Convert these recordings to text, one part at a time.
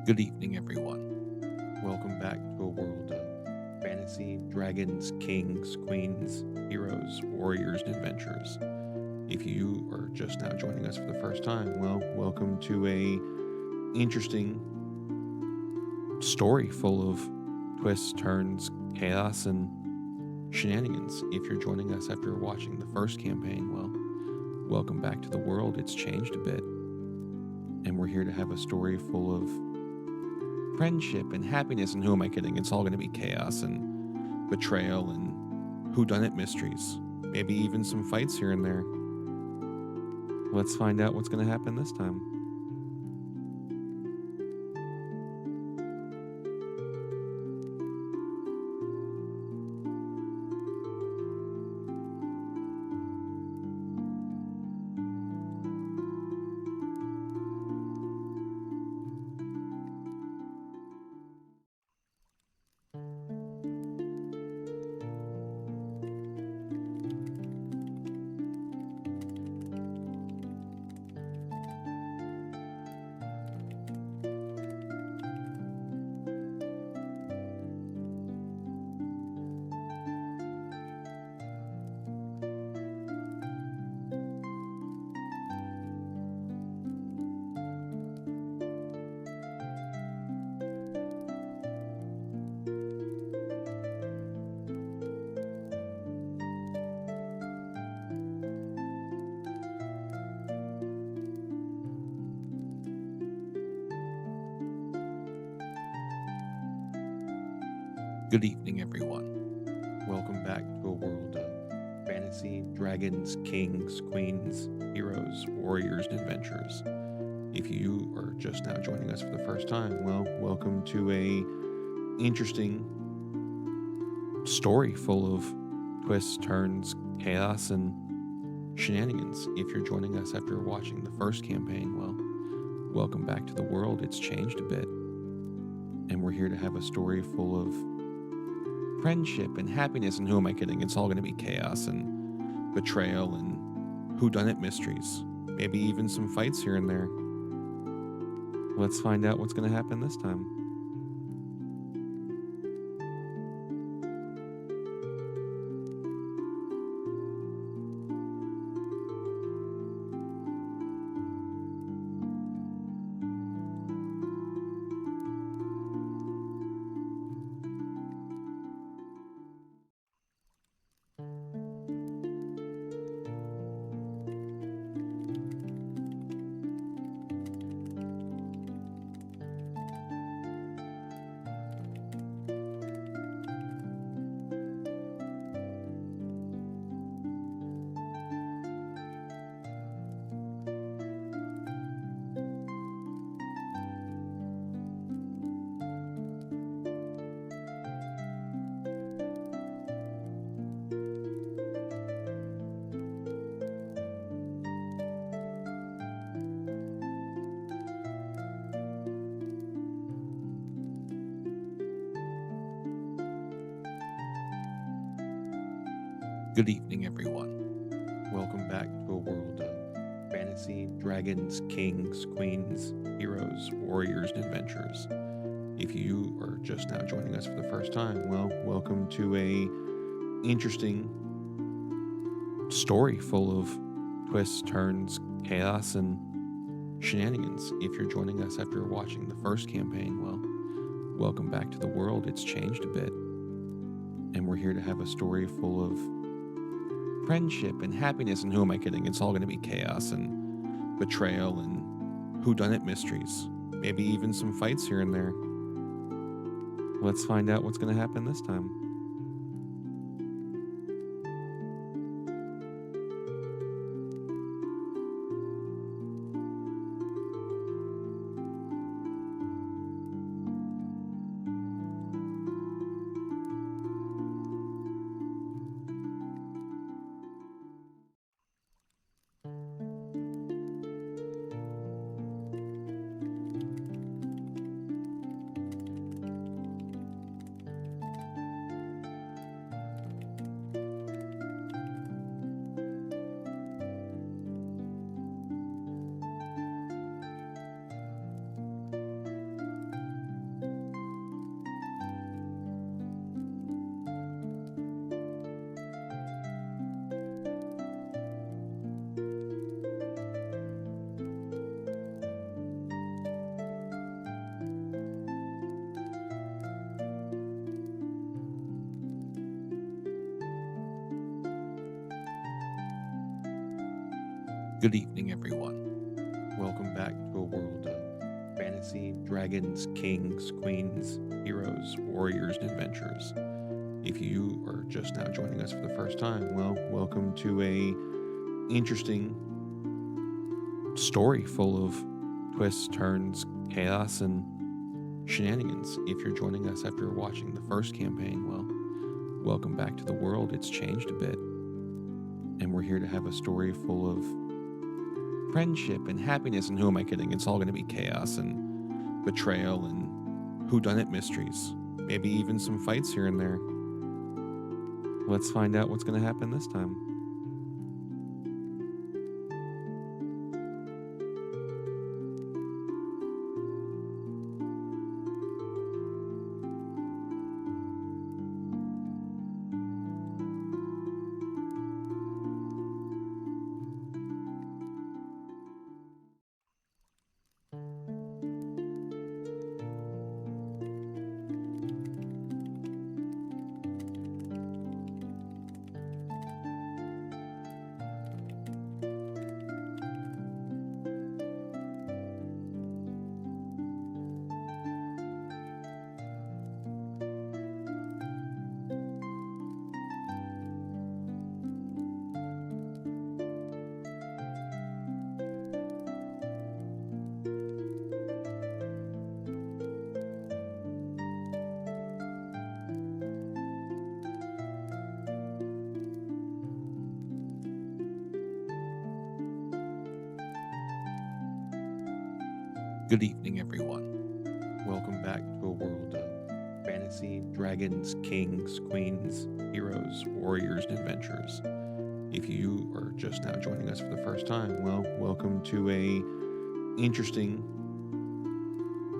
Good evening, everyone. Welcome back to a world of fantasy, dragons, kings, queens, heroes, warriors, and adventures. If you are just now joining us for the first time, well, welcome to a interesting story full of twists, turns, chaos, and shenanigans. If you're joining us after watching the first campaign, well, welcome back to the world. It's changed a bit, and we're here to have a story full of friendship and happiness. And who am I kidding? It's all going to be chaos and betrayal and whodunit mysteries. Maybe even some fights here and there. Let's find out what's going to happen this time. Good evening, everyone. Welcome back to a world of fantasy, dragons, kings, queens, heroes, warriors, and adventures. If you are just now joining us for the first time, well, welcome to a interesting story full of twists, turns, chaos, and shenanigans. If you're joining us after watching the first campaign, well, welcome back to the world. It's changed a bit, and we're here to have a story full of friendship and happiness. And who am I kidding? It's all going to be chaos and betrayal and whodunit mysteries. Maybe even some fights here and there. Let's find out what's going to happen this time. Good evening, everyone. Welcome back to a world of fantasy, dragons, kings, queens, heroes, warriors, and adventures. If you are just now joining us for the first time, well, welcome to a interesting story full of twists, turns, chaos, and shenanigans. If you're joining us after watching the first campaign, well, welcome back to the world. It's changed a bit, and we're here to have a story full of friendship and happiness. And who am I kidding? It's all going to be chaos and betrayal and whodunit mysteries. Maybe even some fights here and there. Let's find out what's going to happen this time. Good evening, everyone. Welcome back to a world of fantasy, dragons, kings, queens, heroes, warriors, and adventures. If you are just now joining us for the first time, well, welcome to a interesting story full of twists, turns, chaos, and shenanigans. If you're joining us after watching the first campaign, well, welcome back to the world. It's changed a bit, and we're here to have a story full of friendship and happiness. And who am I kidding? It's all going to be chaos and betrayal and whodunit mysteries. Maybe even some fights here and there. Let's find out what's going to happen this time. Good evening, everyone. Welcome back to a world of fantasy, dragons, kings, queens, heroes, warriors, and adventures. If you are just now joining us for the first time, well, welcome to a interesting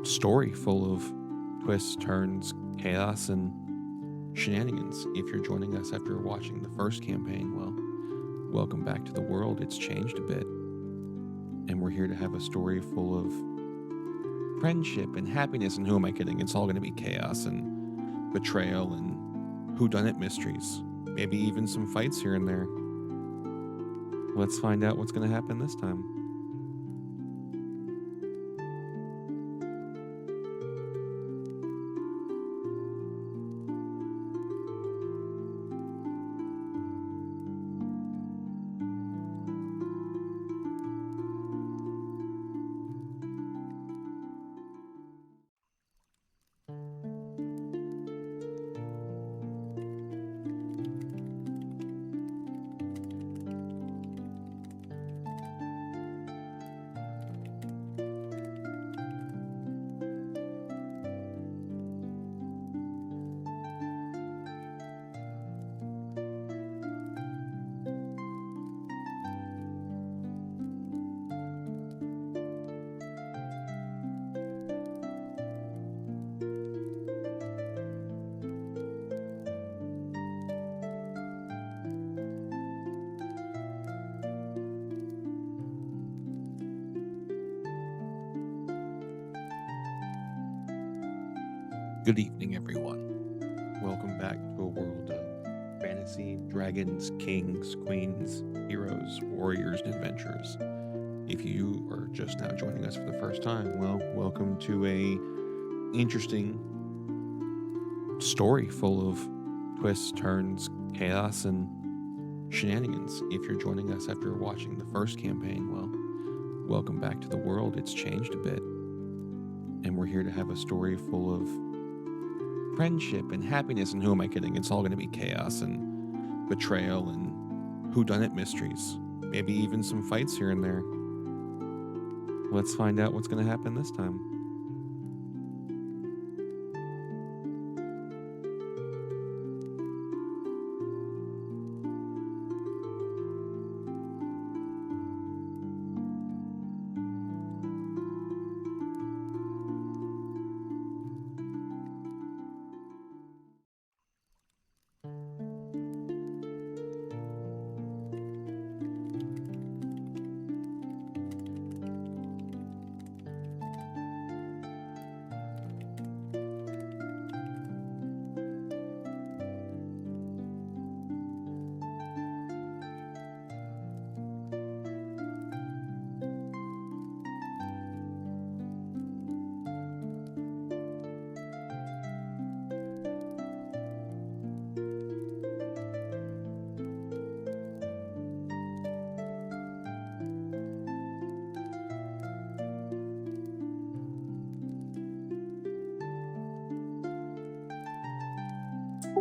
story full of twists, turns, chaos, and shenanigans. If you're joining us after watching the first campaign, well, welcome back to the world. It's changed a bit, and we're here to have a story full of friendship and happiness. And who am I kidding? It's all going to be chaos and betrayal and whodunit mysteries. Maybe even some fights here and there. Let's find out what's going to happen this time. Good evening, everyone. Welcome back to a world of fantasy, dragons, kings, queens, heroes, warriors, and adventures. If you are just now joining us for the first time, well, welcome to a interesting story full of twists, turns, chaos, and shenanigans. If you're joining us after watching the first campaign, well, welcome back to the world. It's changed a bit, and we're here to have a story full of friendship and happiness. And who am I kidding? It's all going to be chaos and betrayal and whodunit mysteries. Maybe even some fights here and there. Let's find out what's going to happen this time.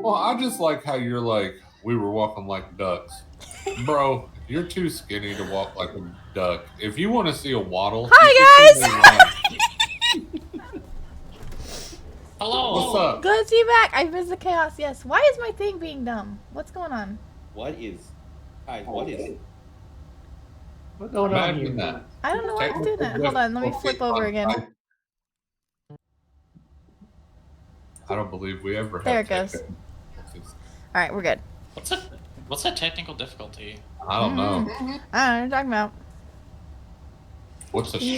Well, I just like how you're like, we were walking like ducks. Bro, you're too skinny to walk like a duck. If you want to see a waddle, Hi, Hello. What's up? Good to see you back. I missed the chaos. Yes. Why is my thing being dumb? What's going on? What is? Guys, what is? What's going on here? Imagine that. I don't know why it's doing that. Hold on. Let me flip over again. I don't believe we ever have. There it goes. All right, we're good. What's that technical difficulty? I don't know. I don't know what you're talking about. What's a You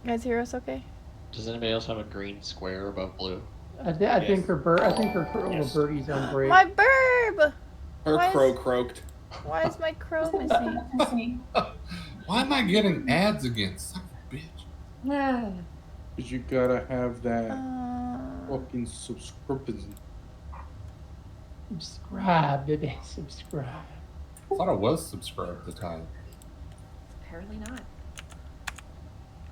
guys hear us okay? Does anybody else have a green square above blue? I think her birdie's on break. My burb! Her Why is- crow croaked. Why is my crow missing? Why am I getting ads again? Son of a bitch. Because you gotta have that Uh, fucking subscription. Subscribe, baby, subscribe. I thought I was subscribed at the time. Apparently not.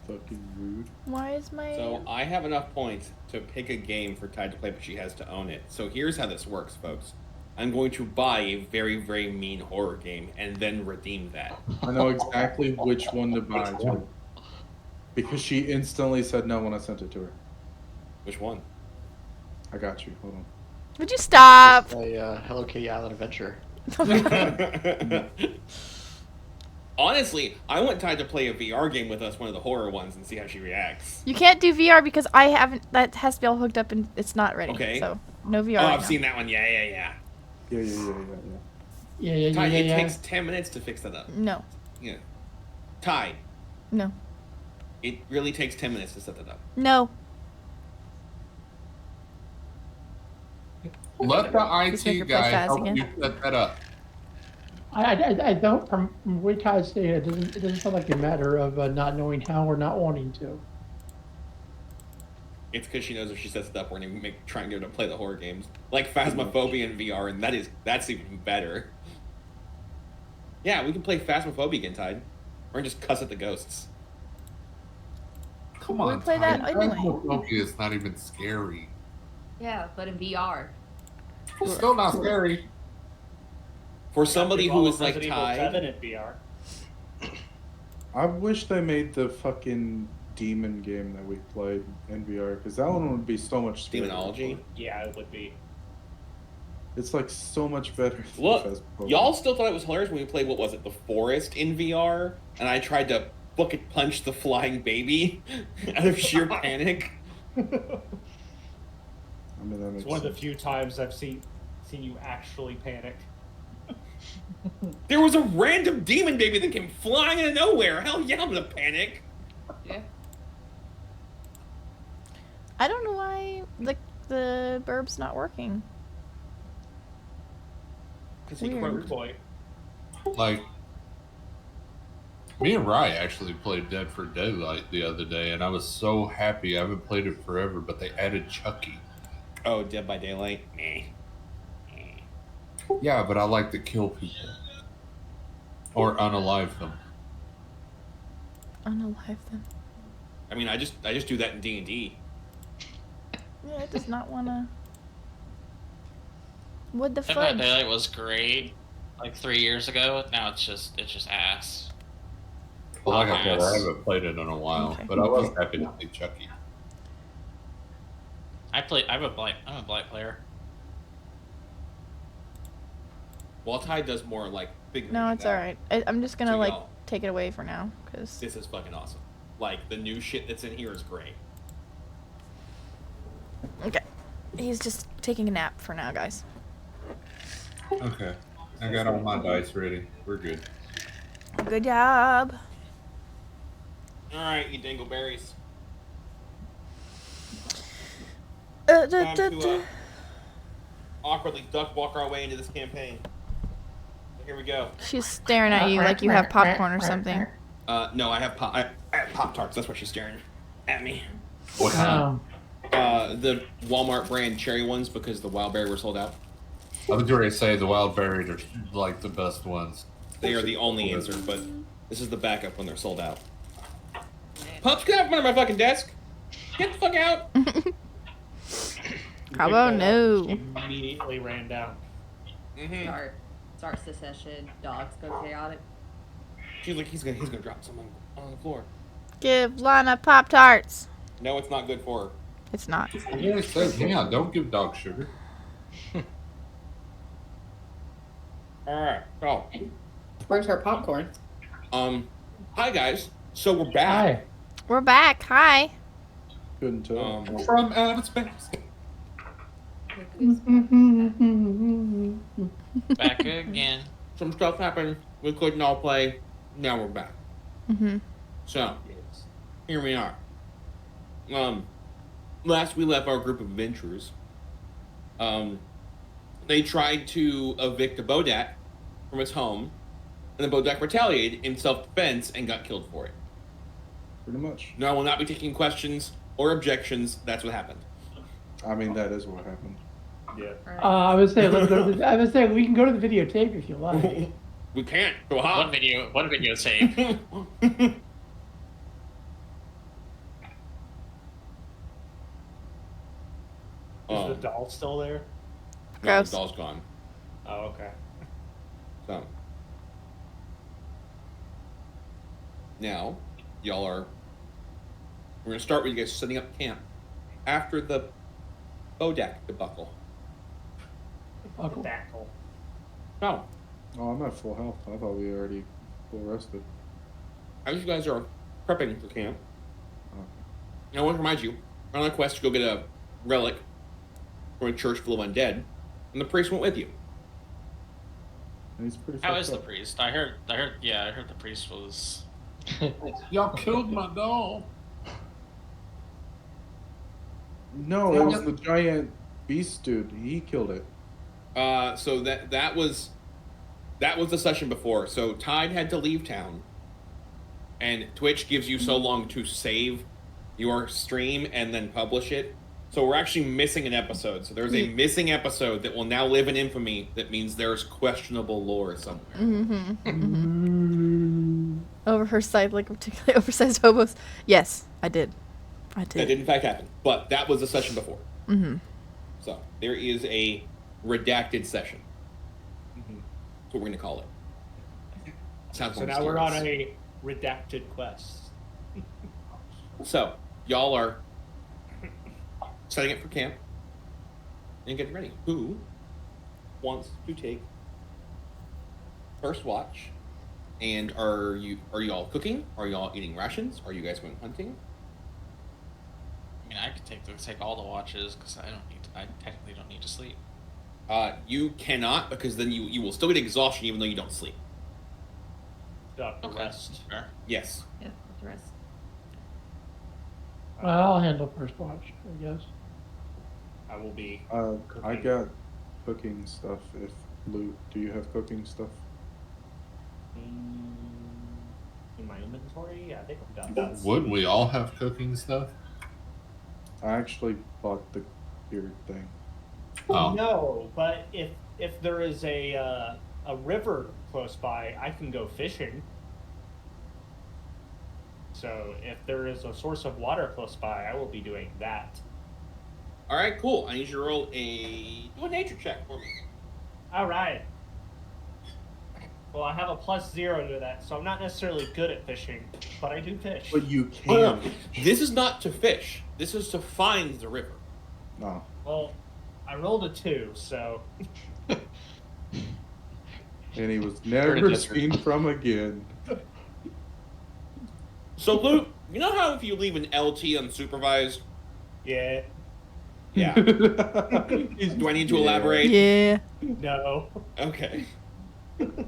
Fucking rude. why is my... So I have enough points to pick a game for Tide to play, but she has to own it. So here's how this works, folks. I'm going to buy a very, very mean horror game and then redeem that. I know exactly which one to buy too. Because she instantly said no when I sent it to her. Which one? I got you. Hold on. Would you stop? A Hello Kitty Island Adventure. Honestly, I want Tide to play a VR game with us, one of the horror ones, and see how she reacts. You can't do VR because I haven't... That has to be all hooked up and it's not ready. Okay. So, no VR Oh, right I've now. seen that one. Yeah. Yeah. Ty, it takes 10 minutes to fix that up. No. Yeah. Ty, No. it really takes 10 minutes to set that up. No. Let the Just make her IT play guy Faz help again. you set that up. I don't, from what Ty's saying, it doesn't sound like a matter of not knowing how or not wanting to. It's because she knows if she sets it up, we're going to try and get her to play the horror games. Like Phasmophobia in VR, and that's even better. Yeah, we can play Phasmophobia again, Tide. We're going to just cuss at the ghosts. Come We'll on, play that anyway. Phasmophobia is not even scary. Yeah, but in VR. It's still not scary. For somebody who is like Resident Evil 7 Tide... in VR. I wish they made the fucking demon game that we played in VR, because that one would be so much scarier. Demonology? Yeah, it would be. It's like so much better than Look, Phasmophobia. y'all still thought it was hilarious when we played, what was it, The Forest in VR? And I tried to bucket punch the flying baby out of sheer panic. I mean, that makes It's one of the sense. few times I've seen you actually panic. There was a random demon baby that came flying out of nowhere. Hell yeah, I'm gonna panic. Yeah. I don't know why the burb's not working. Because he Weird. croaked. Boy. Like, me and Rye actually played Dead for Daylight the other day, and I was so happy. I haven't played it forever, but they added Chucky. Oh, Dead by Daylight? Meh. Yeah, but I like to kill people. Or unalive them. Unalive them. I mean, I just do that in D&D. Yeah, it does not wanna... What the Dead by fudge? Daylight was great, like 3 years ago. Now it's just ass. Well, like I said, I Nice. haven't played it in a while, Okay. but I was happy to see Chucky. I'm a blight player. Well, Ty does more like big. No, it's alright. I'm just gonna So like y'all- take it away for now, because... This is fucking awesome. Like, the new shit that's in here is great. Okay. He's just taking a nap for now, guys. Okay. I got all my dice ready. We're good. Good job. Alright, you dingleberries. Da, Time da, to da. awkwardly duck walk our way into this campaign. So here we go. She's staring at you like you have popcorn or something. No, I have Pop-Tarts. That's why she's staring at me. What kind? The Walmart brand cherry ones, because the wild berry were sold out. I was going to say the wild berries are like the best ones. They are the only answer, but this is the backup when they're sold out. Pups, get out from under my fucking desk! Get the fuck out! How about She no? immediately ran down. Mm-hmm. Start secession. Dogs go chaotic. She's like, he's gonna drop someone on the floor. Give Lana Pop Tarts. No, it's not good for her. It's not. Yeah, so, yeah, don't give dog sugar. All right. So, Where's her popcorn? hi guys. So we're back. Hi. We're back. Hi. Couldn't tell. From outer space. Back again. Some stuff happened. We couldn't all play. Now we're back. Mhm. So, here we are. Last we left our group of adventurers, they tried to evict a Bodak from his home, and the Bodak retaliated in self-defense and got killed for it. Pretty much. No, I will not be taking questions or objections. That's what happened. I mean, that is what happened. Yeah. I would say we can go to the videotape if you like. We can't. Go One hot. video tape. Is the doll still there? No, Gross. the doll's gone. Oh, okay. So now, y'all are. We're gonna start with you guys setting up camp after the Bodak debacle. Buckle. Dackle. No, Oh, I'm at full health. I thought we already full rested. as you guys are prepping for camp, Okay. I want to remind you, on a quest to go get a relic from a church full of undead, and the priest went with you. And he's pretty. How fucked is the up. priest? I heard the priest was. Y'all killed my doll. No, it was the giant beast dude. He killed it. So that was the session before. So Tide had to leave town, and Twitch gives you so long to save your stream and then publish it. So we're actually missing an episode. So there's a missing episode that will now live in infamy. That means there's questionable lore somewhere. Oversized, like particularly oversized hobos. Yes, I did. That did in fact happen, but that was the session before. Mm-hmm. So there is a redacted session. That's what we're gonna call it. Sounds So more now we're on mysterious. a redacted quest. So y'all are setting up for camp and getting ready. Who wants to take first watch? And are you all cooking? Are you all eating rations? Are you guys going hunting? I mean, I could take all the watches because I technically don't need to sleep. You cannot, because then you will still get exhaustion even though you don't sleep. Got the Okay. rest. Fair. Yes. Yeah, the rest. I'll handle first watch, I guess. I will be. I Cooking. got cooking stuff. If loot, do you have cooking stuff? In my inventory? Yeah, I think I've got that. Wouldn't we all have cooking stuff? I actually bought the beard thing. Oh. No, but if there is a river close by, I can go fishing. So if there is a source of water close by, I will be doing that. All right, cool. I need you to roll do a nature check for me. All right. Well, I have a +0 to that, so I'm not necessarily good at fishing, but I do fish. But you Well, can. this is not to fish. This is to find the river. No. Well, I rolled a 2, so And he was never seen from again. So, Luke, you know how if you leave an LT unsupervised? yeah, Yeah. Do I need to elaborate? Yeah. no. Okay. Can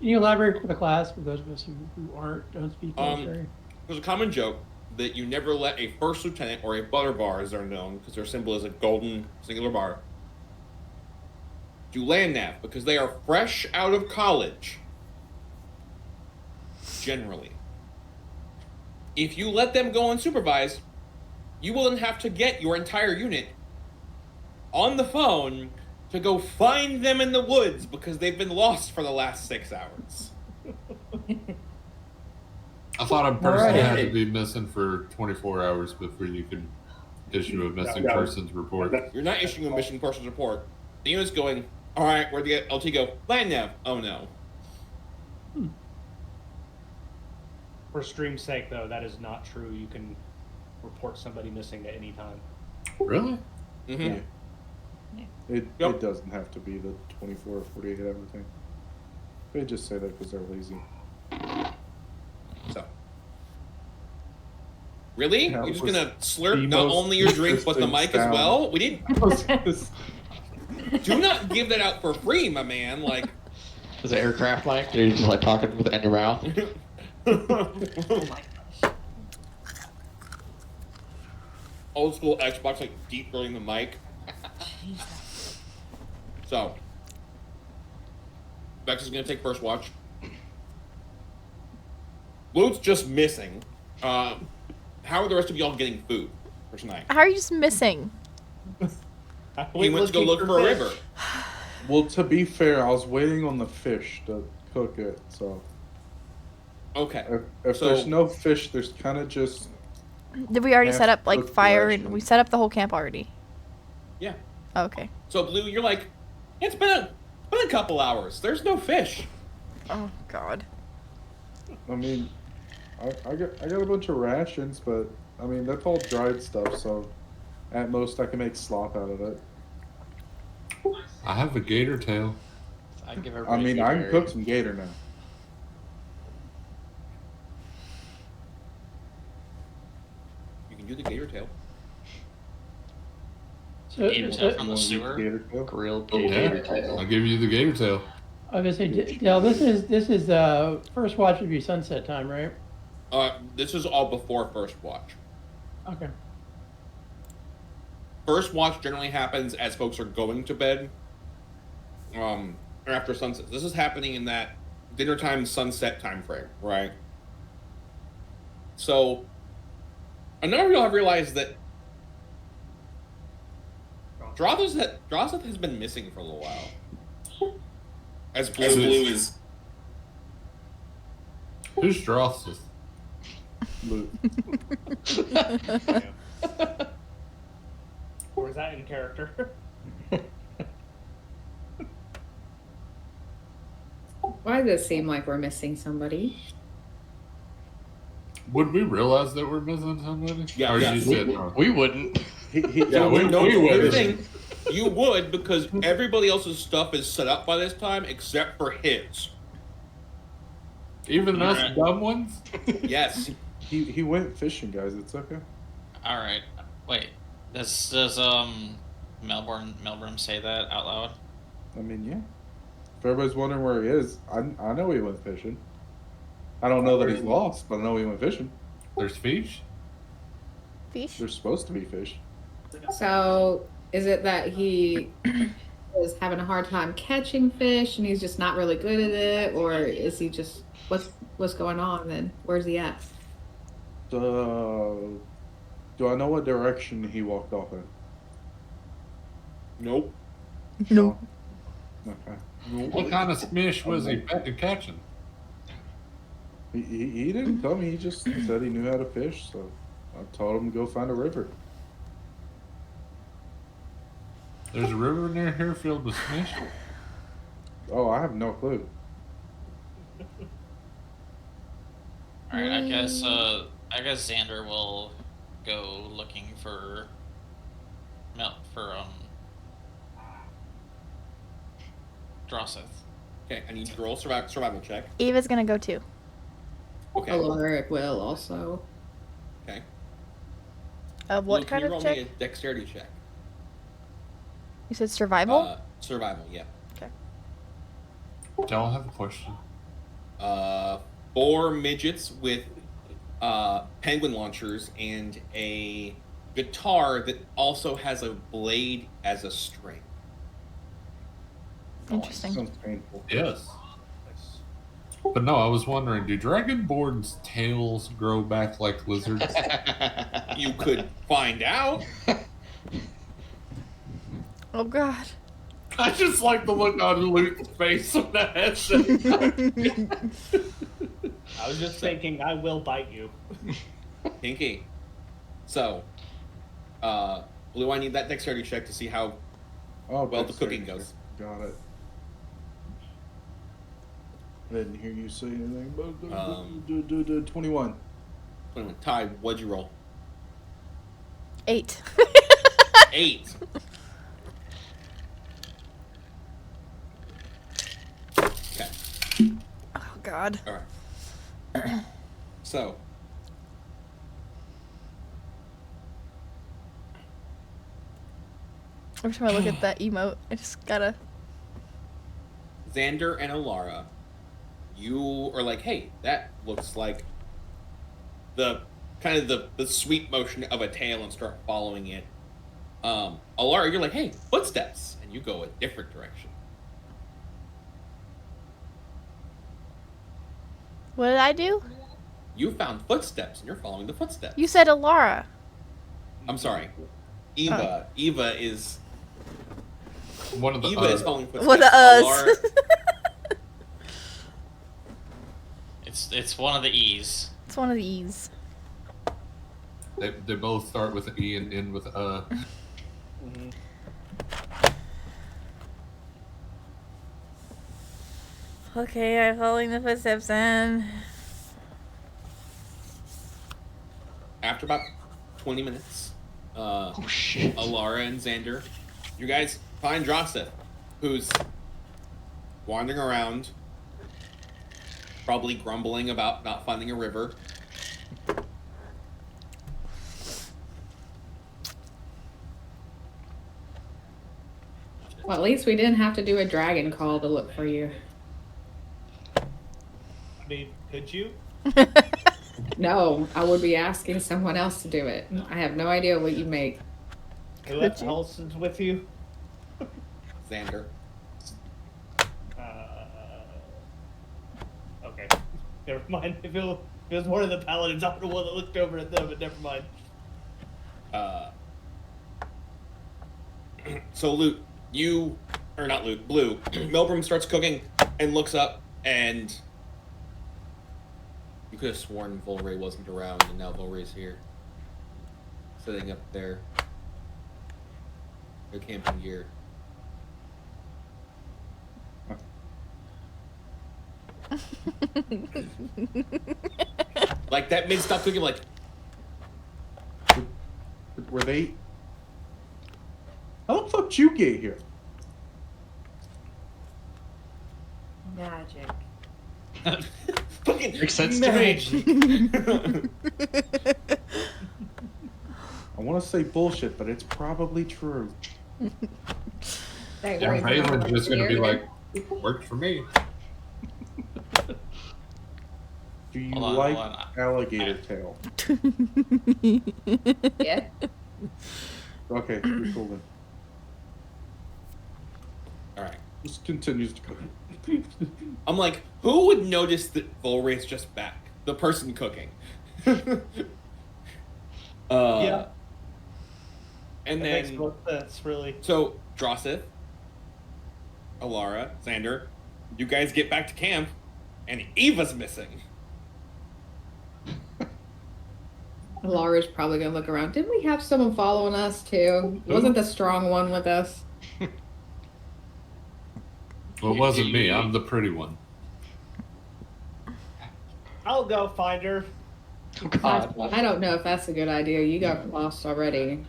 you elaborate for the class for those of us who don't speak Um, military? There's a common joke that you never let a first lieutenant or a butter bar, as they're known, because their symbol is a golden singular bar, do land nav because they are fresh out of college. Generally. If you let them go unsupervised, you will then have to get your entire unit on the phone to go find them in the woods because they've been lost for the last 6 hours. I thought a person Alright. had to be missing for 24 hours before you could issue a missing Yeah. persons report. You're not issuing a missing persons report. The unit's going, all right, where'd the LT go? Land nav. Oh, no. For stream's sake, though, that is not true. You can report somebody missing at any time. Really? Mm-hmm. Yeah. It Yep. it doesn't have to be the 24 or 48 hour thing. They just say that because they're lazy. So. Really? That You're just was gonna slurp the not most only your drink but the interesting mic as sound. well? We didn't. Do not give that out for free, my man. Like. Is it aircraft mic? You're just like talking with in your mouth. Oh my gosh. Old school Xbox, like deep throating the mic. So. Vex is gonna take first watch. Loot's just missing. How are the rest of y'all getting food for tonight? How are you just missing? He went to go look for a river. Well, to be fair, I was waiting on the fish to cook it. So Okay. if So- there's no fish, there's kind of just Did we already Half set up like cooked fire ration. and we set up the whole camp already? Yeah. Oh, okay. So Blue, you're like, it's been a couple hours. There's no fish. Oh God. I mean, I got a bunch of rations, but I mean that's all dried stuff. So at most I can make slop out of it. I have a gator tail. I give I everybody mean I can berry. cook some gator now. You can do the gator tail. So, Gator tail from the sewer. Gator tail? Grilled Yeah, gator tail. I'll give you the gator tail. I was gonna say, Dale, this is first watch of your sunset time, right? This is all before first watch. Okay. First watch generally happens as folks are going to bed. Or after sunset. This is happening in that dinner time sunset time frame, right? So a number of y'all have realized that Drosseth has been missing for a little while. As Blue is Who's Drosseth? Loot. Or is that in character? Why does it seem like we're missing somebody? Would we realize that we're missing somebody? Yeah, Or yeah. you said no? We wouldn't. He, Yeah, we No, would. here's the thing. You would, because everybody else's stuff is set up by this time except for his. Even us dumb ones? Yes. he went fishing, guys. It's okay. All right. Wait. Does Melbourne say that out loud? I mean, yeah. If everybody's wondering where he is, I know he went fishing. I don't know that he's lost, but I know he went fishing. There's fish? Fish? There's supposed to be fish. So, is it that he is having a hard time catching fish and he's just not really good at it, or is he just what's going on? Then where's he at? Do I know what direction he walked off in? Nope. No. Okay. What kind of smish was he catching? He didn't tell me. He just said he knew how to fish, so I told him to go find a river. There's a river near here filled with smish? Oh, I have no clue. All right. I guess Xander will go looking for Drosseth. Okay, I need you to roll survival check. Eva's gonna go too. Okay. Alaric will also. Okay. What Blue, kind can you of roll check? me a dexterity check? You said survival? Survival, yeah. Don't have a question. 4 midgets with penguin launchers and a guitar that also has a blade as a string. Interesting. Sounds painful. Yes. But no, I was wondering, do dragonborn's tails grow back like lizards? You could find out. Oh God. I just like the look on Luke's face when that said. I was just thinking, I will bite you. Pinky. So, Blue, I need that dexterity check to see how Oh, well the dexterity cooking goes. check. Got it. I didn't hear you say anything. But 21. 21. Ty, what'd you roll? 8. 8. Okay. Oh God. All right. So. Every time I look at that emote, I just gotta. Xander and Alara, you are like, hey, that looks like the kind of the sweep motion of a tail, and start following it. Alara, you're like, hey, footsteps, and you go a different direction. What did I do? You found footsteps, and you're following the footsteps. You said Alara. I'm sorry, Eva. Eva is One of the Eva is following footsteps. What the Alara, It's one of the E's. It's one of the E's. They both start with an E and end with Okay, I'm following the footsteps then. After about 20 minutes, Oh shit. Alara and Xander, you guys find Drosseth, who's wandering around, probably grumbling about not finding a river. Well, at least we didn't have to do a dragon call to look for you. I mean, could you? No, I would be asking someone else to do it. I have no idea what you make. Who else is with you? Xander. Okay. Never mind. If it was one of the paladins, I'm the one that looked over at them, but never mind. So Blue, Milbram starts cooking and looks up, and you could have sworn Volray wasn't around, and now Volray's here, sitting up there. Their camping gear. Like that mid stop cooking, like Were they? How the fuck did you get here? Magic. fucking Makes sense to me. I want to say bullshit, but it's probably true. They Yeah, were Valen's just gonna be here. like, worked for me. Do you Hold on, like hold on. alligator tail? Yeah. Okay, you're cool then. Alright. Just continues to cook. I'm like, who would notice that Volray's just back? The person cooking. Yeah. And That makes then, more sense, really. so Drosseth, Alara, Xander, you guys get back to camp, and Eva's missing. Laura's probably gonna look around. Didn't we have someone following us too? Wasn't the strong one with us? Well, it wasn't me. I'm the pretty one. I'll go find her. Oh god. I don't know if that's a good idea. You got lost already.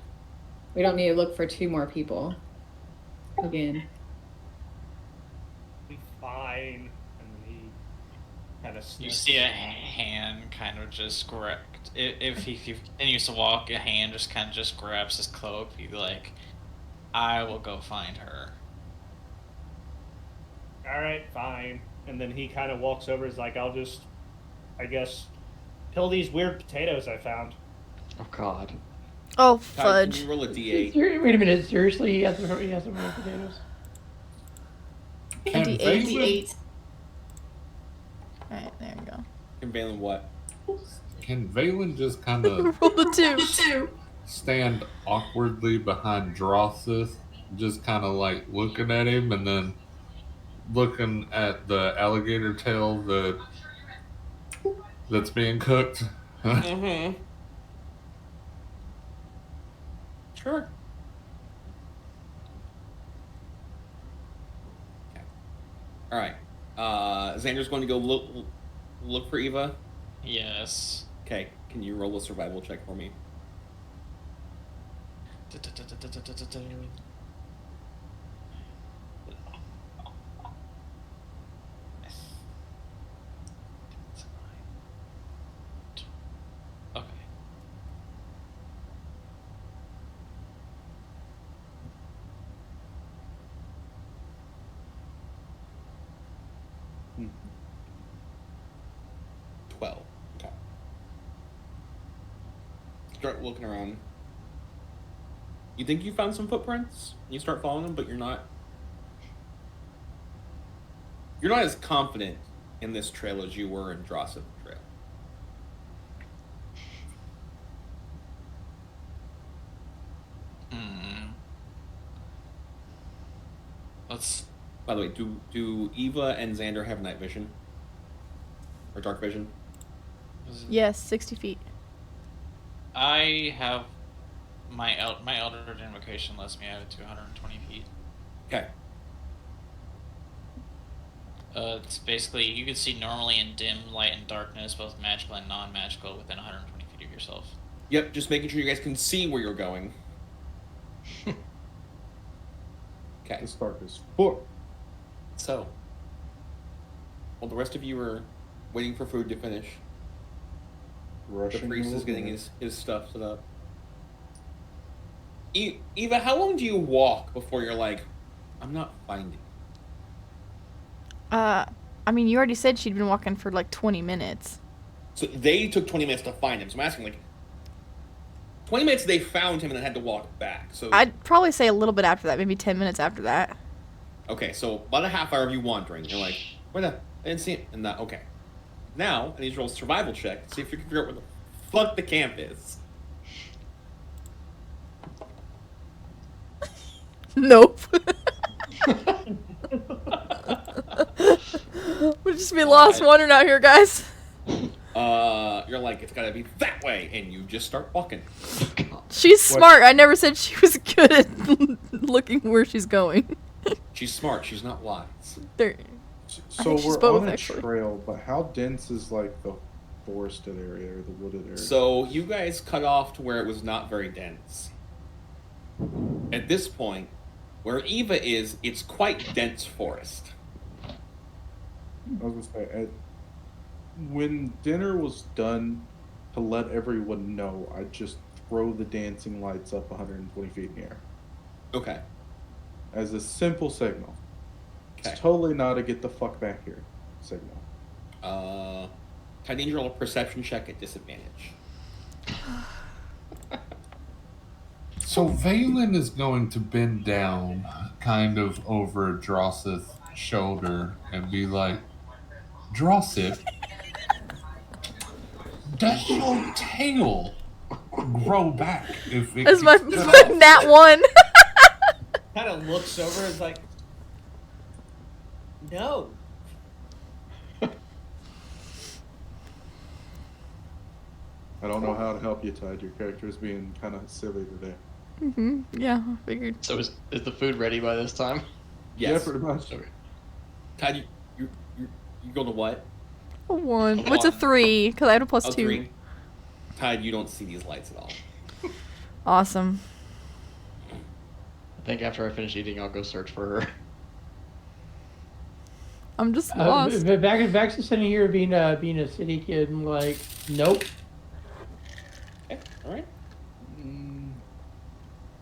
We don't need to look for 2 more people. Again. Be fine. And then he kind of You see a hand kind of just grab. If he continues to walk, a hand just kind of just grabs his cloak. He'd be like, "I will go find her." All right, fine. And then he kind of walks over. He's like, I'll just, I guess, peel these weird potatoes I found. Oh god. Oh, Ty, fudge. can you roll a D8? Wait a minute, seriously? He has some real potatoes? Can D8. Valen, Alright, there we go. And Valen what? can Valen just kind of Roll a 2. stand awkwardly behind Drosseth, just kind of like looking at him, and then looking at the alligator tail that's being cooked? Mm-hmm. Sure. Okay. All right. Xander's going to go look for Eva. Yes. Okay. Can you roll a survival check for me? Okay. Hmm. 12. Okay. Start looking around. You think you found some footprints? You start following them, but you're not. You're not as confident in this trail as you were in Drossip Trail. Let's. By the way, do Eva and Xander have night vision? Or dark vision? Yes, 60 feet. I have my Elder Invocation lets me have it to 120 feet. Okay. It's basically you can see normally in dim light and darkness, both magical and non-magical, within 120 feet of yourself. Yep, just making sure you guys can see where you're going. Okay. It's dark as fuck. So, while the rest of you are waiting for food to finish, Rushing the priest a is little getting bit. his stuff set up. Eva, how long do you walk before you're like, I'm not finding? I mean, you already said she'd been walking for like 20 minutes. So they took 20 minutes to find him. So I'm asking, like, 20 minutes they found him and then had to walk back. So I'd probably say a little bit after that, maybe 10 minutes after that. okay, so about a half hour of you wandering. You're like, where the? I didn't see him. And that, okay. Now, I need to roll a survival check to see if you can figure out where the fuck the camp is. Nope. We'll just be lost wandering out here, guys. You're like, it's gotta be that way, and you just start walking. She's smart. I never said she was good at looking where she's going. She's smart. She's not wise. There. So think she's we're both, on a actually. trail, but how dense is like the forested area or the wooded area? So you guys cut off to where it was not very dense. At this point, where Eva is, it's quite dense forest. I was gonna say, when dinner was done, to let everyone know, I'd just throw the dancing lights up 120 feet in the air Okay. as a simple signal. Okay. It's totally not a get the fuck back here signal. I need you to roll a perception check at disadvantage. So Valen is going to bend down kind of over Drossith's shoulder and be like, Drossith, does your tail grow back if it That's my gets cut off? nat one. Kind of looks over and is like, no. I don't know how to help you, Todd. Your character is being kind of silly today. Yeah, I figured. So is the food ready by this time? Yes. Yeah, pretty much. Okay. Todd, you go to what? A 1. What's a 3? Because I had a plus Oh, 2. 3. Todd, you don't see these lights at all. Awesome. I think after I finish eating, I'll go search for her. I'm just lost. Back to sitting here being a city kid and like, nope, Okay, all right.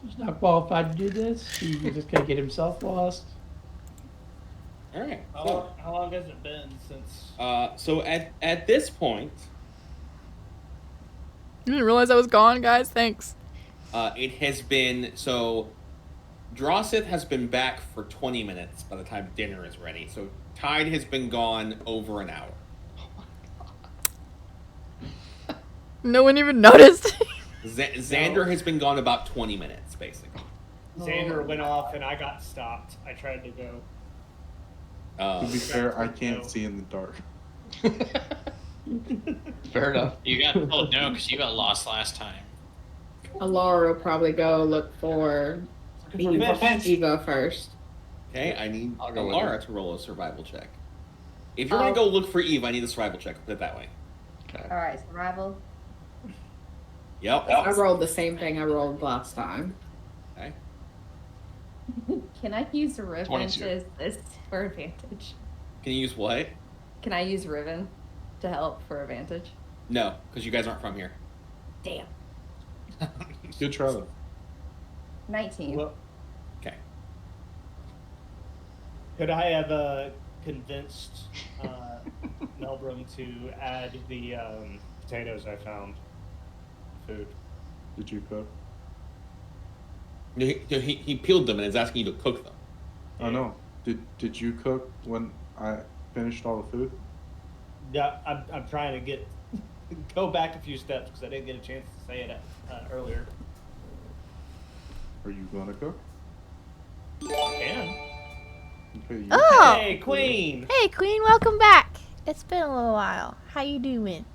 he's not qualified to do this. He's just gonna get himself lost. All right. How long has it been since? So at this point, I didn't realize I was gone, guys. Thanks. it has been so. Drossith has been back for 20 minutes by the time dinner is ready. So Tide has been gone over an hour. No one even noticed. Xander has been gone about 20 minutes, basically. Xander went off and I got stopped. I tried to go. To be fair, I can't see in the dark. Fair enough. You got told no because you got lost last time. Laura will probably go look for Looking for fish. Eva first. Okay, I need I'll go with Laura to roll a survival check. If you're gonna go look for Eve, I need a survival check. Put it that way. Okay. Alright, survival. Yep. I rolled the same thing I rolled last time. Okay. Can I use a ribbon 22. for advantage? Can you use what? Can I use ribbon to help for advantage? No, because you guys aren't from here. Damn. Good try though. 19. Well, Okay. could I have convinced Melbrum to add the potatoes I found? Food. Did you cook? He peeled them and is asking you to cook them. I know. Did you cook when I finished all the food? Yeah, I'm trying to go back a few steps because I didn't get a chance to say it earlier. Are you gonna cook? Can. Okay. You Oh! Hey, Queen! Hey, Queen, welcome back. It's been a little while. How you doing?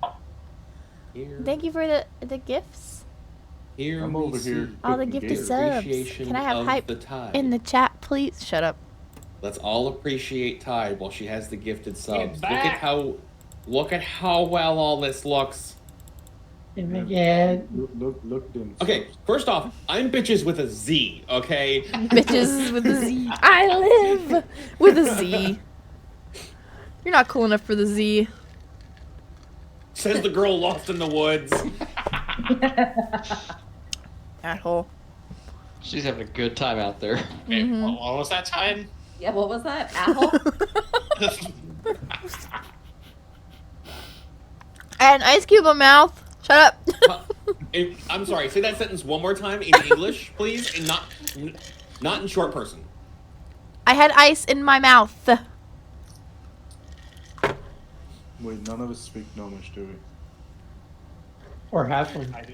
Here, Thank you for the gifts. here I'm we over here. see All the cooking gifted gators. subs. appreciation Can I have of hype the tide. in the chat, please? Shut up. Let's all appreciate Tide while she has the gifted subs. back. Look at how well all this looks. Yeah. Look them. Okay, first off, I'm bitches with a Z, okay? Bitches with a Z. I live with a Z. You're not cool enough for the Z. Says the girl lost in the woods. Asshole. She's having a good time out there. Wait, Mhm. what was that time? Yeah, what was that? Apple? And ice cube in mouth. Shut up. I'm sorry, say that sentence one more time in English, please, and not in short person. I had ice in my mouth. Wait, none of us speak Gnomish, do we? Or halfling. I do.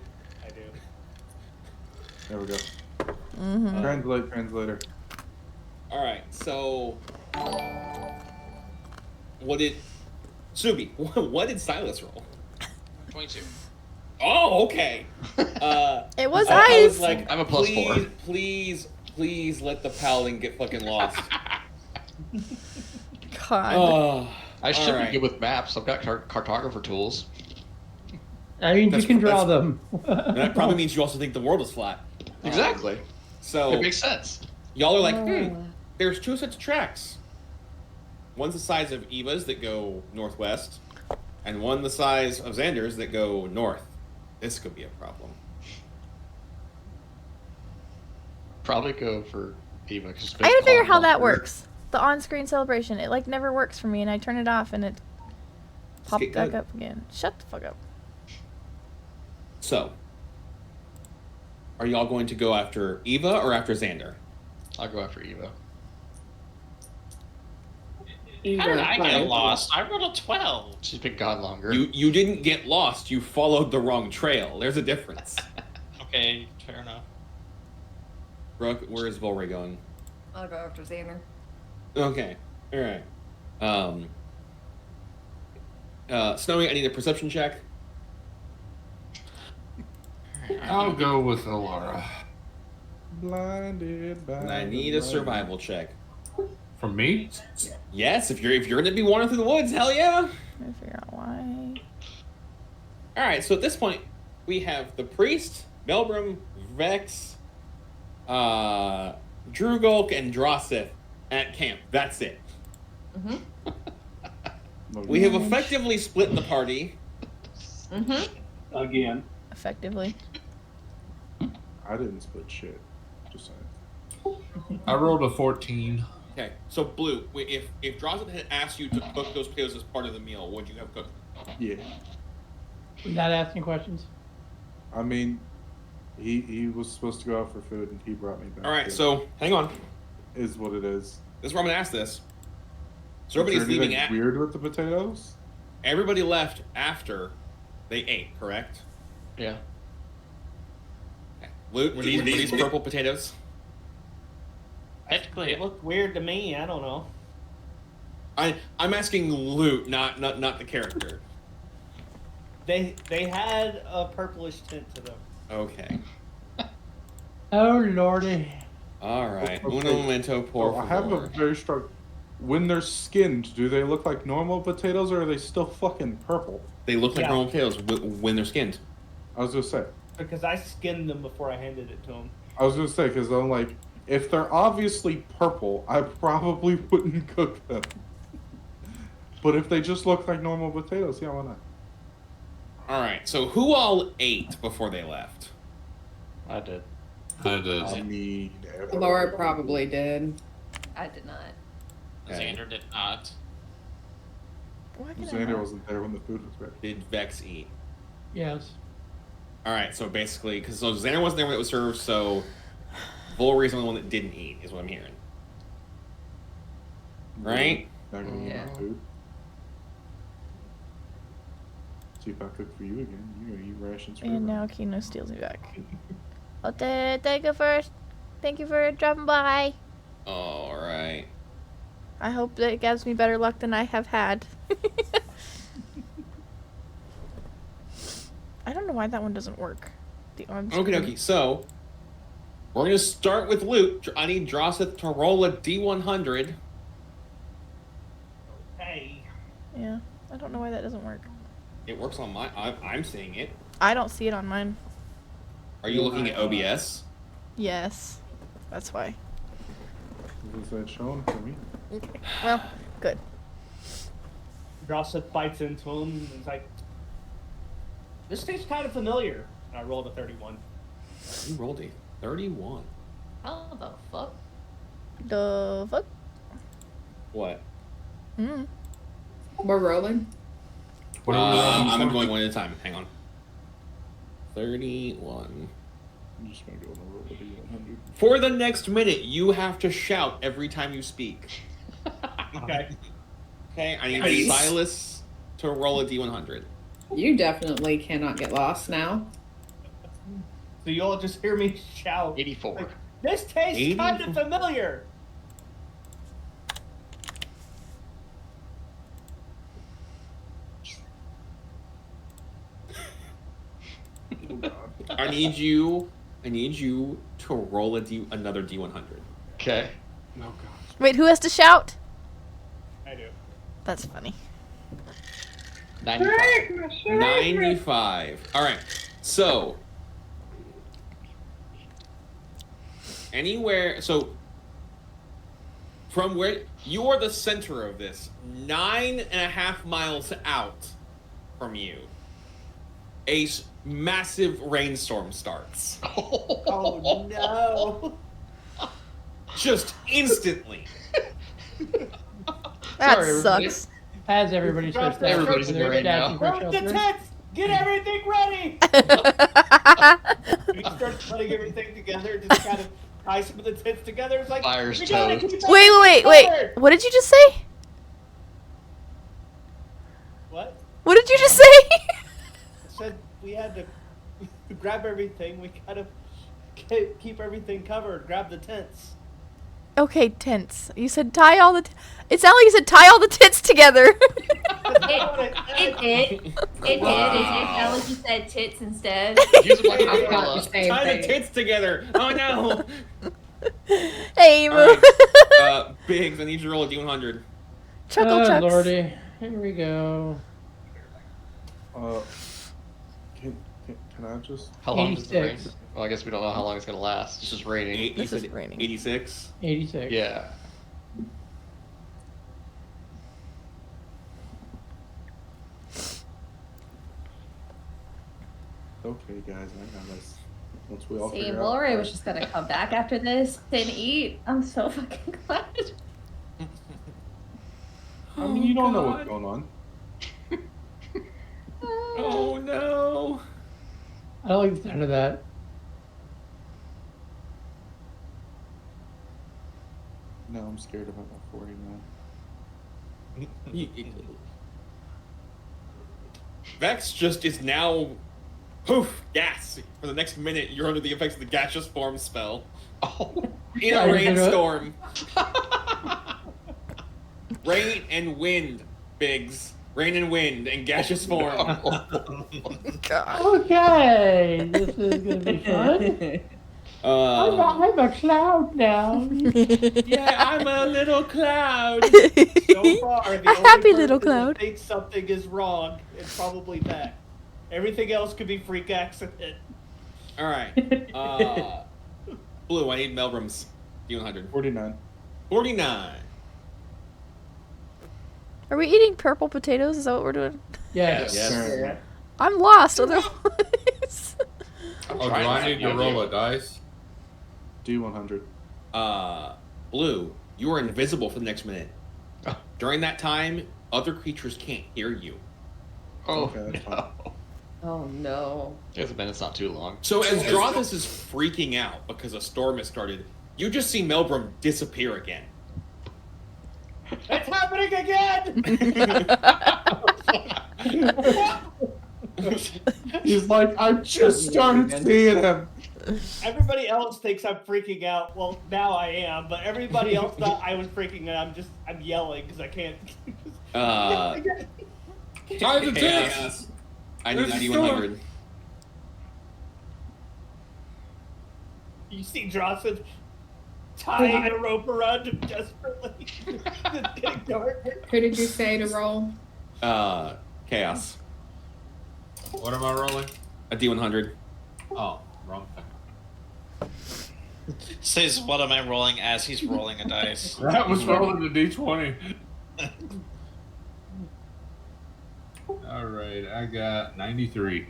There we go. Mm-hmm. Translator. Alright, so Subi, what did Silas roll? 22. Oh, okay. It was I was ice. like, I'm a plus please, 4. please let the paladin get fucking lost. God. Oh, I should alright. be good with maps. I've got cartographer tools. I mean, That's- you can draw that's- them. And that probably means you also think the world is flat. Exactly. So It makes sense. y'all are like, there's two sets of tracks. One's the size of Eva's that go northwest, and one the size of Xander's that go north. This could be a problem. Probably go for Eva. Cause I gotta figure how that works. The on-screen celebration. It like never works for me, and I turn it off, and it popped get back good. up again. Shut the fuck up. So, are y'all going to go after Eva or after Xander? I'll go after Eva. How did I get lost? I rolled a 12. She's been gone longer. You didn't get lost. You followed the wrong trail. There's a difference. Okay, fair enough. Brooke, where is Volray going? I'll go after Xander. Okay. All right. Snowy, I need a perception check. I'll go with Alara. Blinded by. And I need the a light. survival check. From me? Yes, if you're gonna be wandering through the woods, hell yeah. Let me figure out why. All right. So at this point, we have the priest, Melbrum, Vex, Drugulk, and Drossith at camp. That's it. We have effectively split the party. Again. Effectively. I didn't split shit. Just saying. I rolled a 14. Okay, so Blue, if Drossith had asked you to cook those potatoes as part of the meal, would you have cooked them? Yeah. Not asking questions. I mean, he was supposed to go out for food and he brought me back. All right, here. so hang on. Is what it is. This is where I'm gonna ask this. So Is there everybody's leaving anything weird with the potatoes? Everybody left after they ate, correct? Yeah. Okay. Loot, were these purple potatoes? Technically, It looked weird to me. I don't know. I'm asking Loot, not the character. They had a purplish tint to them. Okay. Oh lordy. All right. Okay. Uno momento por I have a favor. very strong. When they're skinned, do they look like normal potatoes or are they still fucking purple? They look like Yeah. normal potatoes when they're skinned. I was gonna say. Because I skinned them before I handed it to him. I was gonna say because I'm like, if they're obviously purple, I probably wouldn't cook them. But if they just look like normal potatoes, yeah, why not? All right. So who all ate before they left? I did. I did. I mean, Laura probably did. I did not. Okay. Xander did not. Why can I Xander not? wasn't there when the food was ready. Did Vex eat? Yes. All right. So basically, because Xander wasn't there when it was served, so Vulry's the only one that didn't eat, is what I'm hearing. Right? Not gonna eat Yeah. my food. See if I cook for you again. You're gonna eat rations forever. And now Kino steals me back. Okay, thank you first. Thank you for dropping by. All right. I hope that it gives me better luck than I have had. I don't know why that one doesn't work. The arms. Okay, dokie. So we're gonna start with loot. I need Drosseth to roll a D100. Hey. Yeah, I don't know why that doesn't work. It works on my. I'm seeing it. I don't see it on mine. Are you looking at OBS? Yes, that's why. Was that shown for me? Okay. Well, good. Drosseth bites into him and is like, this tastes kind of familiar. And I rolled a 31. You rolled a 31. How the fuck? The fuck? What? Mm. We're rolling. What are we rolling? I'm going one at a time. Hang on. 31. I'm just gonna go and roll a D100. For the next minute, you have to shout every time you speak. Okay. Okay, I need Nice. Silas to roll a D100. You definitely cannot get lost now. So you all just hear me shout, 84. like, this tastes 80? kind of familiar. I need you to roll another D100. Okay. Oh gosh. Wait, who has to shout? I do. That's funny. 95. 95. All right. So from where you are the center of this, 9.5 miles out from you, a massive rainstorm starts. Oh no. Just instantly. That Sorry, everybody. sucks. As everybody starts Drop that. Everybody's in the rain now. Roll the tents! Get everything ready! We start putting everything together, just kind of tie some of the tents together. It's like, Fire's we gotta toast. keep Wait. everything covered. What did you just say? What? What did you just say? I said we had to grab everything. We gotta keep everything covered. Grab the tents. Okay, tents. You said tie all the. It sounded like you said tie all the tents together. It did. It did. It felt like you said tits instead. Use them like I thought the umbrella. same Tie the thing. tits together. Oh no. Hey, Emu. All right. Biggs, I need you to roll a D100. Chuckle Oh chucks. lordy. Here we go. Can I just? How long does the rain? 86. Well, I guess we don't know how long it's gonna last. It's just raining. You This is said raining. 86. 86. Yeah. Okay, guys, I got this. Once we all See, figure out. Lori was just gonna come back after this and eat. I'm so fucking glad. I mean, you don't know what's going on. Oh no. I don't like the sound of that. No, I'm scared about my 49. Vex just is now poof gas. For the next minute, you're under the effects of the gaseous form spell. Oh. In a I didn't know rainstorm. Rain and wind, Biggs. Rain and wind and gaseous form. God. Okay, this is gonna be fun. I'm a cloud now. Yeah, I'm a little cloud. So far, the A only happy person little that cloud. thinks something is wrong is probably that. Everything else could be freak accident. All right. Blue, I need Melbram's D100. 49. 49. Are we eating purple potatoes? Is that what we're doing? Yes. Yes. I'm lost otherwise. Oh, do I need to roll a dice? D100. Blue, you are invisible for the next minute. During that time, other creatures can't hear you. Oh, Okay, that's fine. no. Oh no. It's been, it's not too long. So as Drothus is freaking out because a storm has started, you just see Melbram disappear again. It's happening again! He's like, I just started seeing him. Everybody else thinks I'm freaking out. Well, now I am, but everybody else thought I was freaking out. I'm yelling because I can't. Time to Chaos. I need a D100. You see Johnson tying a rope around him desperately. It's getting darker. Who did you say to roll? Chaos. What am I rolling? A D100. Oh, wrong thing. Says, what am I rolling as he's rolling a dice? That was rolling the D20. All right, I got 93.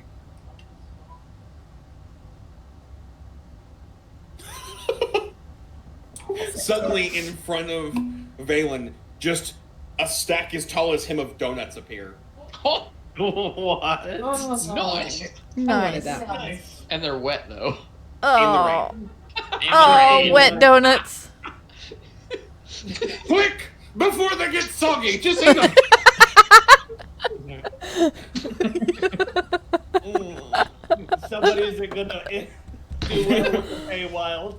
Suddenly, in front of Valen, just a stack as tall as him of donuts appear. What? Nice. Nice. Nice. And they're wet, though. Oh, In oh, wet donuts. Quick! Before they get soggy, just eat them! Somebody isn't gonna do well with the Feywild.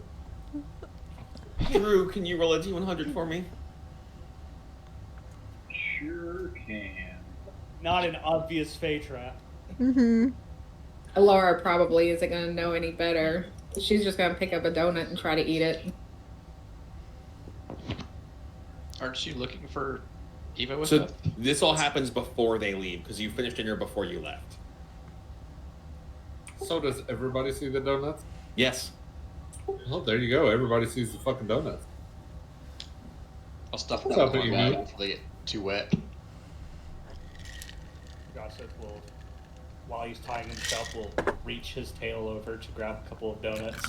Drew, can you roll a D100 for me? Sure can. Not an obvious Fey trap. Mm-hmm. Laura probably isn't going to know any better. She's just going to pick up a donut and try to eat it. Aren't you looking for Eva with So that? this all happens before they leave, because you finished dinner before you left. So does everybody see the donuts? Yes. Well, there you go. Everybody sees the fucking donuts. I'll stuff What's them up, in my Eva? bag until they get too wet. Gossip will, while he's tying himself, will reach his tail over to grab a couple of donuts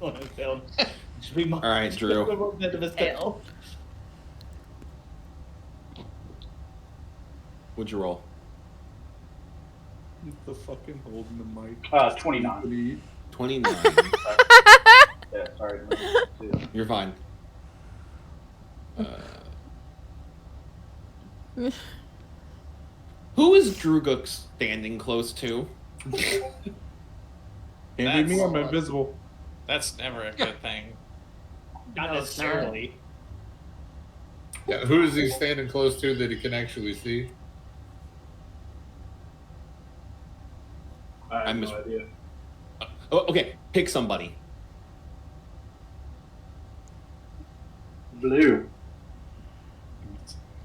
on his tail. All right, Drew. A little bit of his tail. What'd you roll? The fucking holding the mic. 29. 29. Yeah, sorry. You're fine. Who is Druguk standing close to? Can't be me, I'm invisible. That's never a good thing. Not necessarily. Yeah, who is he standing close to that he can actually see? I have I'm no idea. Oh, okay, pick somebody. Blue.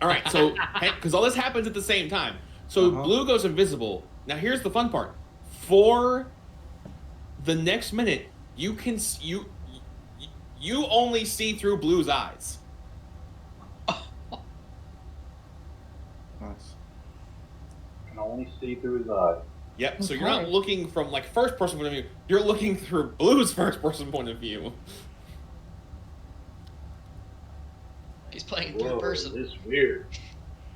All right, so because all this happens at the same time, so Blue goes invisible. Now here's the fun part: for the next minute, you can you only see through Blue's eyes. Nice. Can only see through his eyes. Yep. So you're not looking from like first person point of view. You're looking through Blue's first person point of view. He's playing Whoa, third person. This is weird.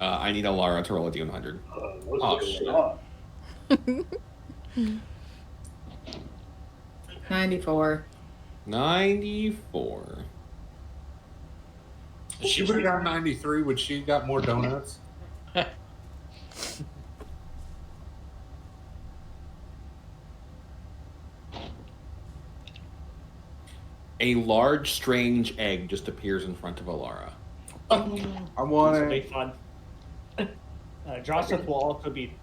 I need a Lara to roll a D100. What's going on? 94. 94. If she would have got 93, would she got more donuts? A large, strange egg just appears in front of Alara. I want This will be it. fun. Joseph will also be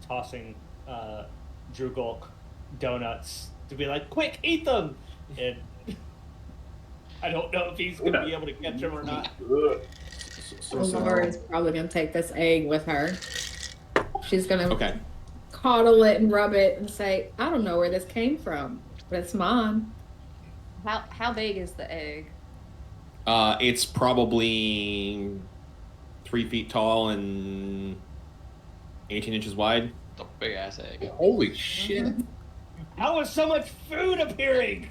tossing Drugulk donuts to be like, quick, eat them! and I don't know if he's gonna be able to catch him or not. Lauren's probably gonna take this egg with her. She's gonna Okay. coddle it and rub it and say, "I don't know where this came from, but it's mine." How big is the egg? It's probably 3 feet tall and 18 inches wide. The big ass egg. Holy shit. How is so much food appearing?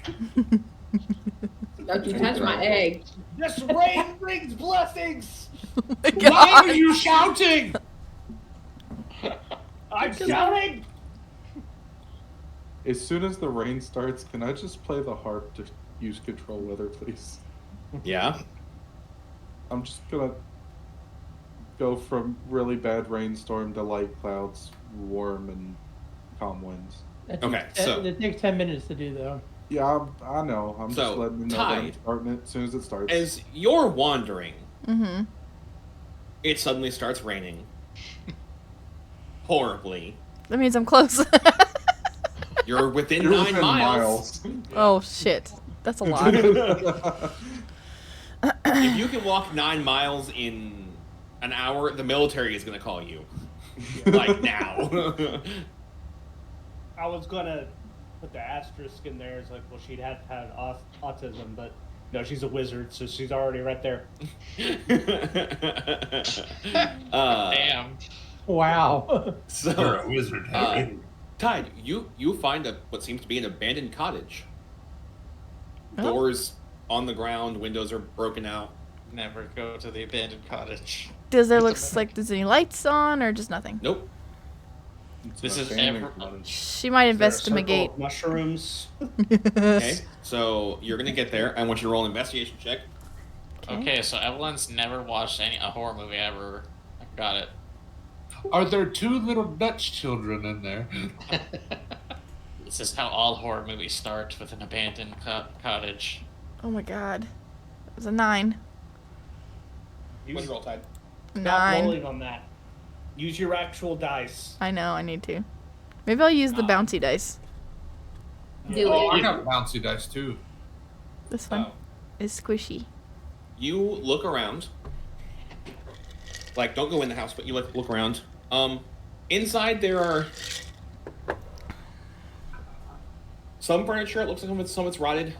Don't you touch my egg. This rain brings blessings. Why are you shouting? I'm shouting. As soon as the rain starts, can I just play the harp to use control weather, please? Yeah. I'm just gonna go from really bad rainstorm to light clouds, warm and calm winds. It takes 10 minutes to do, though. Yeah, I know. I'm So, just letting you know that I'm Tide. starting it as soon as it starts. As you're wandering, Mm-hmm. it suddenly starts raining. Horribly. That means I'm close. You're within You're 9 within miles. Oh shit, that's a lot. If you can walk 9 miles in an hour, the military is going to call you. Like now. I was gonna put the asterisk in there. It's like, well, she'd have had autism, but no, she's a wizard, so she's already right there. Damn. Wow. So, You're a wizard, Harry. Tide, you find what seems to be an abandoned cottage. Oh. Doors on the ground, windows are broken out. Never go to the abandoned cottage. Does there looks like there's any lights on or just nothing? Nope. This is abandoned ever. cottage. She might Is there a circle investigate. of mushrooms. Okay, so you're gonna get there. I want you to roll an investigation check. Okay, so Evelyn's never watched a horror movie ever. I got it. Are there 2 little Dutch children in there? This is how all horror movies start, with an abandoned cottage. Oh my god. It was a 9. What's your roll, Tide? Stop 9. rolling on that. Use your actual dice. I know, I need to. Maybe I'll use the bouncy dice. Do Oh, I it. got bouncy dice too. This one Oh. is squishy. You look around. Like, don't go in the house, but you look around. Inside there are some furniture. It looks like some of it's rotted.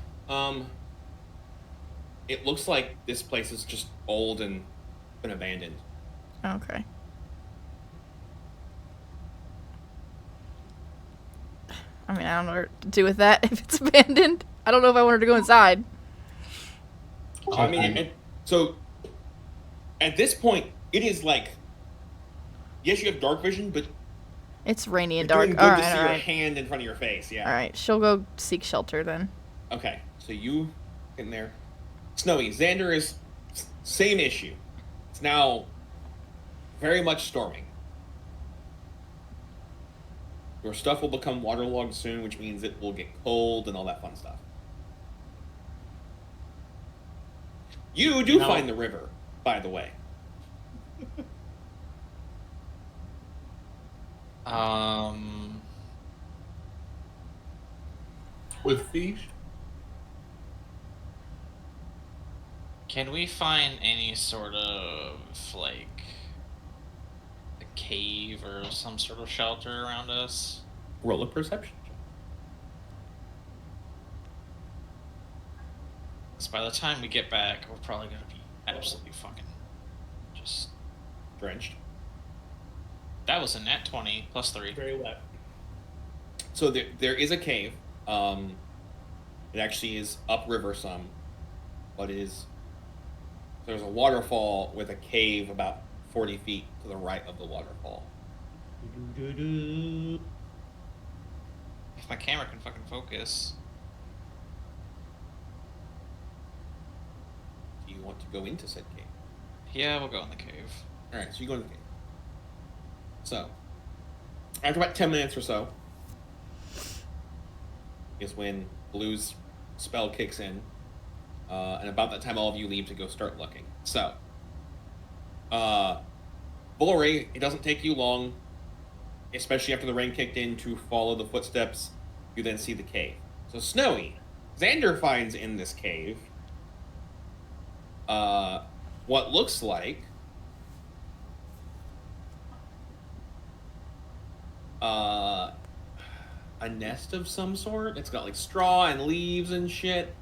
It looks like this place is just old and been abandoned. Okay. I mean, I don't know what to do with that if it's abandoned. I don't know if I want her to go inside. I mean, so at this point, it is like, yes, you have dark vision, but It's rainy and you're dark. doing good Alright, to see your alright. hand in front of your face. Yeah. Alright, she'll go seek shelter then. Okay, so you in there. Snowy, Xander is same issue. It's now very much storming. Your stuff will become waterlogged soon, which means it will get cold and all that fun stuff. You do No. find the river, by the way. With fish? Can we find any sort of, like, a cave or some sort of shelter around us? Roll a perception. Because by the time we get back, we're probably going to be absolutely fucking just Drenched. That was a nat 20 plus 3. Very wet. So there is a cave. It actually is upriver some, but there's a waterfall with a cave about 40 feet to the right of the waterfall. Do-do-do. If my camera can fucking focus. Do you want to go into said cave? Yeah, we'll go in the cave. All right, so you go into the cave. So, after about 10 minutes or so, is when Blue's spell kicks in, and about that time all of you leave to go start looking. So, Bullery, it doesn't take you long, especially after the rain kicked in, to follow the footsteps. You then see the cave. So, Snowy, Xander finds in this cave what looks like a nest of some sort. It's got like straw and leaves and shit.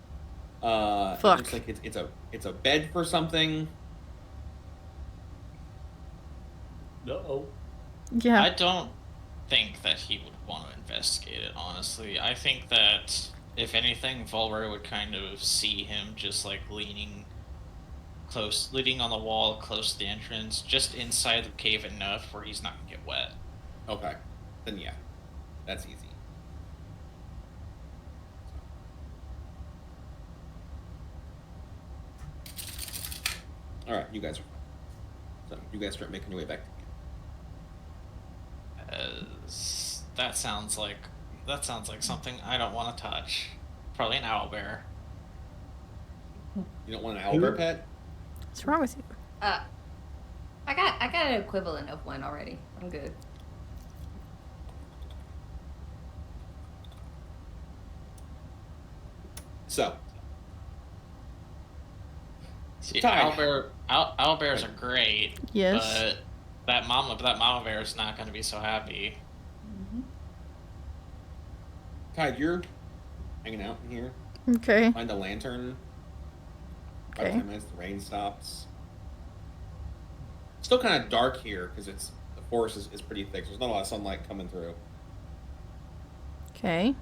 It looks like it's a bed for something. Uh-oh. Yeah. I don't think that he would want to investigate it, honestly. I think that, if anything, Volver would kind of see him just like leaning on the wall close to the entrance, just inside the cave enough where he's not gonna get wet. Okay. Then yeah. That's easy. Alright, you guys start making your way back. That sounds like something I don't want to touch. Probably an owlbear. You don't want an owlbear pet? What's wrong with you? I got an equivalent of one already. I'm good. So. See, Ty. owlbears are great. Yes. But that mama bear is not going to be so happy. Tide, you're hanging out in here. Okay. Find a lantern. About 10 minutes, the rain stops. It's still kind of dark here because the forest is pretty thick. So there's not a lot of sunlight coming through. Okay.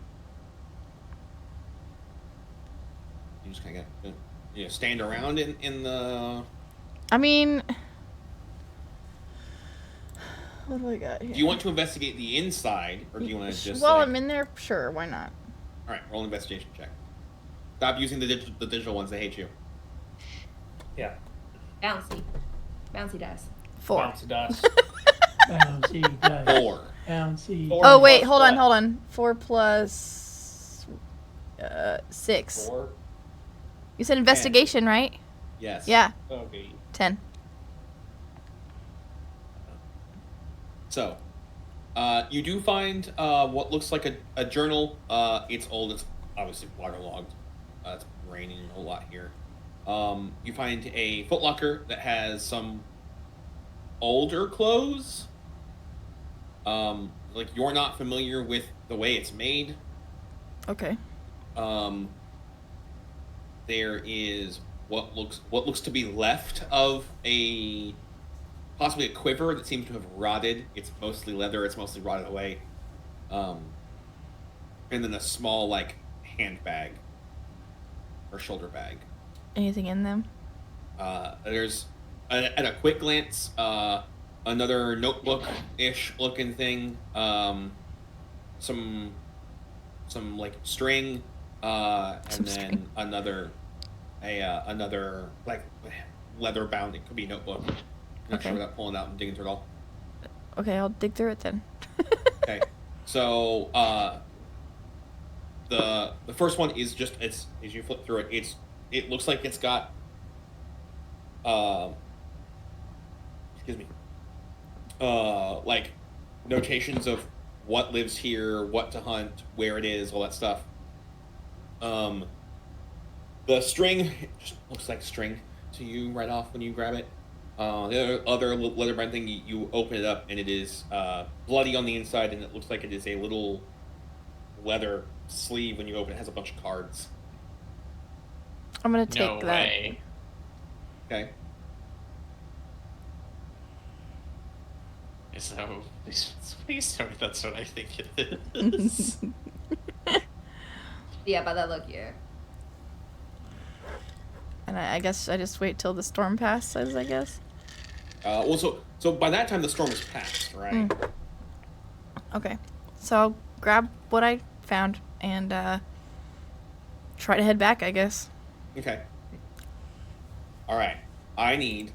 You just kind of stand around in the. I mean, what do I got here? Do you want to investigate the inside, or do you want to just? While I'm in there, sure. Why not? All right, roll an investigation check. Stop using the digital ones. They hate you. Yeah. Bouncy dice. 4. Bouncy dice. Bouncy dice. 4. Bouncy. Oh wait, hold on. 4 plus 6. 4. You said investigation, right? Yes. Yeah. Okay. 10. So, you do find what looks like a journal. It's old. It's obviously waterlogged. It's raining a lot here. You find a footlocker that has some older clothes. Like you're not familiar with the way it's made. Okay. There is what looks to be left of possibly a quiver that seems to have rotted. It's mostly leather. It's mostly rotted away. And then a small like handbag or shoulder bag. Anything in them? There's at a quick glance another notebook-ish looking thing. Some like string. And then another like leather bound. It could be a notebook. Not sure without pulling it out and digging through it all. Okay, I'll dig through it then. Okay, so the first one is just as you flip through it, it looks like it's got like notations of what lives here, what to hunt, where it is, all that stuff. The string just looks like string to you right off when you grab it. The other leather bound thing, you open it up and it is bloody on the inside, and it looks like it is a little leather sleeve. When you open it, has a bunch of cards. I'm gonna take that. Way. Okay. So, please tell me that's what I think it is. Yeah, by that look, yeah. And I guess I just wait till the storm passes, I guess. Well, so by that time the storm is past, right? Okay. So I'll grab what I found and try to head back, I guess. Okay. All right. I need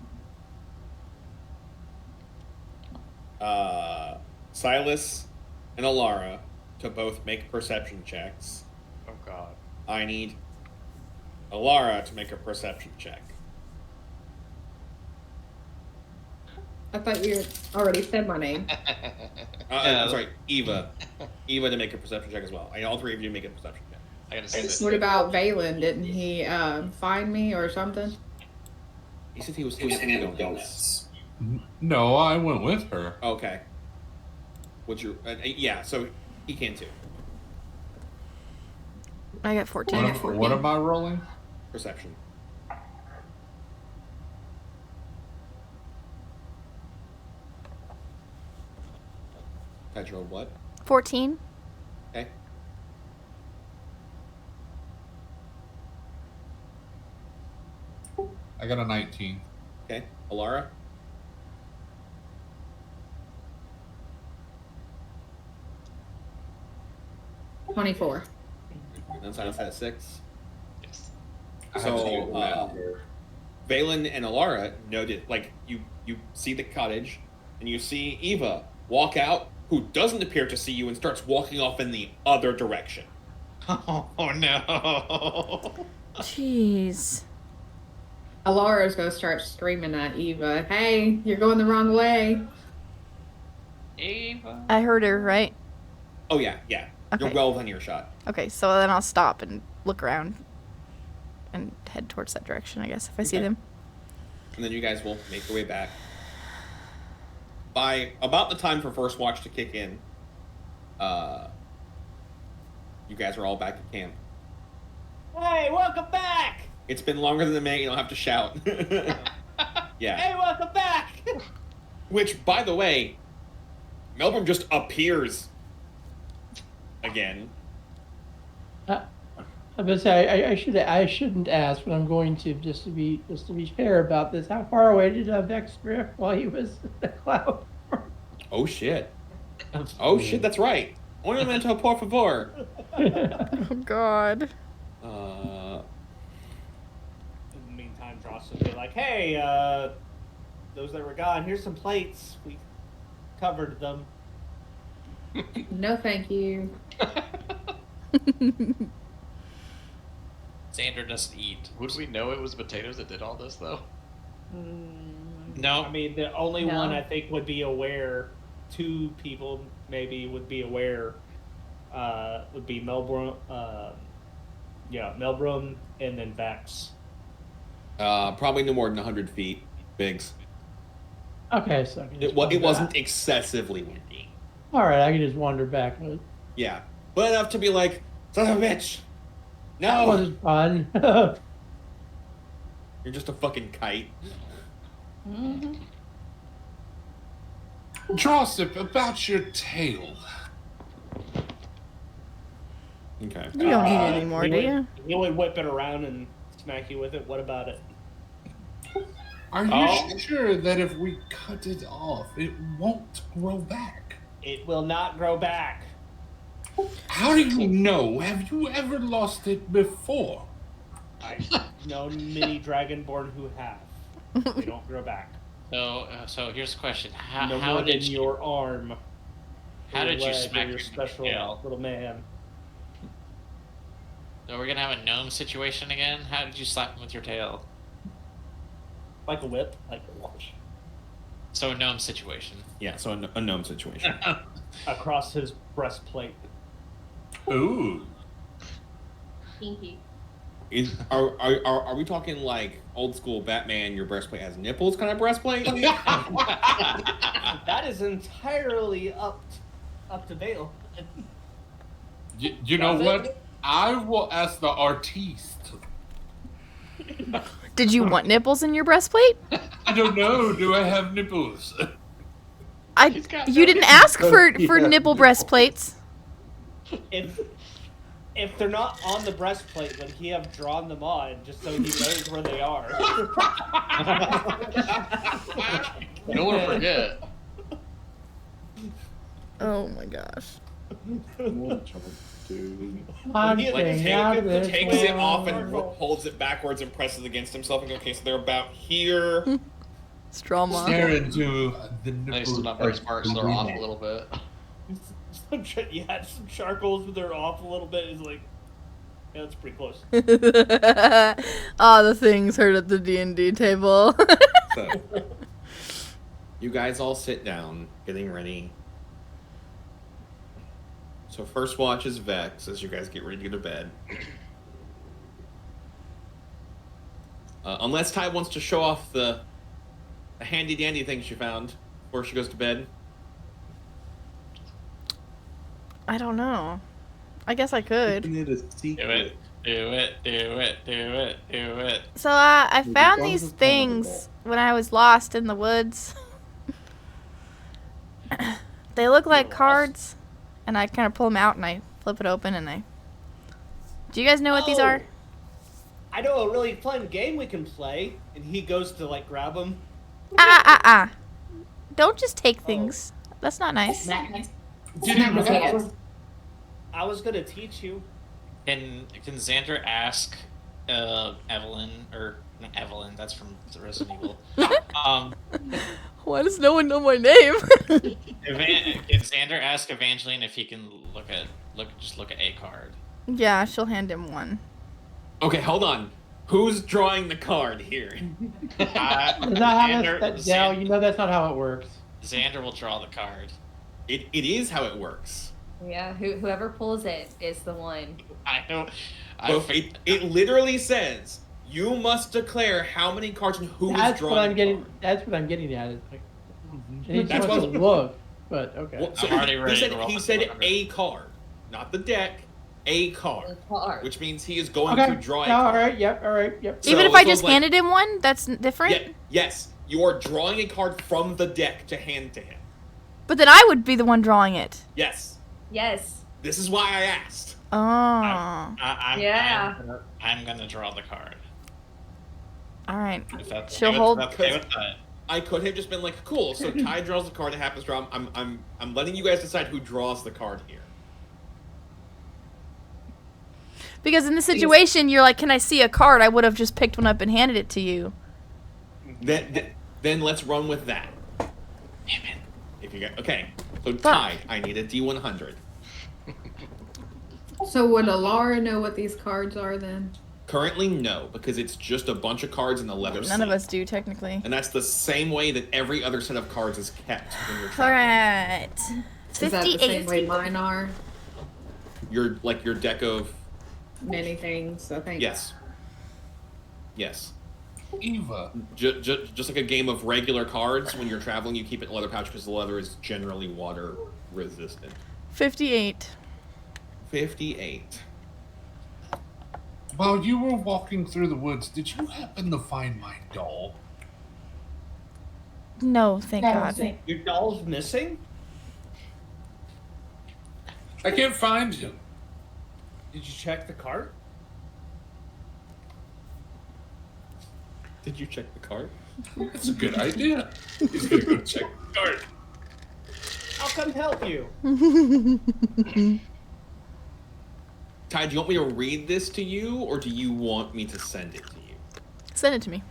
Silas and Alara to both make perception checks. Oh God. I need Alara to make a perception check. I thought you already said my name. I'm sorry, Eva. Eva to make a perception check as well. I need all three of you to make a perception check. I gotta say What about Valen? Didn't he find me or something? He said he was sleeping donuts. No, I went with her. Okay. What's your? Yeah, so he can too. I got 14. What am I rolling? Perception. Pedro, what? 14. Okay. I got a 19. Okay. Alara? 24. And Silence had a 6. Yes. So, Valen and Alara noted, like, you see the cottage, and you see Eva walk out, who doesn't appear to see you and starts walking off in the other direction. Oh no. Jeez. Alara's gonna start screaming at Eva, "Hey, you're going the wrong way." Ava. I heard her, right? Oh, yeah. You're Okay. well within earshot. Okay, so then I'll stop and look around and head towards that direction, I guess, if I see Okay. them. And then you guys will make your way back. By about the time for First Watch to kick in, you guys are all back at camp. Hey, welcome back! It's been longer than a minute, you don't have to shout. Yeah. Hey, welcome back! Which, by the way, Melbourne just appears again. I was gonna say I shouldn't ask, but I'm going to just to be fair about this. How far away did Vex drift while he was in the cloud? Oh shit! Oh shit! That's right. Un momento, por favor. Oh, God. Uh, In the meantime, Dross would be like, "Hey, those that were gone, here's some plates. We covered them." No, thank you. Xander doesn't eat. Would we know it was potatoes that did all this, though? No. I mean, the only No. one I think would be aware, 2 people maybe would be aware, would be Melbourne, Melbourne, and then Vex. probably no more than 100 feet, Biggs. Okay, so I can just It wander wasn't back. excessively windy. All right. I can just wander back. Yeah, but enough to be like, son of a bitch. That No, wasn't fun. you're just a fucking kite. Joseph, about your tail. Okay. You don't need it anymore, he do would, you? He would whip it around and smack you with it. What about it? Are you Oh. sure that if we cut it off, it won't grow back? It will not grow back. How do you know? Have you ever lost it before? I've known many Dragonborn who have. They don't grow back. So here's the question: How No more did than you? your arm? How your did you leg, or smack your your special tail? little man? So we're gonna have a gnome situation again. How did you slap him with your tail? Like a whip, like a whoosh, So a gnome situation. Yeah, so a gnome situation. across his breastplate. Ooh. Kinky. Are we talking like old school Batman? Your breastplate has nipples, kind of breastplate? That is entirely up to Vale. You know Does it? what? I will ask the artiste. Did you want nipples in your breastplate? I don't know. Do I have nipples? You didn't ask for nipple breastplates. If they're not on the breastplate, would he have drawn them on just so he knows where they are? Don't want to forget. Oh my gosh. Dude. I'm He- staying out of this. Takes it off one. and holds it backwards and presses against himself and goes, okay, so they're about here. Straw mom. Stare into the At least nipples. it's not very smart, so they're off a little bit. Some charcoals, but they're off a little bit. He's like, yeah, that's pretty close. The things heard at the D&D table. So, you guys all sit down, getting ready. So So first watch is Vex as you guys get ready to go to bed. Unless Ty wants to show off the handy dandy thing she found before she goes to bed. I don't know. I guess I could. Isn't it a secret? Do it. So I Maybe found thumbs these up, thumbs up, things when I was lost in the woods. They look like cards, and I kind of pull them out and I flip it open and I. Do you guys know what these are? I know a really fun game we can play, and he goes to like grab them. Don't just take things. That's not nice. I was gonna teach you. Can Xander ask Evelyn, or not Evelyn, that's from Resident Evil. Why does no one know my name? Can Xander ask Evangeline if he can look at a card? Yeah, she'll hand him one. Okay, hold on. Who's drawing the card here? That's not how Dale, you know that's not how it works. Xander will draw the card. It is how it works. Yeah, whoever pulls it is the one. I know. It literally says you must declare how many cards and who is drawing. That's what I'm getting at. It's like, That's what what- to look, but okay. Well, so I'm already ready to roll he the said 100. a card, not the deck. A card, which means he is going Okay. to draw a No, card. all right. Yep. All right. Yep. Even if I just handed him one, that's different? Yeah, yes, you are drawing a card from the deck to hand to him. But then I would be the one drawing it. Yes. Yes. This is why I asked. Oh. I'm gonna draw the card. All right. If that's She'll okay hold. with that. I could have just been like, cool. So Ty draws the card that happens to draw. I'm letting you guys decide who draws the card here. Because in this situation, you're like, can I see a card? I would have just picked one up and handed it to you. Then let's run with that. Damn it. If you got okay. So Ty, I need a D100. So would Alara know what these cards are then? Currently, no, because it's just a bunch of cards in a leather None of sleeve. us do, technically. And that's the same way that every other set of cards is kept when you're All traveling. right. Is that the same way mine are? Your deck of Many things, I think. yes. Yes. Eva. Just like a game of regular cards, when you're traveling, you keep it in a leather pouch because the leather is generally water resistant. 58. 58. While you were walking through the woods, did you happen to find my doll? No, thank God. Your doll's missing? I can't find him. Did you check the cart? Did you check the card? That's a good idea. He's gonna go check the card. I'll come help you. Ty, do you want me to read this to you, or do you want me to send it to you? Send it to me.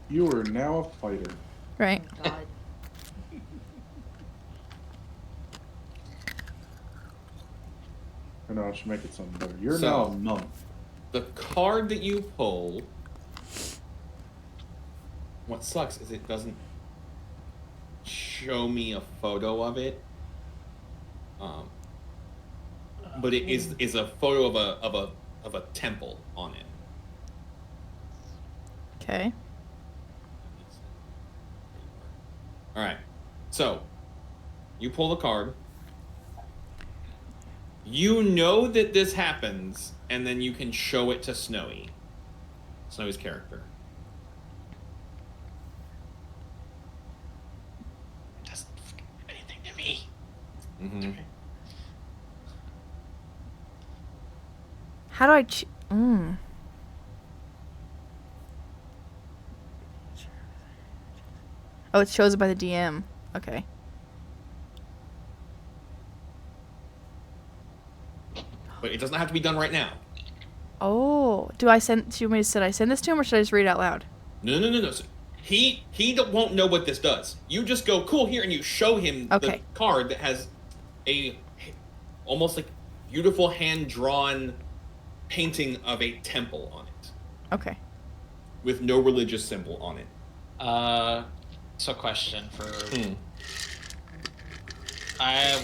You are now a fighter. Right. God. Or no, I should make it something better. You're So- now a monk. The card that you pull. What sucks is it doesn't show me a photo of it. But it is a photo of a temple on it. Okay. All right. So, you pull the card. You know that this happens, and then you can show it to Snowy. Snowy's character. It doesn't fucking do anything to me. Mm-hmm. How do I Oh, it's chosen by the DM. Okay. But it doesn't have to be done right now. Oh, do I send? Should I send this to him, or should I just read it out loud? No. So he won't know what this does. You just go, cool, here, and you show him the Okay. card that has a almost like beautiful hand-drawn painting of a temple on it. Okay. With no religious symbol on it. So question for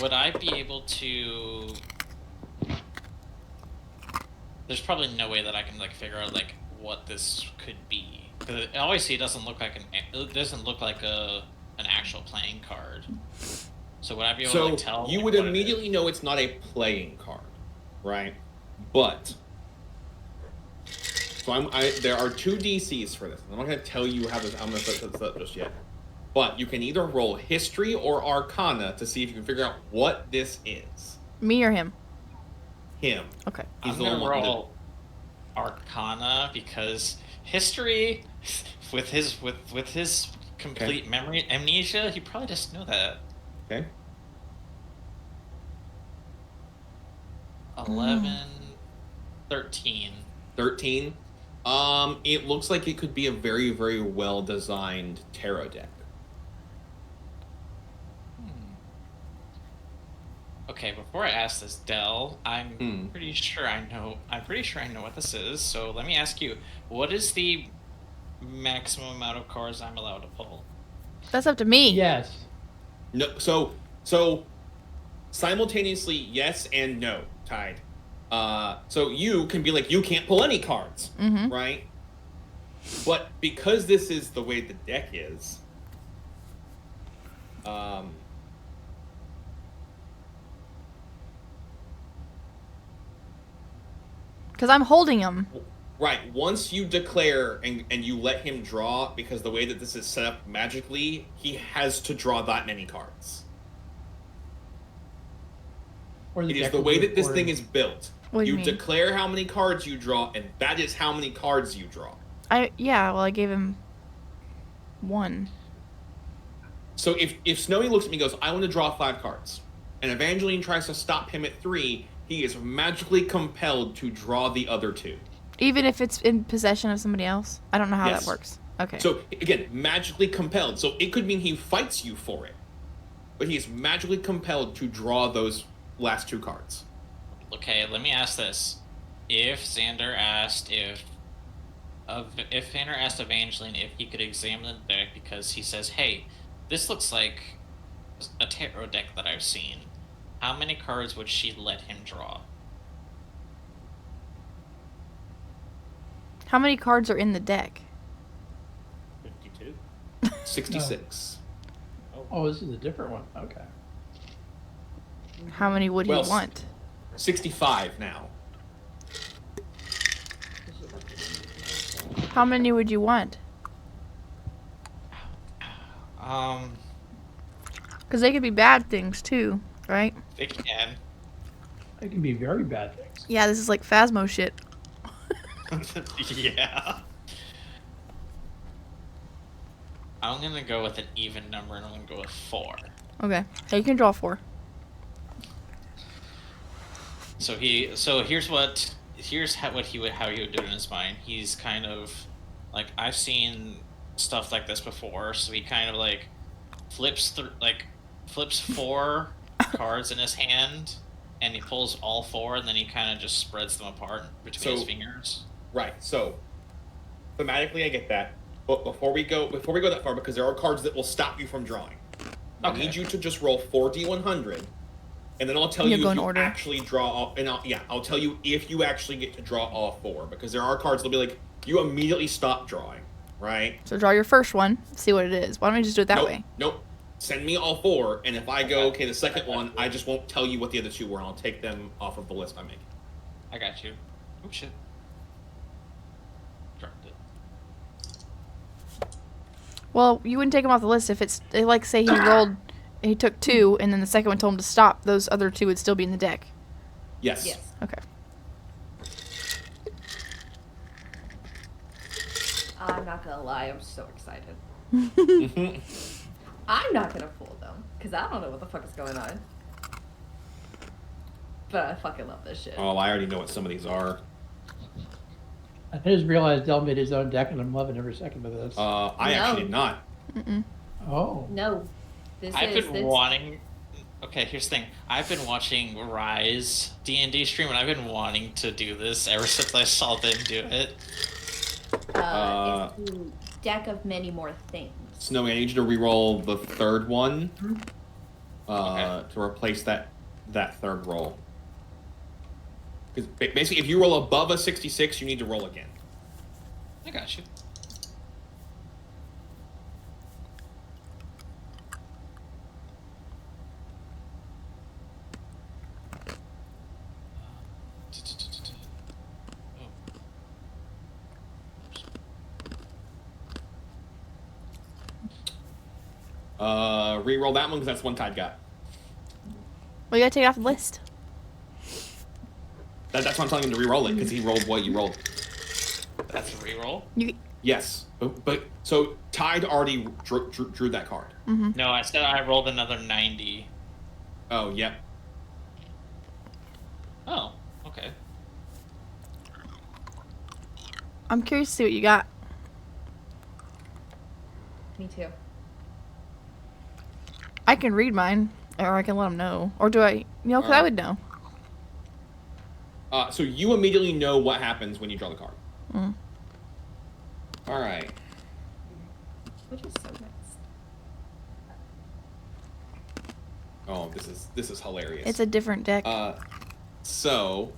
Would I be able to? There's probably no way that I can like figure out like what this could be. Because obviously it doesn't look like an actual playing card. So would I be able to like tell? You like, would what it immediately know it's not a playing card, right? But so there are 2 DCs for this. I'm not going to tell you how this. I'm going to set this up just yet. But you can either roll History or Arcana to see if you can figure out what this is. Me or him? Him. Okay. He's I'm the gonna one wanting roll Arcana because History, with his complete memory amnesia, he probably doesn't know that. Okay. 11, 13. 13. It looks like it could be a very, very well designed tarot deck. Okay, before I ask this, Del, I'm pretty sure I know what this is. So let me ask you, what is the maximum amount of cards I'm allowed to pull? That's up to me. Yes. No, so simultaneously yes and no, Tide. So you can be like, you can't pull any cards, right? But because this is the way the deck is, because I'm holding him. right, once you declare and you let him draw, because the way that this is set up magically, he has to draw that many cards. It is the way that this thing is built. What do you You mean? declare how many cards you draw, and that is how many cards you draw. Well, I gave him 1. So if Snowy looks at me and goes, I want to draw 5 cards, and Evangeline tries to stop him at 3, he is magically compelled to draw the other 2. Even if it's in possession of somebody else? I don't know how that works. Okay. So, again, magically compelled. So it could mean he fights you for it, but he is magically compelled to draw those last 2 cards. Okay, let me ask this: if Xander asked if Xander asked Evangeline if he could examine the deck because he says, "Hey, this looks like a tarot deck that I've seen," how many cards would she let him draw? How many cards are in the deck? 52. 66. Oh, this is a different one. Okay. How many would he Well, want? 65 now. How many would you want? Because they could be bad things too, right? They can. It can be very bad things. Yeah, this is like Phasmo shit. Yeah. I'm gonna go with an even number, and I'm gonna go with 4. Okay. Hey, you can draw 4. So here's how he would do it in his mind. He's kind of like, I've seen stuff like this before, so he kind of like flips 4 cards in his hand, and he pulls all 4, and then he kind of just spreads them apart between his fingers. Right. So thematically, I get that. But before we go that far, because there are cards that will stop you from drawing, I need you to just roll 4d100, and then I'll tell you if you actually draw all. And I'll tell you if you actually get to draw all 4, because there are cards that'll be like you immediately stop drawing, right? So draw your first one, see what it is. Why don't we just do it that way? Nope. Send me all 4, and if I go the second one, I just won't tell you what the other 2 were, and I'll take them off of the list I'm making. I got you. Oh shit. Dropped it. Well, you wouldn't take him off the list if it's like, say he took 2 and then the second one told him to stop. Those other 2 would still be in the deck. Yes. Yes. Okay. I'm not gonna lie, I'm so excited. I'm not gonna pull them because I don't know what the fuck is going on. But I fucking love this shit. Oh, I already know what some of these are. I just realized Del made his own deck, and I'm loving every second of this. I actually did not. Oh. No. I've been wanting. Okay, here's the thing. I've been watching Rise D&D stream, and I've been wanting to do this ever since I saw them do it. It's a deck of many more things. Snowy, I need you to re-roll the 3rd one. to replace that third roll. Because basically, if you roll above a 66, you need to roll again. I got you. Re-roll that one because that's one Tide got. Well, you gotta take it off the list. That's why I'm telling him to re-roll it because he rolled what you rolled. That's a reroll? Yes, but so Tide already drew that card. Mm-hmm. No, I said I rolled another 90. Oh, yep. Oh, okay. I'm curious to see what you got. Me too. I can read mine, or I can let them know. Or do I? Because I would know. So you immediately know what happens when you draw the card. Mm. All right. Which is so nice. Oh, this is hilarious. It's a different deck. So,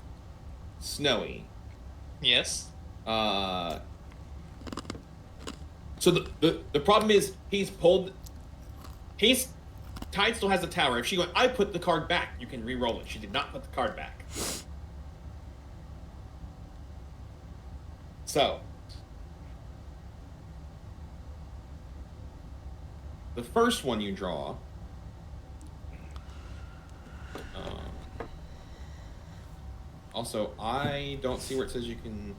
Snowy. Yes. So the problem is Tide still has the tower. If she went, I put the card back, you can re-roll it. She did not put the card back. So, the first one you draw. Also, I don't see where it says you can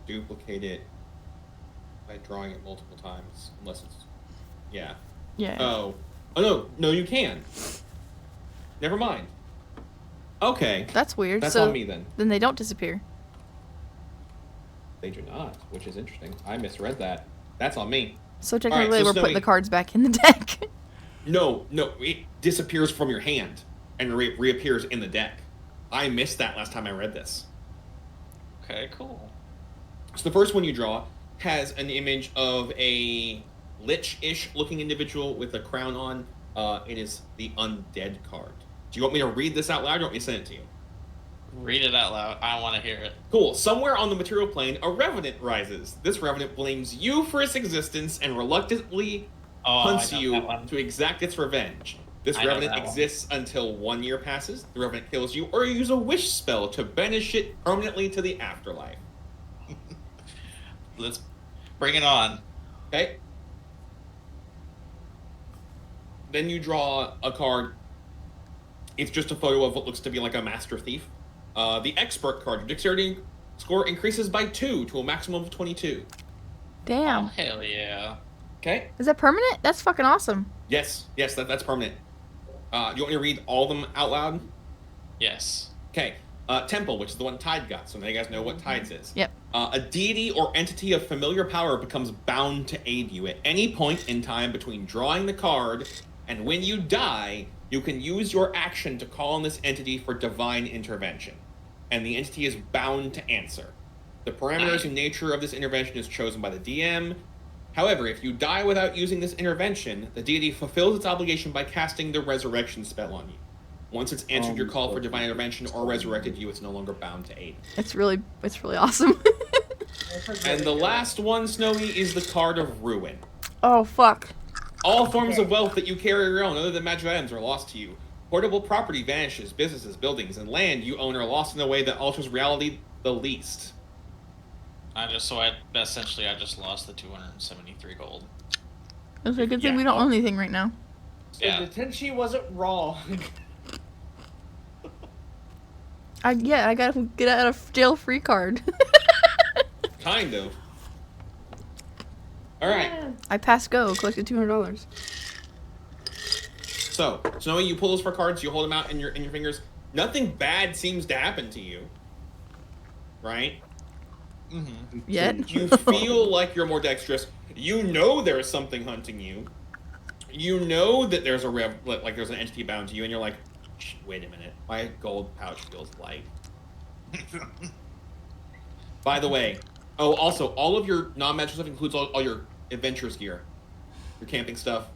duplicate it by drawing it multiple times, unless it's, yeah. Yeah. Oh no, you can. Never mind. Okay. That's weird. That's so on me then. Then they don't disappear. They do not, which is interesting. I misread that. That's on me. So technically, so we're Snowy, putting the cards back in the deck. No, it disappears from your hand and reappears in the deck. I missed that last time I read this. Okay, cool. So the first one you draw has an image of a lich-ish looking individual with a crown on. It is the undead card. Do you want me to read this out loud or do you want me to send it to you? Read it out loud. I want to hear it. Cool. Somewhere on the material plane, a revenant rises. This revenant blames you for its existence and reluctantly hunts you to exact its revenge. This revenant exists until 1 year passes. The revenant kills you, or you use a wish spell to banish it permanently to the afterlife. Let's bring it on. Okay. Then you draw a card. It's just a photo of what looks to be like a master thief. The expert card. Your dexterity score increases by 2 to a maximum of 22. Damn. Oh, hell yeah. Okay. Is that permanent? That's fucking awesome. Yes, that's permanent. Do you want me to read all of them out loud? Yes. Okay. Temple, which is the one Tide got, so now you guys know what Tides is. Yep. A deity or entity of familiar power becomes bound to aid you at any point in time between drawing the card and when you die. You can use your action to call on this entity for divine intervention, and the entity is bound to answer. The parameters and nature of this intervention is chosen by the DM. However, if you die without using this intervention, the deity fulfills its obligation by casting the resurrection spell on you. Once it's answered your call for divine intervention or resurrected you, it's no longer bound to aid. It's really awesome. And the last one, Snowy, is the Card of Ruin. Oh, fuck. All forms of wealth that you carry your own other than magic items are lost to you. Portable property vanishes. Businesses, buildings, and land you own are lost in a way that alters reality the least. I just lost the 273 gold. It's a good thing we don't own anything right now. So the Tenchi wasn't wrong. I got a get out of jail free card. Kind of. All right. I passed go, collected $200. So, Snowy, you pull those 4 cards. You hold them out in your fingers. Nothing bad seems to happen to you, right? Mm-hmm. Yet. You feel like you're more dexterous. You know there's something hunting you. You know that there's there's an entity bound to you, and you're like, wait a minute, my gold pouch feels light. By the way, also, all of your non-magical stuff includes all your adventurers gear, your camping stuff.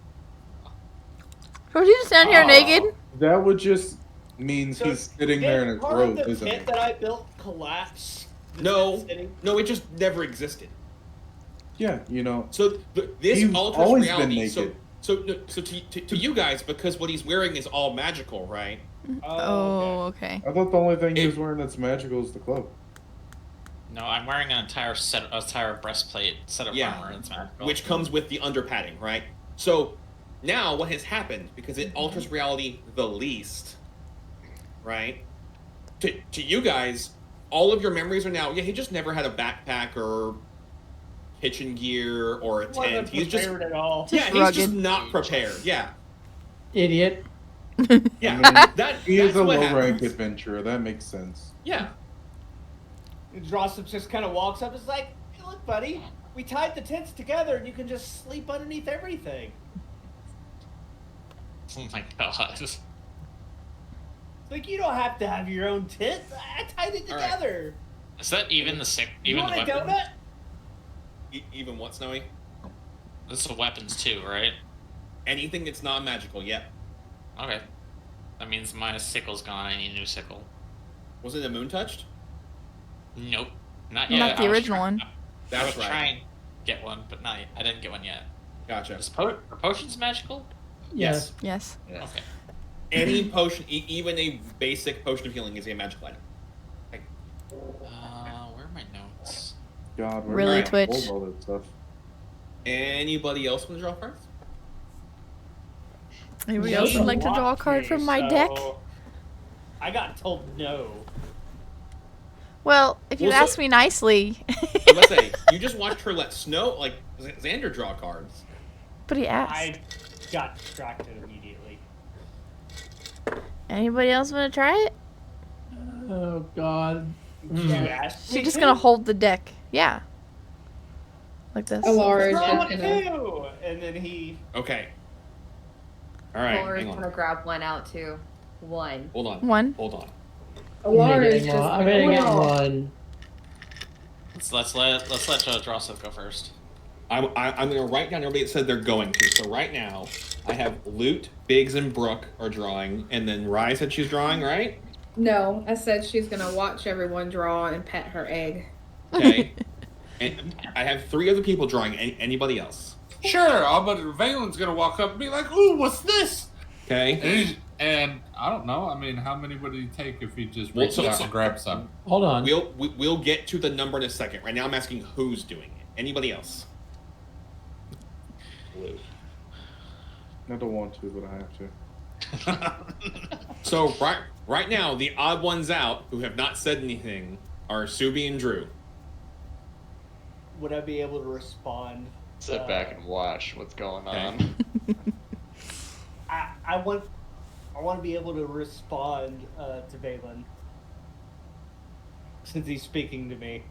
Would you just stand here naked? That would just means So he's sitting there in a part grove, of the isn't pit he? that I built collapse. No, it just never existed. Yeah, you know. So this He's alters always been reality. naked. So to you guys, because what he's wearing is all magical, right? Oh, okay. I thought the only thing he was wearing that's magical is the cloak. No, I'm wearing an entire breastplate set of armor. And it's magical. Which comes with the under padding, right? So now what has happened, because it alters reality the least, right? To you guys, all of your memories are now. Yeah, he just never had a backpack or kitchen gear or a tent. He's just prepared at all. Yeah, he's just not prepared. Yeah. Idiot. Yeah, he is that's a what low rank happens. adventurer. That makes sense. Yeah. Drossop just kind of walks up and is like, hey, look, buddy, we tied the tents together and you can just sleep underneath everything. Oh my god. It's like, you don't have to have your own tent. I tied it together. Is that even the sick? You Even want the a weapon? donut? Even what, Snowy? This is weapons too, right? Anything that's non-magical, yeah. Okay. That means my sickle's gone. I need a new sickle. Was it the moon touched? Nope. Not yet. Not the original one. I That's was right. trying to get one, but I didn't get one yet. Gotcha. Are potions magical? Yes. Yes. Okay. Any potion, even a basic potion of healing, is a magical item. Where are my notes? God, where Really, did I Twitch? hold all that stuff? Anybody else want to draw cards? Anybody else would like to draw a card from my deck? I got told no. Well, if you Well, so- ask me nicely. Let's say you just watched her let Xander draw cards. But he asked. I got distracted immediately. Anybody else want to try it? Oh God. You asked me She's just to? gonna hold the deck. Yeah. Like this. Alara is Draw just a gonna. two, and then he. Okay. All right. Laura's Hang on. gonna grab one out too. One. Hold on. One. Hold on. Alara is just. I'm gonna get Wow. one. Let's let Drossov go first. I'm going to write down everybody that said they're going to. So right now, I have Loot, Biggs, and Brooke are drawing, and then Rye said she's drawing, right? No, I said she's gonna watch everyone draw and pet her egg. Okay. And I have 3 other people drawing. Anybody else? Sure, but Valen's gonna walk up and be like, "Ooh, what's this?" Okay. And I don't know. I mean, how many would he take if he just Well, reached so- out and grabbed some? Hold on. We'll get to the number in a second. Right now, I'm asking who's doing it. Anybody else? Loot. I don't want to, but I have to. So right now, the odd ones out who have not said anything are Subi and Drew. Would I be able to respond? Sit back and watch what's going on. I want to be able to respond to Valen since he's speaking to me.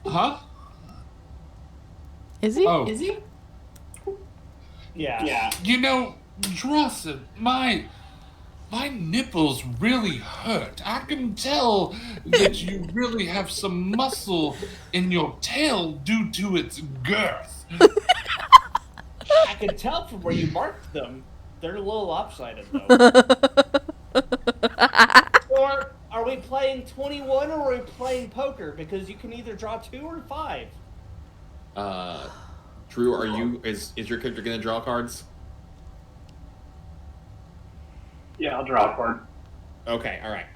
Huh? Is he? Oh. Is he? Yeah. You know, Drossop, my nipples really hurt. I can tell that you really have some muscle in your tail due to its girth. I can tell from where you marked them. They're a little lopsided though. Or are we playing 21 or are we playing poker? Because you can either draw 2 or 5. Drew, is your character gonna draw cards? Yeah, I'll draw a card. Okay, all right.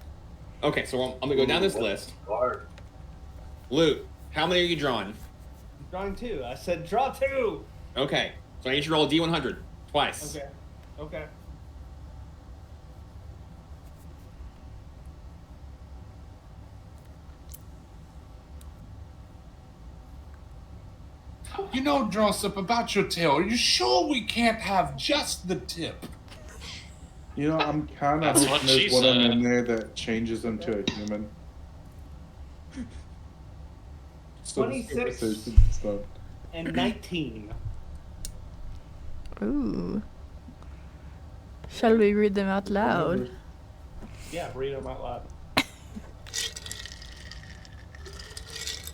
Okay, so I'm gonna go down this list. Card. Loot, how many are you drawing? I'm drawing 2. I said draw 2. Okay, so I need you to roll a D100 twice. Okay. You know, Drossop, about your tail, are you sure we can't have just the tip? You know, I'm kind of That's hoping what there's she one of them said. in there that changes them to a human. So the 26. conversation is done. And 19. Ooh. Shall we read them out loud? Yeah, read them out loud.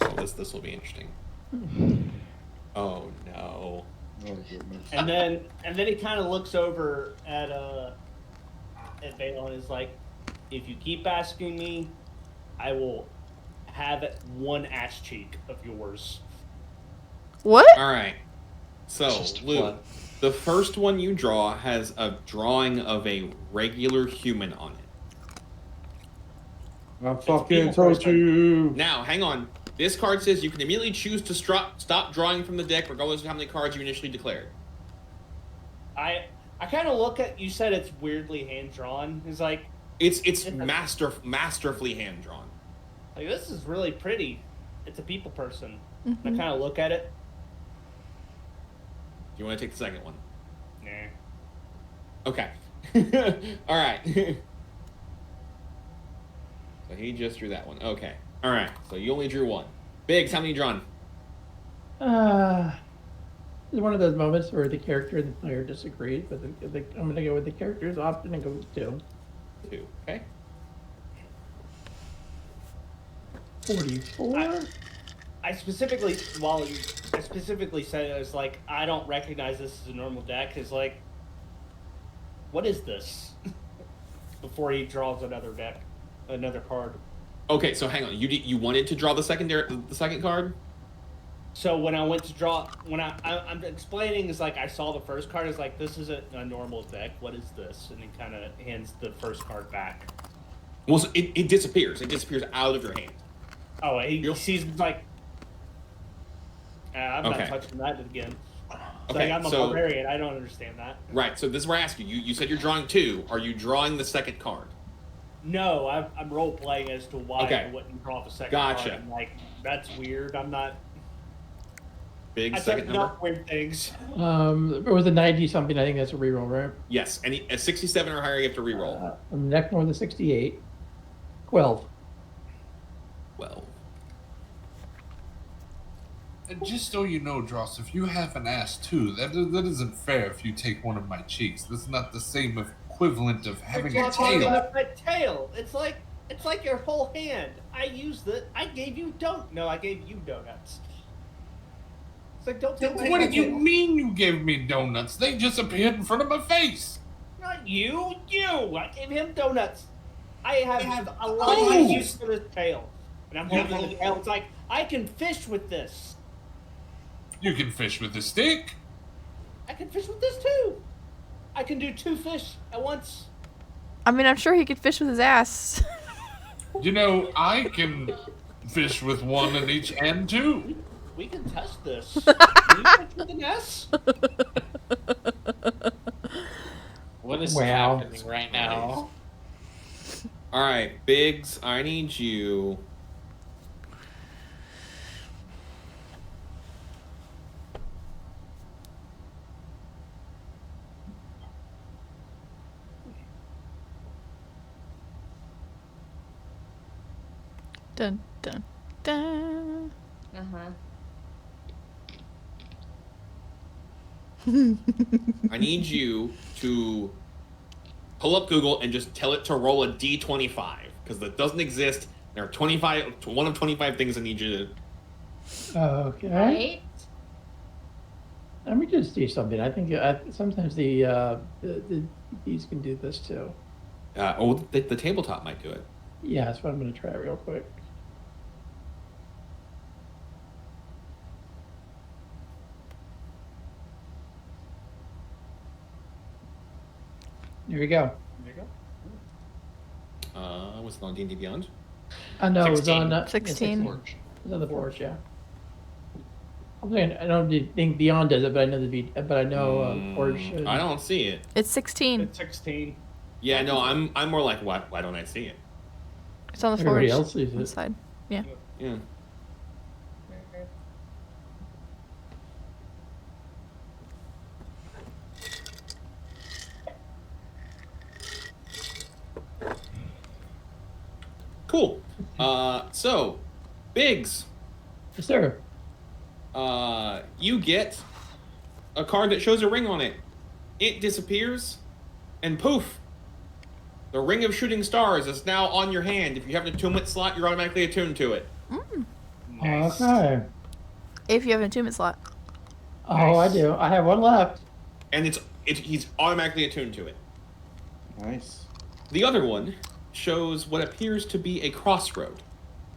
Oh, this will be interesting. Oh no. Oh goodness. And then he kind of looks over at Vale and is like, "If you keep asking me, I will have one ass cheek of yours." What? All right. So, Just Luke, one. the first one you draw has a drawing of a regular human on it. I a fucking people told person. you. Now, hang on. This card says you can immediately choose to stop drawing from the deck, regardless of how many cards you initially declared. I kind of look at, you said it's weirdly hand drawn. It's like masterfully hand drawn. this is really pretty. It's a people person. Mm-hmm. I kind of look at it. Do you want to take the second one? Nah. Okay. All right. So he just drew that one. Okay. All right. So you only drew one. Biggs, how many you drawn? It's one of those moments where the character and the player disagree, but I'm going to go with the character's option and go with 2. 2. Okay. 44? I specifically said it as like, I don't recognize this as a normal deck. It's like, what is this? Before he draws another card. Okay, so hang on. You wanted to draw the second card? So when I went to draw, I'm explaining is like I saw the first card is like, this isn't a normal deck. What is this? And he kind of hands the first card back. Well, so it disappears. It disappears out of your hand. Oh, he sees like, I'm Okay. not touching that again. So Okay, I'm a so- barbarian. I don't understand that. Right. So this is where I ask you. You said you're drawing 2. Are you drawing the second card? No, I'm role playing as to why Okay. I wouldn't draw the second Gotcha. card. I'm like, that's weird. I'm not. Big I second took number? not weird things. It was a 90 something. I think that's a reroll, right? Yes. A 67 or higher, you have to reroll. The next one was a 68. 12. Well. And just so you know, Dross, if you have an ass too, that isn't fair if you take one of my cheeks. That's not the same equivalent of having a tail. A tail. It's like your whole hand. I used it. I gave you I gave you donuts. It's like, don't take my What did you tail. mean you gave me donuts? They just appeared in front of my face. Not you. I gave him donuts. I have a lot Oh! of use for this tail. And I'm holding the tail. It's like, I can fish with this. You can fish with a stick. I can fish with this too. I can do 2 fish at once. I mean, I'm sure he could fish with his ass. You know, I can fish with one in each hand too. We can test this. Can you fish with an S? What is Wow. happening right now? All right, Biggs, I need you. Dun dun dun. Uh-huh. I need you to pull up Google and just tell it to roll a D25 because that doesn't exist. There are 1 of 25 things I need you to. Okay. Right? Let me just do something. I think sometimes the these can do this too. The tabletop might do it. Yeah, that's what I'm going to try real quick. There you go. There you go. What's it on D&D Beyond? No, it was 16. on 16. It was on the forge, yeah. I'm saying I don't think Beyond does it, but I know but I know Forge should. I don't see it. It's 16. It's 16. Yeah, no, I'm more like, why don't I see it? It's on the Everybody forge else sees on the it. side. Yeah. Yeah. Cool. So, Biggs, Yes, sir. you get a card that shows a ring on it. It disappears, and poof, the Ring of Shooting Stars is now on your hand. If you have an attunement slot, you're automatically attuned to it. Nice. Okay. If you have an attunement slot. Oh, I do. I have one left. And he's automatically attuned to it. Nice. The other one shows what appears to be a crossroad.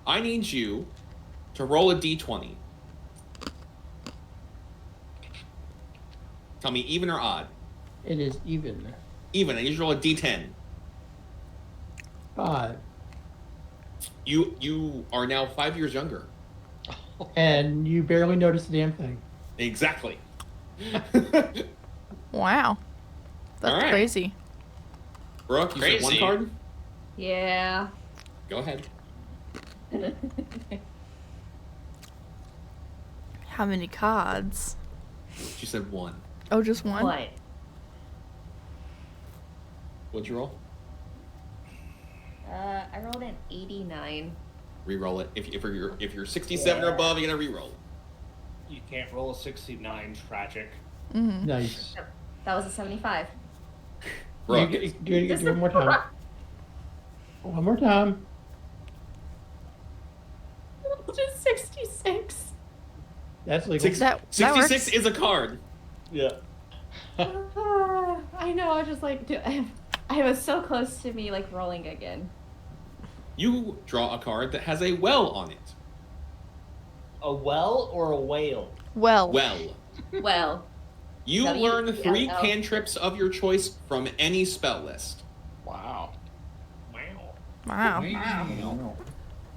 I need you to roll a d20. Tell me even or odd. It is even. Even. I need you to roll a d10. 5. You are now 5 years younger. And you barely notice a damn thing. Exactly. Wow. That's All right. crazy. Brooke, you said one Crazy. card? Yeah. Go ahead. How many cards? She said one. Oh, just one? What? What'd you roll? I rolled an 89. Reroll it. If you're 67 or above, you're gonna reroll. You can't roll a 69. Tragic. Mm-hmm. Nice. That was a 75. Brooke. Do it one more time. One more time. Just 66. That's legal. That 66 works. is a card. Yeah. I know. I just like. I was so close to me like rolling again. You draw a card that has a well on it. A well or a whale? Well. Well. Well. You W- learn 3 L. cantrips of your choice from any spell list. Wow. Wow. Oh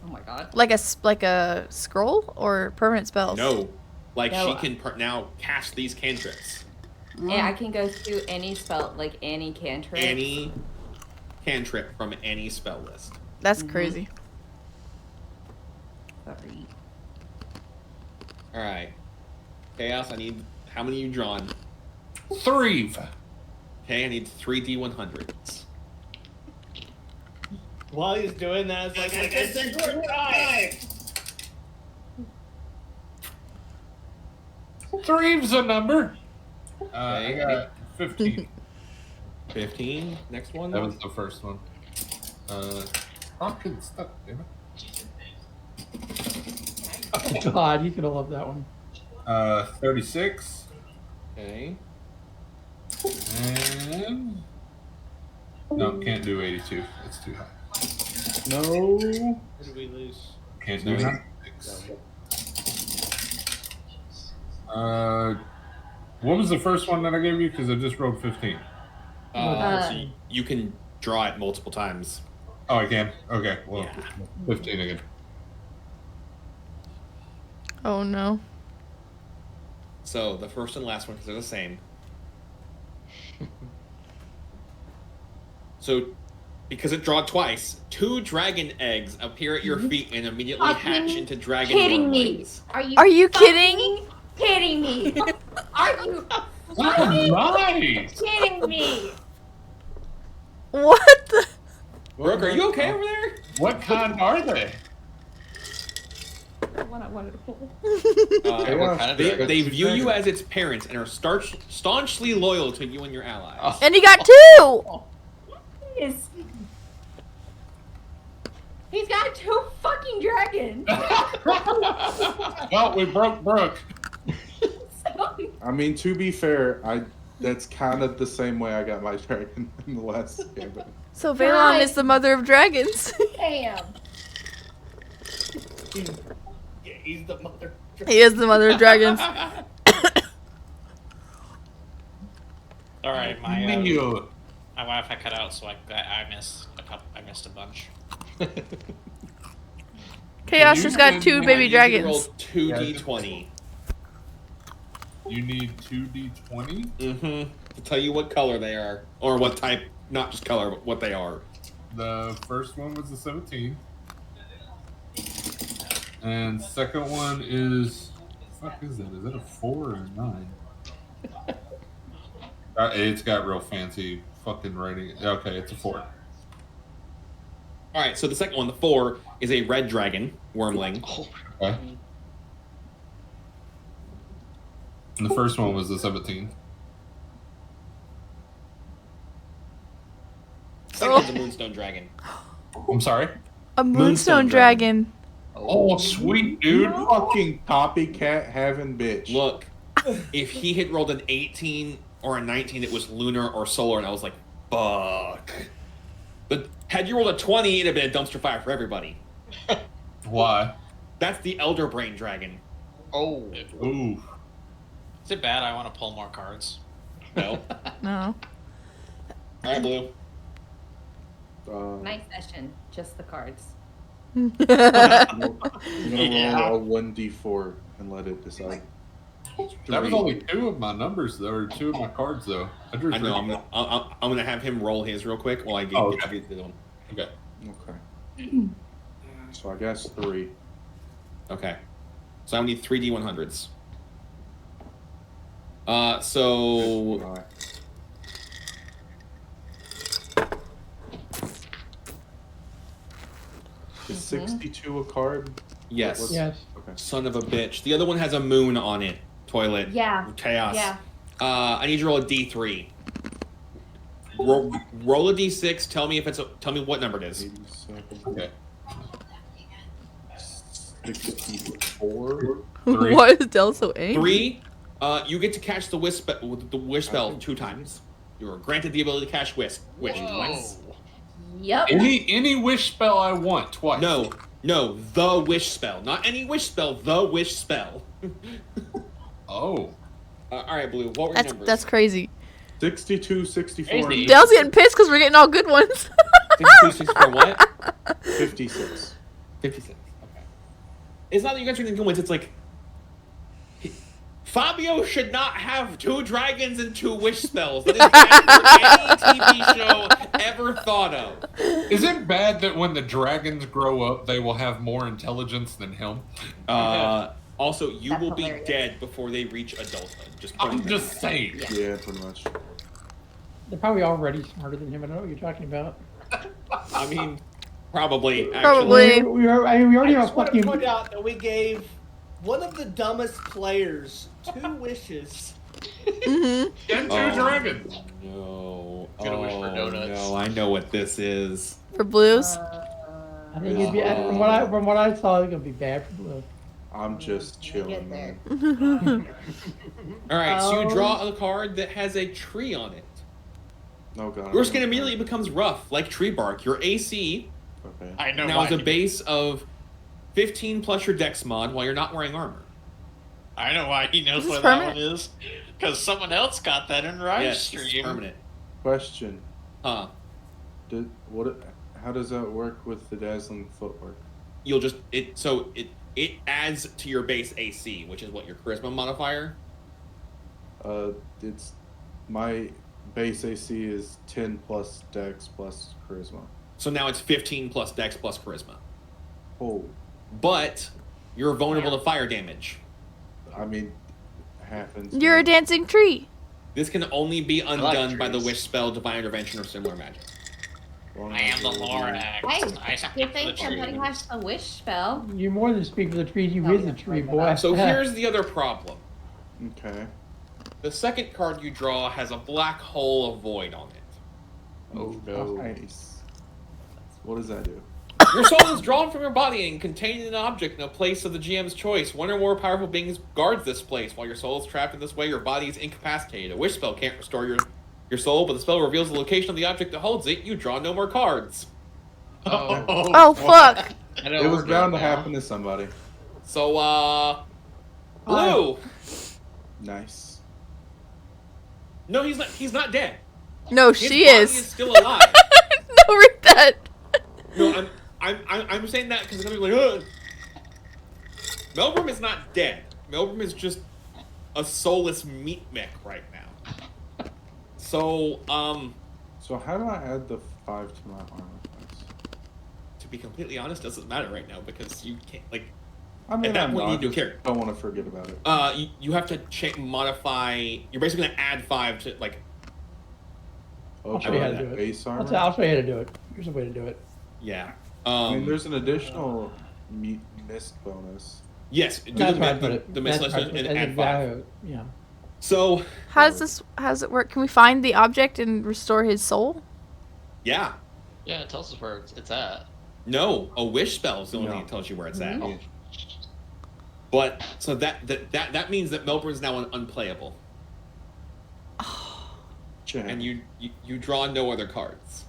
my god. Like a scroll or permanent spells? No. Like No. she can now cast these cantrips. Yeah, I can go through any spell, like any cantrip. Any cantrip from any spell list. That's crazy. Sorry. Alright. Chaos, I need... How many you drawn? 3. Okay, I need 3 D100s. While he's doing that, it's like, it's a good time. 3's a number. I Okay. got 15. 15. Next one. That was the first one. I'm getting stuck, damn it. God, you could have loved that one. 36. Okay. And... No, can't do 82. It's too high. No. Who did we lose? Can't do 96. What was the first one that I gave you? Because I just rolled 15. So you can draw it multiple times. Oh, I can? Okay, well, Yeah. 15 again. Oh no. So the first and last one, because they're the same. So, because it drawn twice, 2 dragon eggs appear at your feet and immediately hatch into dragon Kidding me? wormlings. Are you kidding? Kidding me? Are you Nice! kidding me? What the? Brooke, are you okay over there? What kind are they? The one I wanted to pull. What kind of They dragon? view you as its parents and are staunchly loyal to you and your allies. And he got 2. Yes. He's got 2 fucking dragons. Well, we broke Brooke. I mean, to be fair, that's kind of the same way I got my dragon in the last campaign. So Valon is the mother of dragons. Damn. Yeah, he's the mother. He is the mother of dragons. Alright, my You. my Wi-Fi cut out, so I missed a couple. I missed a bunch. Chaos just got 2 baby You dragons. roll 2 D20. You need 2d20? Mm-hmm. To tell you what color they are. Or what type, not just color, but what they are. The first one was a 17. And second one is... What the fuck is that? Is that a 4 or a 9? It's got real fancy fucking writing. Okay, it's a 4. Alright, so the second one, the 4, is a red dragon, wormling. Okay. And the first one was the 17. Second one's a moonstone dragon. I'm sorry? A Moonstone moonstone dragon. Oh, sweet dude. Fucking copycat having bitch. Look, if he had rolled an 18 or a 19, it was lunar or solar, and I was like, fuck. But had you rolled a 20, it'd have been a dumpster fire for everybody. Why? That's the Elder Brain Dragon. Oh. Ooh. Is it bad I want to pull more cards? No. No. All right, Blue. Night session, just the cards. I'm gonna roll a 1d4 and let it decide. That was only 2 of my numbers, though, or 2 of my cards, though. I drew 3. I know. I'm gonna have him roll his real quick while I get okay. the other one. Okay. Okay. So I guess 3. Okay. So I need 3 D100s. So. Is 62 a card? Yes. Yes. Okay. Son of a bitch. The other one has a moon on it. Toilet. Yeah. Chaos. Yeah. I need you to roll a D3. Roll a D6. Tell me if it's tell me what number it is. 87. Okay. 64. 3. Why is Del so angry? 3. You get to catch the wish spell 2 times. You are granted the ability to cast wish twice. Yep. Any wish spell I want twice. No, the wish spell, not any wish spell. The wish spell. Oh. All right, Blue. What were your numbers? That's crazy. 62, 64. Crazy. Del's getting pissed because we're getting all good ones. 62, 64, what? 56. 56. Okay. It's not that you guys are getting good ones. It's like Fabio should not have 2 dragons and 2 wish spells. That is any TV show ever thought of. Is it bad that when the dragons grow up, they will have more intelligence than him? Also, you That's will be hilarious. dead before they reach adulthood. I'm just saying. Yeah, pretty much. They're probably already smarter than him. I don't know what you're talking about. I mean, probably. Actually. Probably. We already I have just want to fucking. point out that we gave one of the dumbest players 2 wishes. Mm-hmm. And 2 dragons. No. Gonna wish for donuts. No, I know what this is. For blues. I think it'd be from what I saw, it's gonna be bad for Blue. I'm just chilling, there. man. All right, so you Oh. draw a card that has a tree on it. Oh god. Your skin immediately becomes rough, like tree bark. Your AC Okay. I know now why. is a base of 15 plus your dex mod while you're not wearing armor. I know why he knows Is this what that permanent? one is. Because someone else got that in Rive Yes, it's stream. permanent. Question. Huh. How does that work with the dazzling footwork? You'll just it adds to your base AC, which is what your charisma modifier. It's my base AC is 10 plus dex plus charisma. So now it's 15 plus dex plus charisma. Oh, But you're vulnerable to fire damage. I mean, happens. You're a dancing tree. This can only be like undone by the trees. wish spell, divine intervention, or similar magic. Well, I am the Lorax. Hey, I speak you for think the somebody trees. has a wish spell? You more than speak for the trees. You is a tree, boy. So here's the other problem. Okay. The second card you draw has a black hole of void on it. Oh no. Nice. What does that do? Your soul is drawn from your body and contained in an object in a place of the GM's choice. One or more powerful beings guards this place. While your soul is trapped in this way, your body is incapacitated. A wish spell can't restore your soul, but the spell reveals the location of the object that holds it. You draw no more cards. Oh, fuck. I know It was we're bound to good now. happen to somebody. So, Blue. Nice. No, he's not dead. No, His she body is. is still alive. No, read that. No, I'm saying that because it's gonna be like, ugh. Melbrum is not dead. Melbrum is just a soulless meat mech right now. So, So how do I add the 5 to my armor class? to be completely honest, doesn't matter right now because you can't like. I mean, At that I point, know, you I need to just care. don't want to forget about it. You have to modify. You're basically gonna add 5 to like. I'll show you how to do it. Base armor? I'll show you how to do it. Here's a way to do it. Yeah. I mean, there's an additional mist bonus. Yes. Do That's where I put it. the That's mist where I list put and it. add 5. Yeah. So. How does it work? Can we find the object and restore his soul? Yeah. Yeah, it tells us where it's at. No, a wish spell is the only No. thing that tells you where it's at. Mhm. But so that means that Melbourne's now unplayable. And you draw no other cards.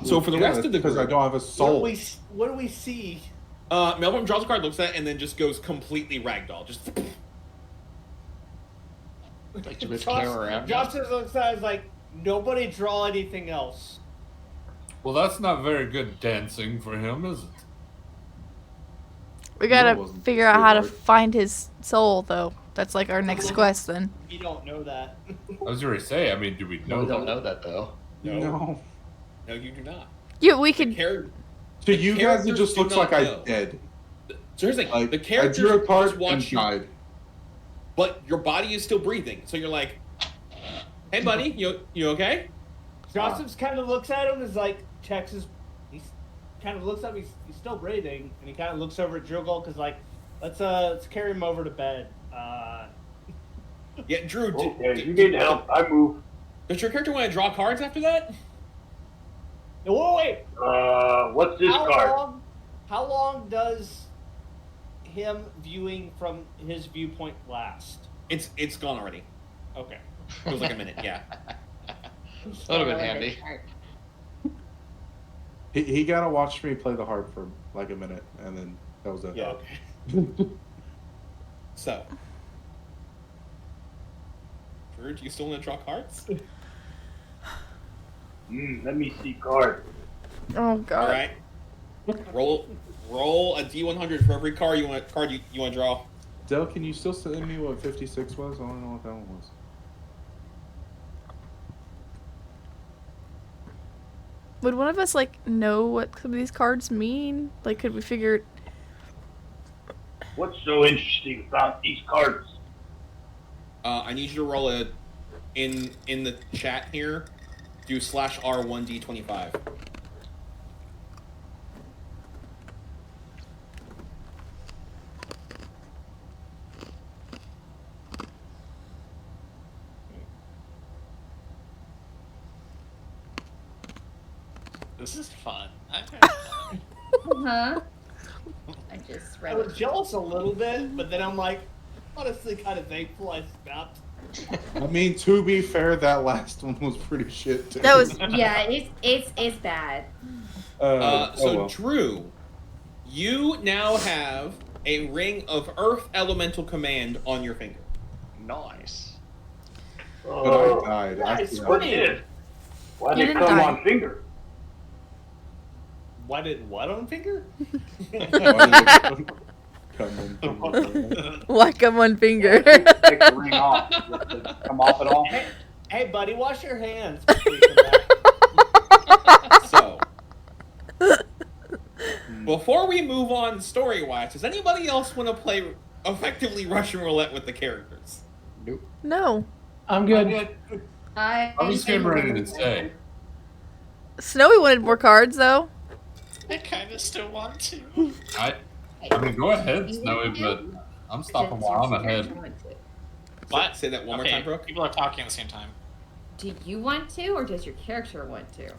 So for the rest of the because group, I don't have a soul. What do we see? Melbourne draws a card, looks at it, and then just goes completely ragdoll. Just Like to carry around. Johnson looks at it as like, nobody draw anything else. Well, that's not very good dancing for him, is it? We gotta wasn't figure out how to good. find his soul, though. That's like our next quest, then. You don't know that. I was going to say, I mean, do we know No, we don't that? know that though. No. no, you do not. Yeah, we could. To you guys, it characters just do looks not like know. I'm dead. So here's the thing: Like, the I characters drew a card just and watch you, died. but your body is still breathing. So you're like, "Hey, buddy, you okay?" Johnson's kind of looks at him and is like, checks his. He's kind of looks up. He's still breathing, and he kind of looks over at Drugol because like, let's carry him over to bed. Yeah, Drew. Okay, you need help. I move. Does your character want to draw cards after that? No, wait. What's this card? How long does him viewing from his viewpoint last? It's gone already. Okay. It was like a minute. Yeah. That would have been handy. He gotta watch me play the harp for like a minute, and then that was it. Yeah. Okay. So, Drew, do you still want to draw cards? Let me see card. Oh God. All right. Roll a D100 for every card you want to draw. Del, can you still send me what 56 was? I don't know what that one was. Would one of us like know what some of these cards mean? Like, could we figure? What's so interesting about these cards? I need you to roll in the chat here. Do /R1D25. This is fun. Huh? I just I read was it. jealous a little bit, but then I'm like, honestly, kind of thankful I stopped. I mean, to be fair, that last one was pretty shit too. That was. Yeah, it's bad. So Drew, you now have a ring of Earth Elemental Command on your finger. Nice. But I died. Nice. What did? Why You did it didn't come die. on finger? Why did what on finger? Why come one finger? Take the ring off. Does it come off at all? Hey, buddy, wash your hands. Before you come back. So, before we move on story-wise, does anybody else want to play effectively Russian roulette with the characters? Nope. No. I'm good. I was getting ready to say. Snowy wanted more cards, though. I kind of still want to. I mean, go ahead, Snowy, but I'm stopping while I'm ahead. What? Say that one more Okay, time, Brooke. people are talking at the same time. Do you want to, or does your character want to?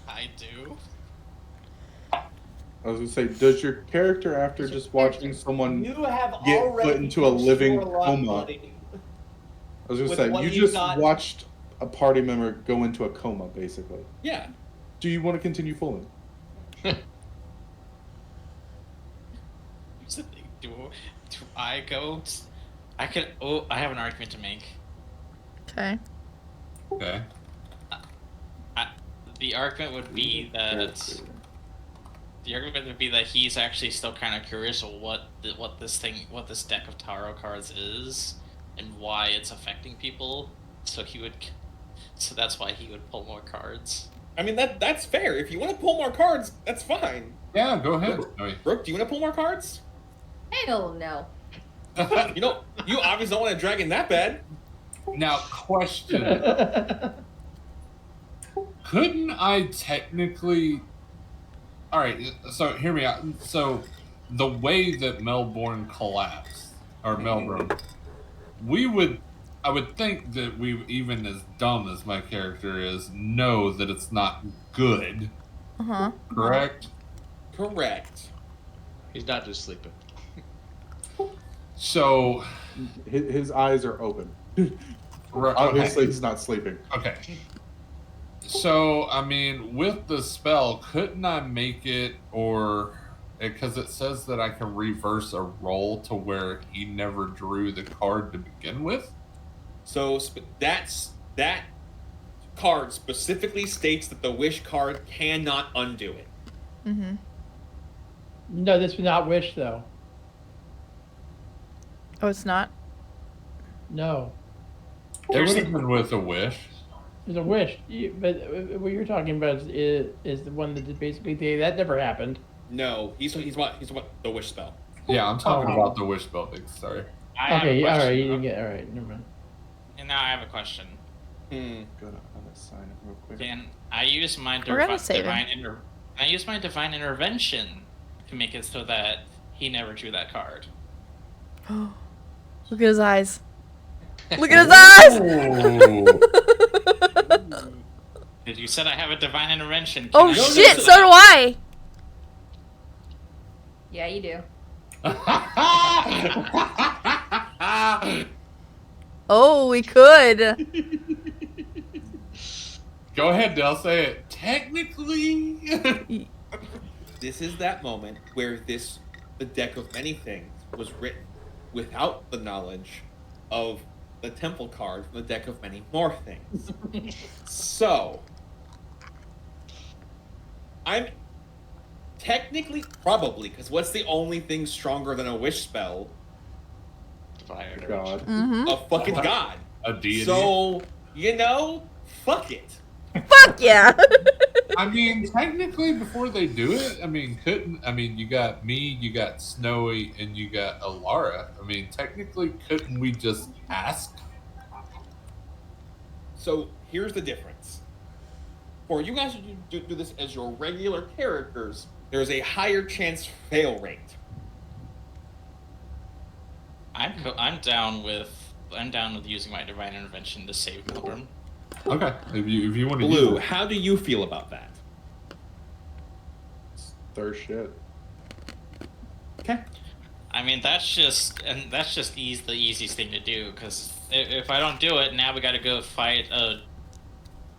I do. I was gonna say, does your character, after Does your just watching character- someone You have get already put into a pushed living your luck, coma? buddy. I was gonna With say, what you you just got- watched a party member go into a coma, basically. Yeah. Do you want to continue fooling? Here's the thing. Do I go? I could. Oh, I have an argument to make. Okay. Okay. The argument would be that. The argument would be that he's actually still kind of curious of what this deck of tarot cards is, and why it's affecting people. So that's why he would pull more cards. I mean, that's fair. If you want to pull more cards, that's fine. Yeah, go ahead, Snowy. Brooke, do you want to pull more cards? Hell no. You obviously don't want to drag in that bad. Now, question. Couldn't I technically... Alright, so hear me out. So, the way that Melbourne collapsed, or Melbourne, I would think that we, even as dumb as my character is, know that it's not good. Uh-huh. Correct? Correct. He's not just sleeping. So, His eyes are open. right, Obviously, okay. he's not sleeping. Okay. So, I mean, with the spell, couldn't I make it, or because it says that I can reverse a roll to where he never drew the card to begin with? So that card specifically states that the wish card cannot undo it. Mm-hmm. No, this was not wish though. Oh, it's not? No, It would have been with a wish. it's a wish. But what you're talking about is the one that basically that never happened. No, he's what the wish spell. Yeah, I'm talking Oh. about the wish spell thing. Sorry. I have Okay, a all question. right, you didn't get all right. Never mind. And now I have a question. Gotta sign it real quick. Can I use my We're gonna save him. Can I use my divine intervention to make it so that he never drew that card? Look at his eyes. Look at his eyes! Because you said I have a divine intervention. Oh Can I- shit, so do I! Yeah, you do. Oh, we could. Go ahead, Del. Say it. Technically. This is that moment where the deck of many things was written without the knowledge of the temple card from the deck of many more things. So, I'm technically probably, because what's the only thing stronger than a wish spell? Divine intervention. God. Mm-hmm. A fucking god. A deity. So, fuck it. Fuck yeah! I mean, technically, before they do it, you got me, you got Snowy, and you got Alara. I mean, technically, couldn't we just ask? So here's the difference. For you guys to do this as your regular characters, there's a higher chance fail rate. I'm down with using my divine intervention to save Milgram. Okay, if you want to Blue, use it. how do you feel about that? It's their shit. Okay. I mean, that's just the easiest thing to do. Because if I don't do it, now we got to go fight a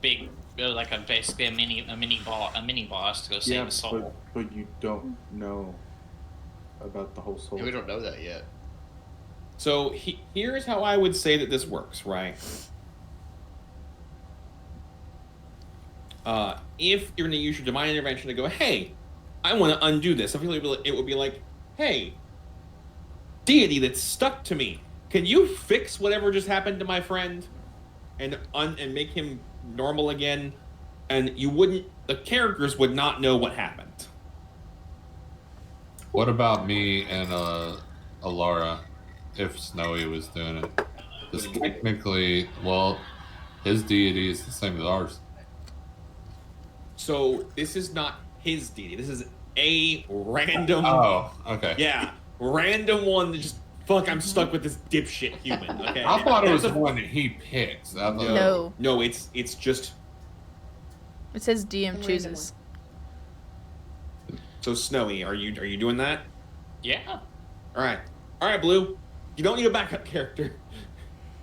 big, basically a mini boss to go save a soul. But you don't know about the whole soul. We don't know that yet. So here's how I would say that this works, right? If you're going to use your divine intervention to go, hey, I want to undo this, I feel like it would be like, hey, deity that's stuck to me, can you fix whatever just happened to my friend and make him normal again? And the characters would not know what happened. What about me and Alara if Snowy was doing it? Because technically, his deity is the same as ours. So this is not his deity. This is a random. Oh, okay. Yeah, random one that just I'm stuck with this dipshit human. Okay. I thought it was the one that he picks. No. No, it's just. It says DM chooses. So Snowy, are you doing that? Yeah. All right, Blue. You don't need a backup character.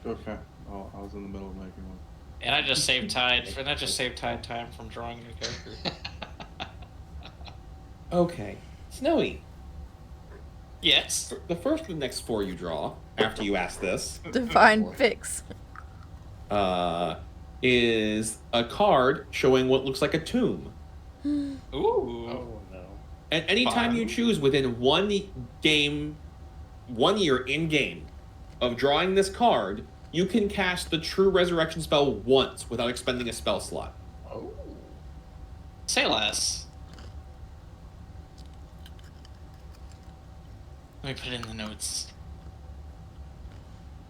Okay. Oh, I was in the middle of making one. And I just saved Tide time from drawing a character. Okay, Snowy. Yes. The first of the next four you draw after you ask this Divine fix. is a card showing what looks like a tomb. Ooh. Oh no. And anytime you choose within 1 year in game of drawing this card, you can cast the True Resurrection spell once without expending a spell slot. Oh. Say less. Let me put it in the notes.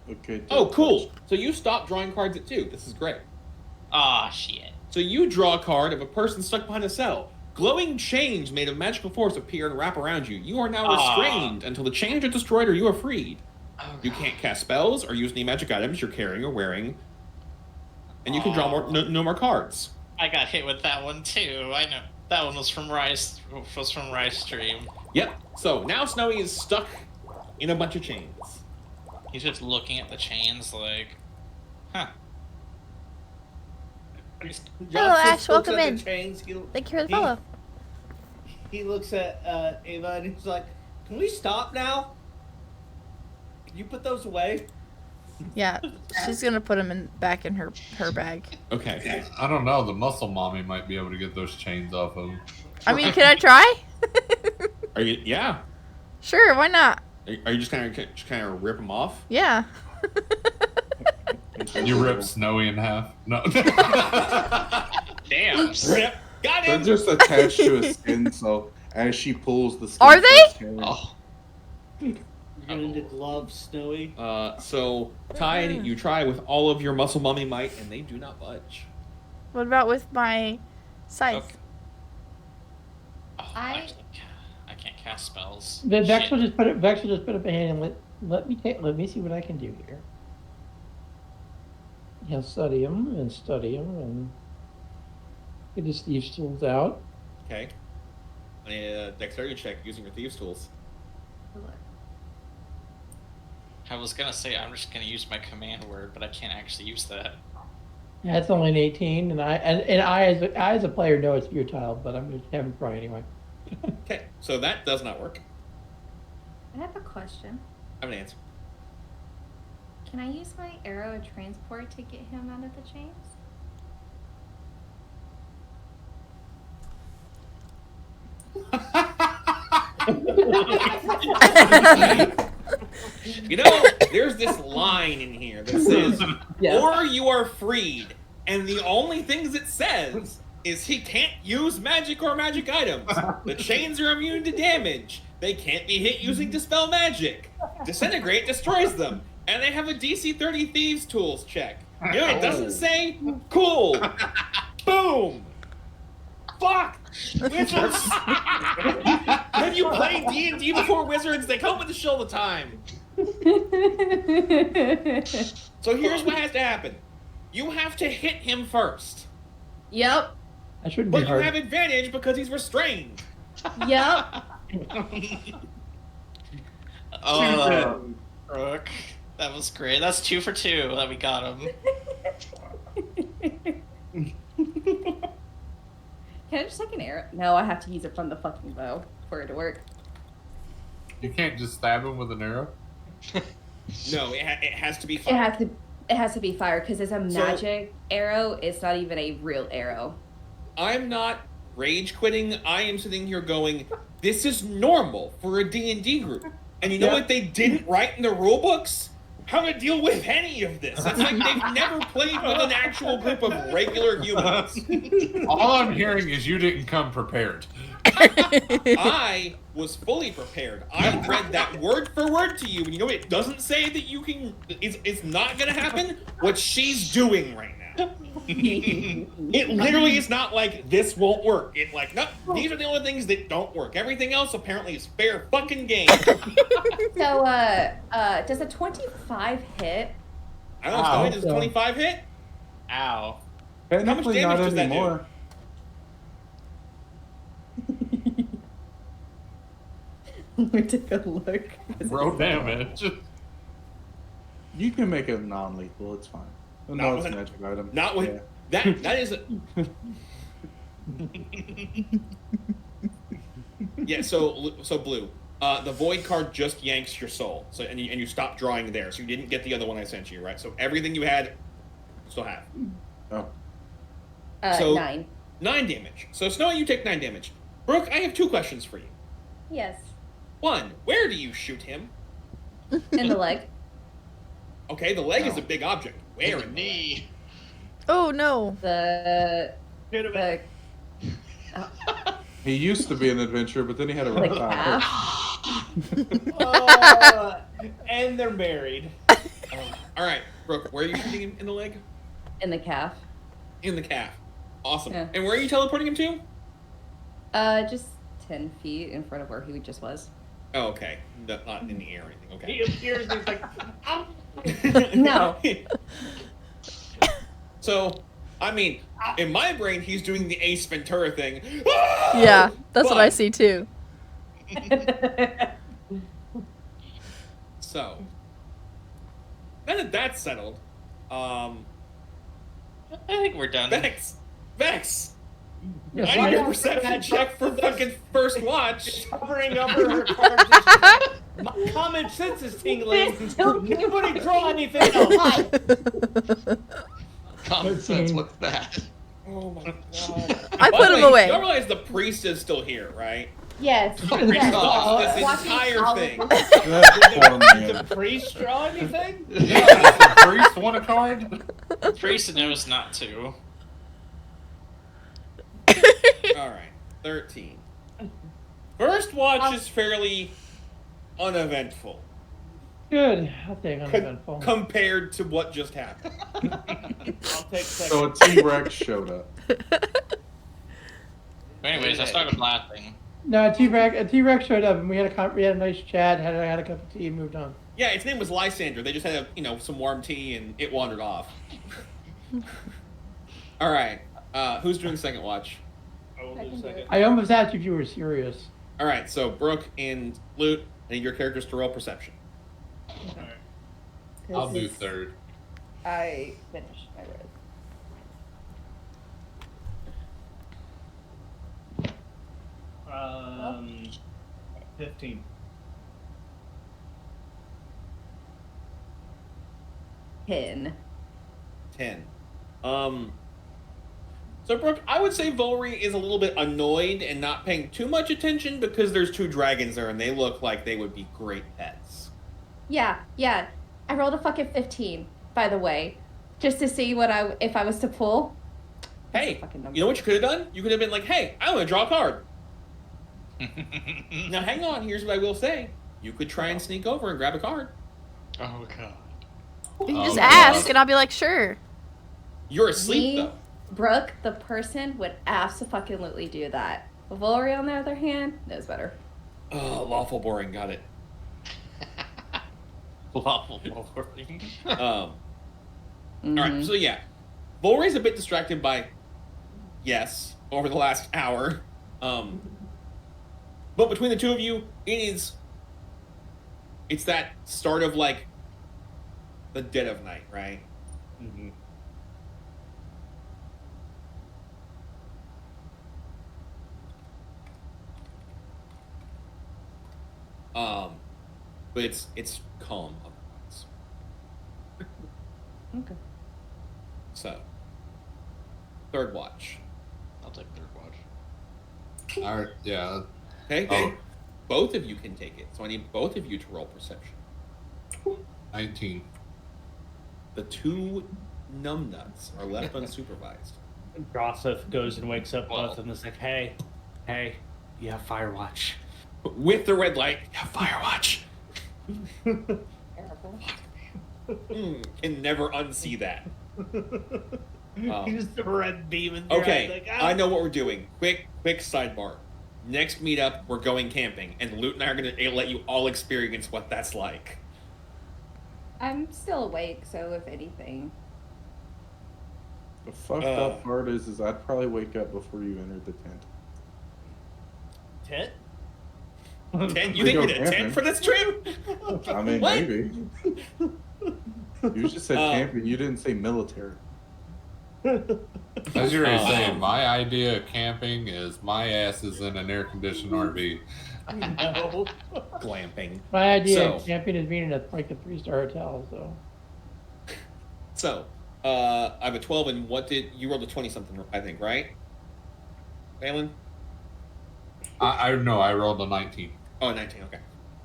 Okay. Oh, cool. So you stop drawing cards at 2. This is great. Ah, shit. So you draw a card of a person stuck behind a cell. Glowing chains made of magical force appear and wrap around you. You are now restrained until the chains are destroyed or you are freed. Oh, You can't cast spells or use any magic items you're carrying or wearing. And you can draw no more cards. I got hit with that one too. I know that one was from Rice stream. Yep. So now Snowy is stuck in a bunch of chains. He's just looking at the chains like, huh. Hello, Ash. Welcome in. Chains. Thank you for the follow. He looks at Ava and he's like, "Can we stop now? Can you put those away?" Yeah, she's gonna put them back in her bag. Okay. I don't know. The muscle mommy might be able to get those chains off of him. I mean, can I try? Are you? Yeah. Sure, why not? Are you just kind of rip them off? Yeah. You rip Snowy in half. No. Damn. Rip. Got They're him. just attached to his skin, so as she pulls the skin. Are they? starts tearing. Oh. You're gonna need gloves, Snowy. So Tide, you try with all of your muscle mummy might, and they do not budge. What about with my scythe? Okay. Oh, I can't cast spells. Vex Shit. will just put up a hand and let me see what I can do here. He'll study him and get his thieves tools out. Okay. Dexterity check using your thieves tools. I was gonna say I'm just gonna use my command word, but I can't actually use that. That's only an 18, and I as a player know it's futile, but I'm gonna have him try anyway. Okay. So that does not work. I have a question. I have an answer. Can I use my arrow of transport to get him out of the chains? You know, there's this line in here that says, "Or you are freed," and the only things it says is he can't use magic or magic items. The chains are immune to damage. They can't be hit using dispel magic. Disintegrate destroys them, and they have a DC 30 thieves tools check. You know, it doesn't say cool. Boom. Fuck. Wizards. Have you played D&D before, Wizards? They come with the show all the time. So here's what has to happen. You have to hit him first. Yep. I shouldn't But be you hard. have advantage because he's restrained. Yep. Oh, Rook. That was great. That's 2 for 2 that we got him. Can I just take an arrow? No, I have to use it from the fucking bow for it to work. You can't just stab him with an arrow. No, it has to be It fire. has to be fire because it's a So- magic arrow. It's not even a real arrow. I'm not rage quitting. I am sitting here going, this is normal for a D&D group. And you know what they didn't write in the rule books? How to deal with any of this. It's like they've never played with an actual group of regular humans. All I'm hearing is you didn't come prepared. I was fully prepared. I read that word for word to you, and you know it doesn't say that you can. It's not gonna happen. What she's doing right now. It literally is not like this won't work. It like no. These are the only things that don't work. Everything else apparently is fair fucking game. So, does a 25 hit? I don't know. Wow. Does 25 hit? Ow. Technically, damage not does that do? anymore. Let me take a look. Roll damage. You can make it non-lethal. It's fine. Not No, it's with a magic item. Not with Yeah. that is. Yeah. So blue. The void card just yanks your soul. So and you stop drawing there. So you didn't get the other one I sent you, right? So everything you had, still have. Oh. So- 9. 9 damage. So Snowy, you take 9 damage. Brooke, I have 2 questions for you. Yes. 1, where do you shoot him? In the leg. Okay, the leg is a big object. Where in the leg? knee? Oh no. The He used to be an adventurer, but then he had a the rough time. calf. And they're married. All right, Brooke, where are you shooting him in the leg? In the calf. In the calf. Awesome. Yeah. And where are you teleporting him to? Just 10 feet in front of where he just was. Oh, okay. Not in the air or anything. Okay. He appears and he's like, No. So, I mean, in my brain, he's doing the Ace Ventura thing. Yeah, that's what I But- see too. So, now that that's settled, I think we're done. Vex, Yes, I need a ma'am. perception check for fucking first watch. Hovering over her card. My common sense is tingling. Nobody draw anything else. Common sense, what's that? Oh my god! I By put the him way, away. Y'all realize the priest is still here, right? Yes. Priest yes. lost this Watching entire all thing. of That's funny. Did the priest draw anything? Yeah, does the priest want a card? Priest knows not to. All right, 13. First watch is fairly uneventful Good. I'll take uneventful. compared to what just happened. I'll take second. So a T-Rex showed up. Anyways, I started laughing. No, a T-Rex showed up, and we had a nice chat. Had a cup of tea, and moved on. Yeah, its name was Lysander. They just had some warm tea, and it wandered off. All right, who's doing second watch? I will do second. I almost asked you if you were serious. All right, so Brooke and Loot, I need your characters to roll perception. I'll do third. I finished my road. 15. Pin. 10. So Brooke, I would say Volry is a little bit annoyed and not paying too much attention because there's two dragons there and they look like they would be great pets. Yeah. I rolled a fucking 15, by the way, just to see if I was to pull. Hey, Fucking number. you know what you could have done? You could have been like, hey, I want to draw a card. Now hang on, here's what I will say. You could try and sneak over and grab a card. Oh god. You can Oh, just God. ask, and I'll be like, sure. You're asleep Me, though. Brooke, the person, would absolutely do that. Volry, on the other hand, knows better. Oh, lawful boring, got it. Lawful boring. Alright, so yeah. Volry's a bit distracted by over the last hour. But between the two of you, it's that start of like the dead of night, right? Mm-hmm. But it's calm otherwise. Okay. So, third watch. I'll take third watch. All right, yeah. Okay, Oh. both of you can take it. So I need both of you to roll perception. 19. The two numbnuts are left unsupervised. Gossip goes and wakes up Well. both of them and is like, hey, you have fire watch. With the red light, yeah, fire watch. Terrible. Can never unsee that. Just a red beam in their Okay, eyes, like, I know what we're doing. Quick sidebar. Next meetup, we're going camping, and Loot and I are going to let you all experience what that's like. I'm still awake, so if anything. The fucked up part is I'd probably wake up before you entered the tent. Tent? Tent? You We think we go need a tent camping. for this trip? I mean, What? maybe. You just said camping. You didn't say military. As you were saying, my idea of camping is my ass is in an air-conditioned RV. No. Glamping. My idea of So- camping is being in a 3-star hotel. So, I have a 12, and what did you rolled a 20 something? I think, right? Valen? I know, I rolled a 19. Oh, 19. Okay.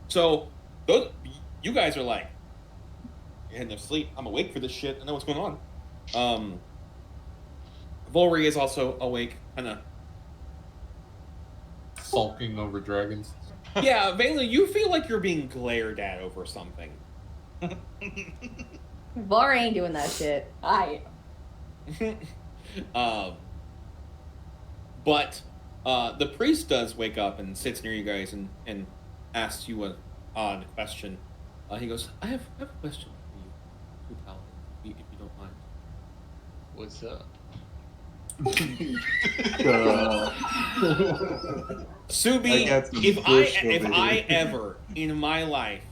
So, you guys are like, you're heading to sleep. I'm awake for this shit. I know what's going on. Volry is also awake, kind of. Sulking over dragons. Yeah, Valen, you feel like you're being glared at over something. Volry ain't doing that shit. But the priest does wake up and sits near you guys and asks you an odd question. He goes, I have a question for you, Paladin, if you don't mind. What's up? Subi, I got some if fish I over ever here. in my life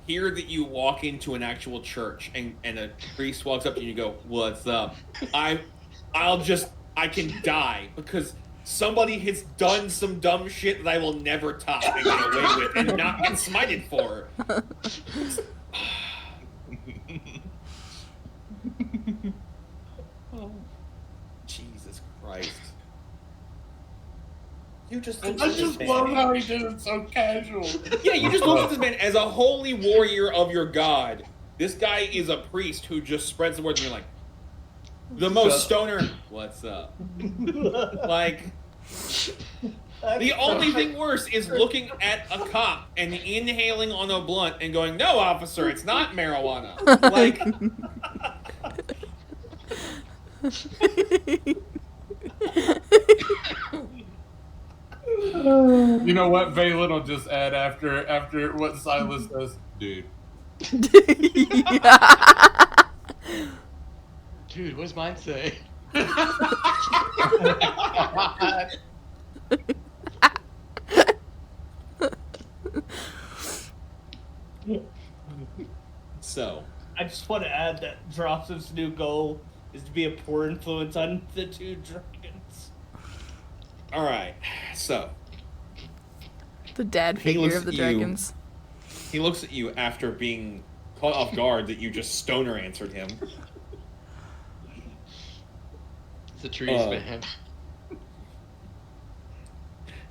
hear that you walk into an actual church and a priest walks up to you and you go, "What's up?" I can die because somebody has done some dumb shit that I will never top and get away with and not get smited for. Jesus Christ. You just looked I at this just man. love how he did it so casual. Yeah, you just looked at this man as a holy warrior of your god. This guy is a priest who just spreads the word and you're like, the most stoner, what's up? Like, the only thing worse is looking at a cop and inhaling on a blunt and going, "No, officer, it's not marijuana." Like, You know what? Valen will just add after what Silas says, dude. Dude, what does mine say? so. I just want to add that Drops's new goal is to be a poor influence on the two dragons. Alright, so. The dad He figure looks of the at dragons. He looks at you after being caught off guard that you just stoner answered him. It's the trees, man.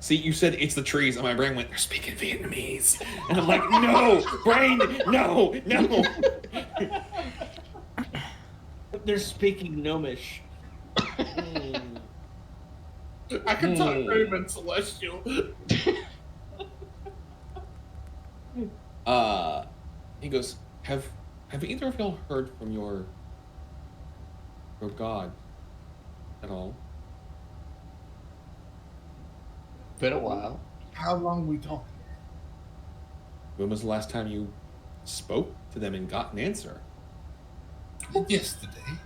See, you said it's the trees, and my brain went, "They're speaking Vietnamese." And I'm like, no, brain, no. They're speaking Gnomish. I can talk Raven Celestial. He goes, have either of y'all heard from your god at all? Been a while. How long we talking? When was the last time you spoke to them and got an answer? Yesterday.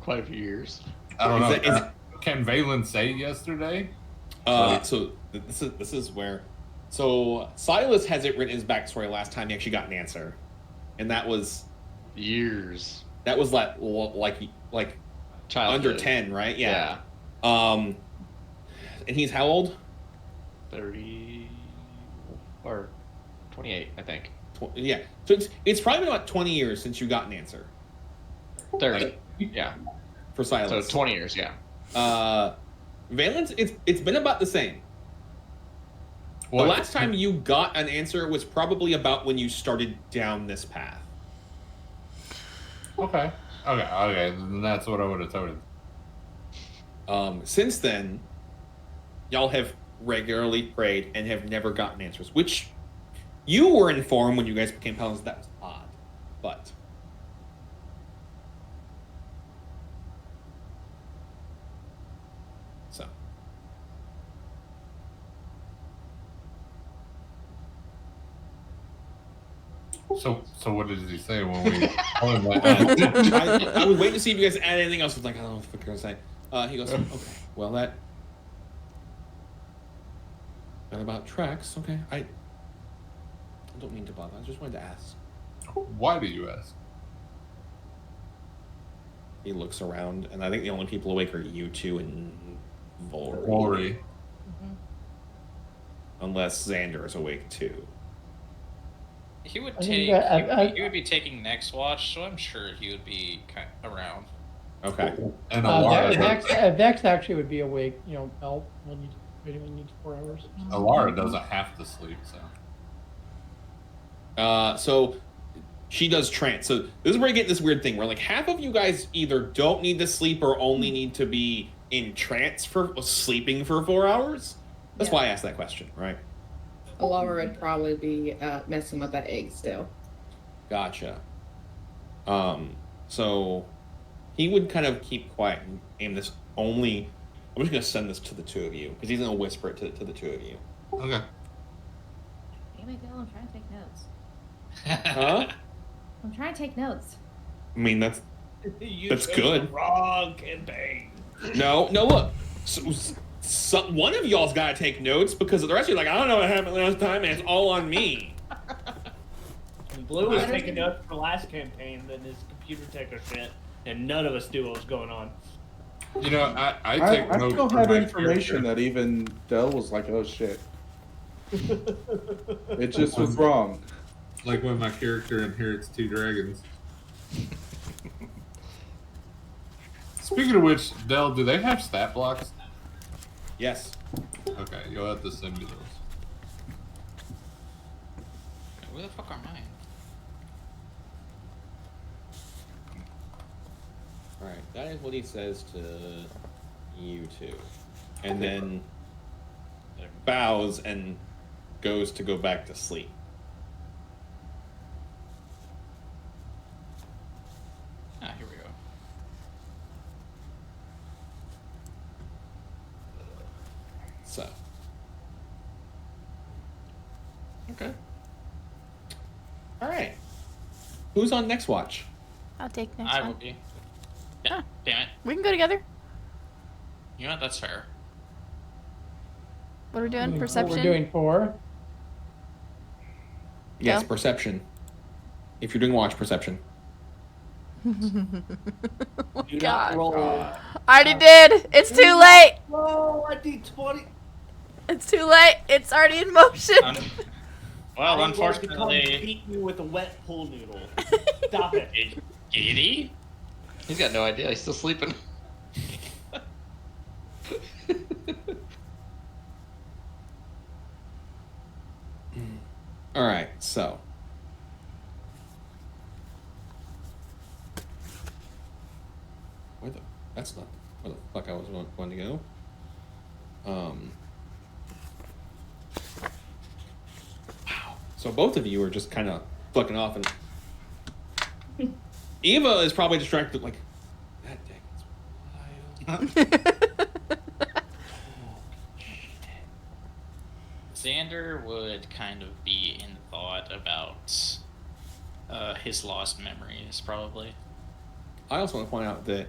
Quite a few years. I don't know. Can Valen say yesterday? So this is where. So Silas has it written in his backstory last time he actually got an answer, and that was years. That was like childhood. Under 10, right? Yeah. And he's how old? 30 or 28, I think. Yeah. So it's probably been about 20 years since you got an answer. 30. Yeah. For Silas. So 20 years, yeah. Valen's, it's been about the same. What? The last time you got an answer was probably about when you started down this path. Okay. Then that's what I would have told him. Since then, y'all have regularly prayed and have never gotten answers, which you were informed when you guys became paladins that was odd, but So what did he say when we told him that? I was waiting to see if you guys add anything else. I was like, I don't know what the fuck you're gonna say. He goes, okay, well that about tracks. Okay, I don't mean to bother. I just wanted to ask. Why do you ask? He looks around, and I think the only people awake are you two and Volry. Mm-hmm. Unless Xander is awake too. He would I take. think He would be taking next watch, so I'm sure he would be around. Okay. And Vex actually would be awake. You know, help when you need 4 hours. Alara doesn't have to sleep, so. So she does trance. So this is where you get this weird thing where like half of you guys either don't need to sleep or only need to be in trance for sleeping for 4 hours. That's why I asked that question, right? Alara would probably be messing with that egg still. Gotcha. So he would kind of keep quiet and aim this only. I'm just gonna send this to the two of you because he's gonna whisper it to the two of you. Okay. Damn it, Bill, I'm trying to take notes. Huh? I'm trying to take notes. I mean that's You that's chose good. the wrong campaign. No. Look. one of y'all's got to take notes because the rest of you like, I don't know what happened last time, and it's all on me. And Blue was taking notes for last campaign, then his computer took a shit, and none of us knew what was going on. You know, I take I notes still for had my information character. that even Dell was like, oh shit. It just was wrong. Like when my character inherits 2 dragons. Speaking of which, Dell, do they have stat blocks? Yes. Okay, you'll have to send me those. Where the fuck are mine? Alright, that is what he says to you two. And then bows and goes to go back to sleep. Ah, here we go. So. Okay. Alright. Who's on next watch? I'll take next I one. will be. Yeah, damn it. We can go together. You know what? That's fair. What are we doing? What Perception? we're doing 4. Yes, Go. perception. If you're doing watch, perception. Oh, Do God. not roll. I already did. It's too late. Roll a d20. It's too late. It's already in motion. Well, I'm going to come unfortunately, beat you with a wet pool noodle. Stop it. Giddy? He's got no idea. He's still sleeping. Alright, so. That's not where the fuck I was going to go. Wow. So both of you are just kind of fucking off, and Eva is probably distracted, like, that dick is wild. Xander would kind of be in thought about his lost memories, probably. I also want to point out that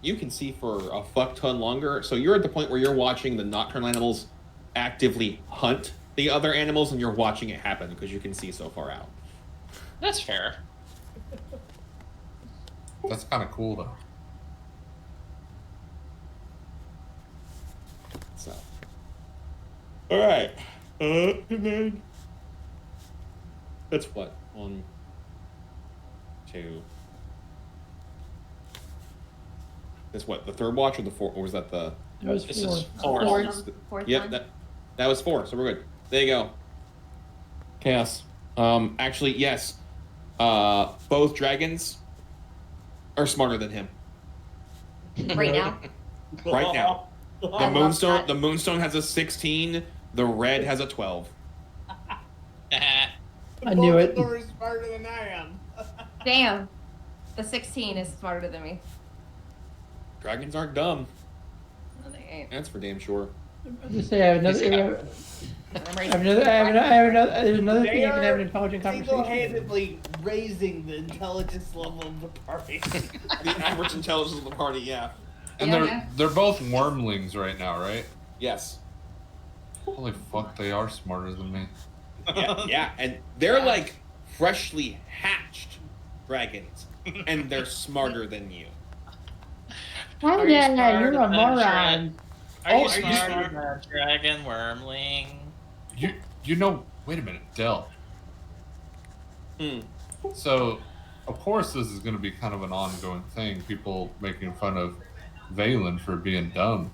you can see for a fuck ton longer. So you're at the point where you're watching the nocturnal animals actively hunt the other animals, and you're watching it happen because you can see so far out. That's fair. That's kind of cool, though. So, all right, and then that's what 1, 2. That's what, the third watch or the fourth, or was that the? That was This 4. is 4. Fourth Yep, one. that was 4. So we're good. There you go. Chaos. Actually, yes. Both dragons are smarter than him Right now. right now. The I love moonstone. that. The moonstone has a 16. The red has a 12. I knew it. Both of them are smarter than I am. Damn. The 16 is smarter than me. Dragons aren't dumb. No, they ain't. That's for damn sure. Just say I have another. There's another thing I can have an intelligent conversation. Single-handedly raising the intelligence level of the party. The average intelligence of the party, yeah. And Yeah. they're both wormlings right now, right? Yes. Holy fuck, they are smarter than me. Yeah, and they're like freshly hatched dragons, and they're smarter than you. Oh Are you yeah, smarter you're a than moron. Are you are you smarter than a dragon wormling? You know, wait a minute, Dell. So, of course, this is going to be kind of an ongoing thing. People making fun of Valen for being dumb.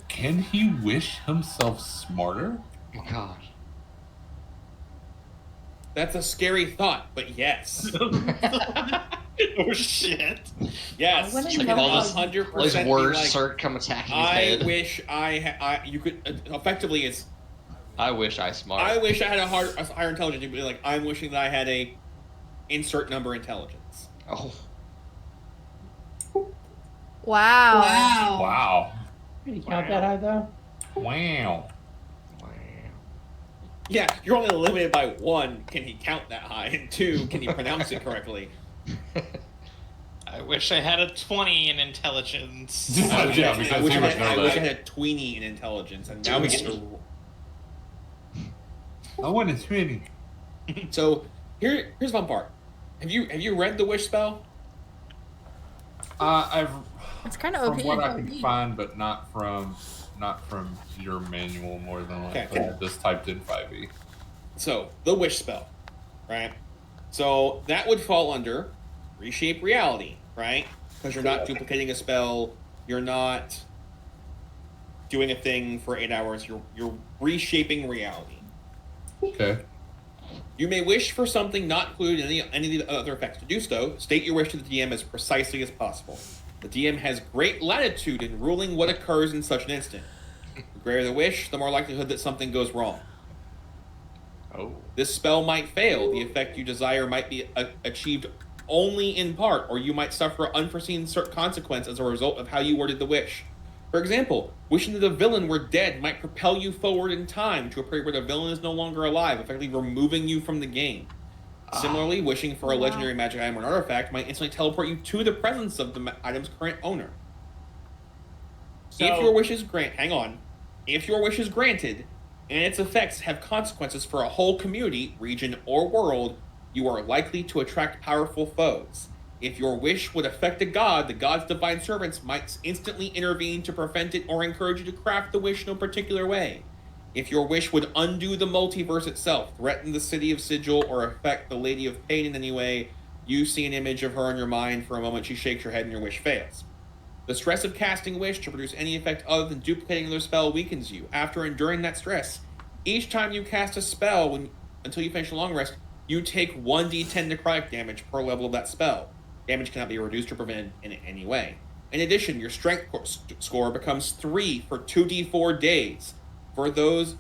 Can he wish himself smarter? Oh god. That's a scary thought, but yes. Oh shit. Yes. I wanna You know can how- 100% All these be words like, start come attacking his I head. wish you could, effectively it's, I wish I smart. I wish I had a higher intelligence. You'd be like, I'm wishing that I had a insert number intelligence. Oh. Wow. Wow. Did you count that high though? Wow. Yeah, you're only limited by 1, can he count that high? And 2, can he pronounce it correctly? I wish I had a 20 in intelligence. Yeah, because I wish he I would had, know I wish I that. had a tweenie in intelligence, and now we get to. I want a 20. So here's the fun part. Have you read the wish spell? I've It's kind of from OP. what I can find, but not from your manual. More than likely, Okay. I just typed in 5e. So the wish spell, right? So that would fall under reshape reality, right? Because you're not duplicating a spell, you're not doing a thing for 8 hours. You're reshaping reality. Okay. You may wish for something not included in any of the other effects. To do so, state your wish to the DM as precisely as possible. The DM has great latitude in ruling what occurs in such an instant. The greater the wish, the more likelihood that something goes wrong. Oh. This spell might fail. The effect you desire might be achieved only in part, or you might suffer unforeseen consequence as a result of how you worded the wish. For example, wishing that the villain were dead might propel you forward in time to a period where the villain is no longer alive, effectively removing you from the game. Similarly, wishing for a legendary magic item or an artifact might instantly teleport you to the presence of the item's current owner. So, If your wish is if your wish is granted, and its effects have consequences for a whole community, region, or world, you are likely to attract powerful foes. If your wish would affect a god, the god's divine servants might instantly intervene to prevent it or encourage you to craft the wish in a particular way. If your wish would undo the multiverse itself, threaten the city of Sigil, or affect the Lady of Pain in any way, you see an image of her in your mind. For a moment, she shakes her head and your wish fails. The stress of casting wish to produce any effect other than duplicating their spell weakens you. After enduring that stress, each time you cast a spell until you finish a long rest, you take 1d10 necrotic damage per level of that spell. Damage cannot be reduced or prevented in any way. In addition, your strength score becomes 3 for 2d4 days. For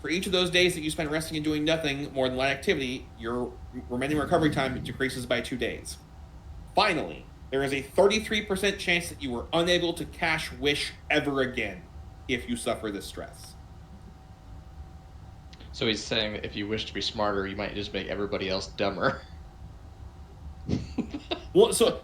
each of those days that you spend resting and doing nothing more than light activity, your remaining recovery time decreases by 2 days. Finally, there is a 33% chance that you are unable to cast wish ever again if you suffer this stress. So he's saying that if you wish to be smarter, you might just make everybody else dumber. Well, so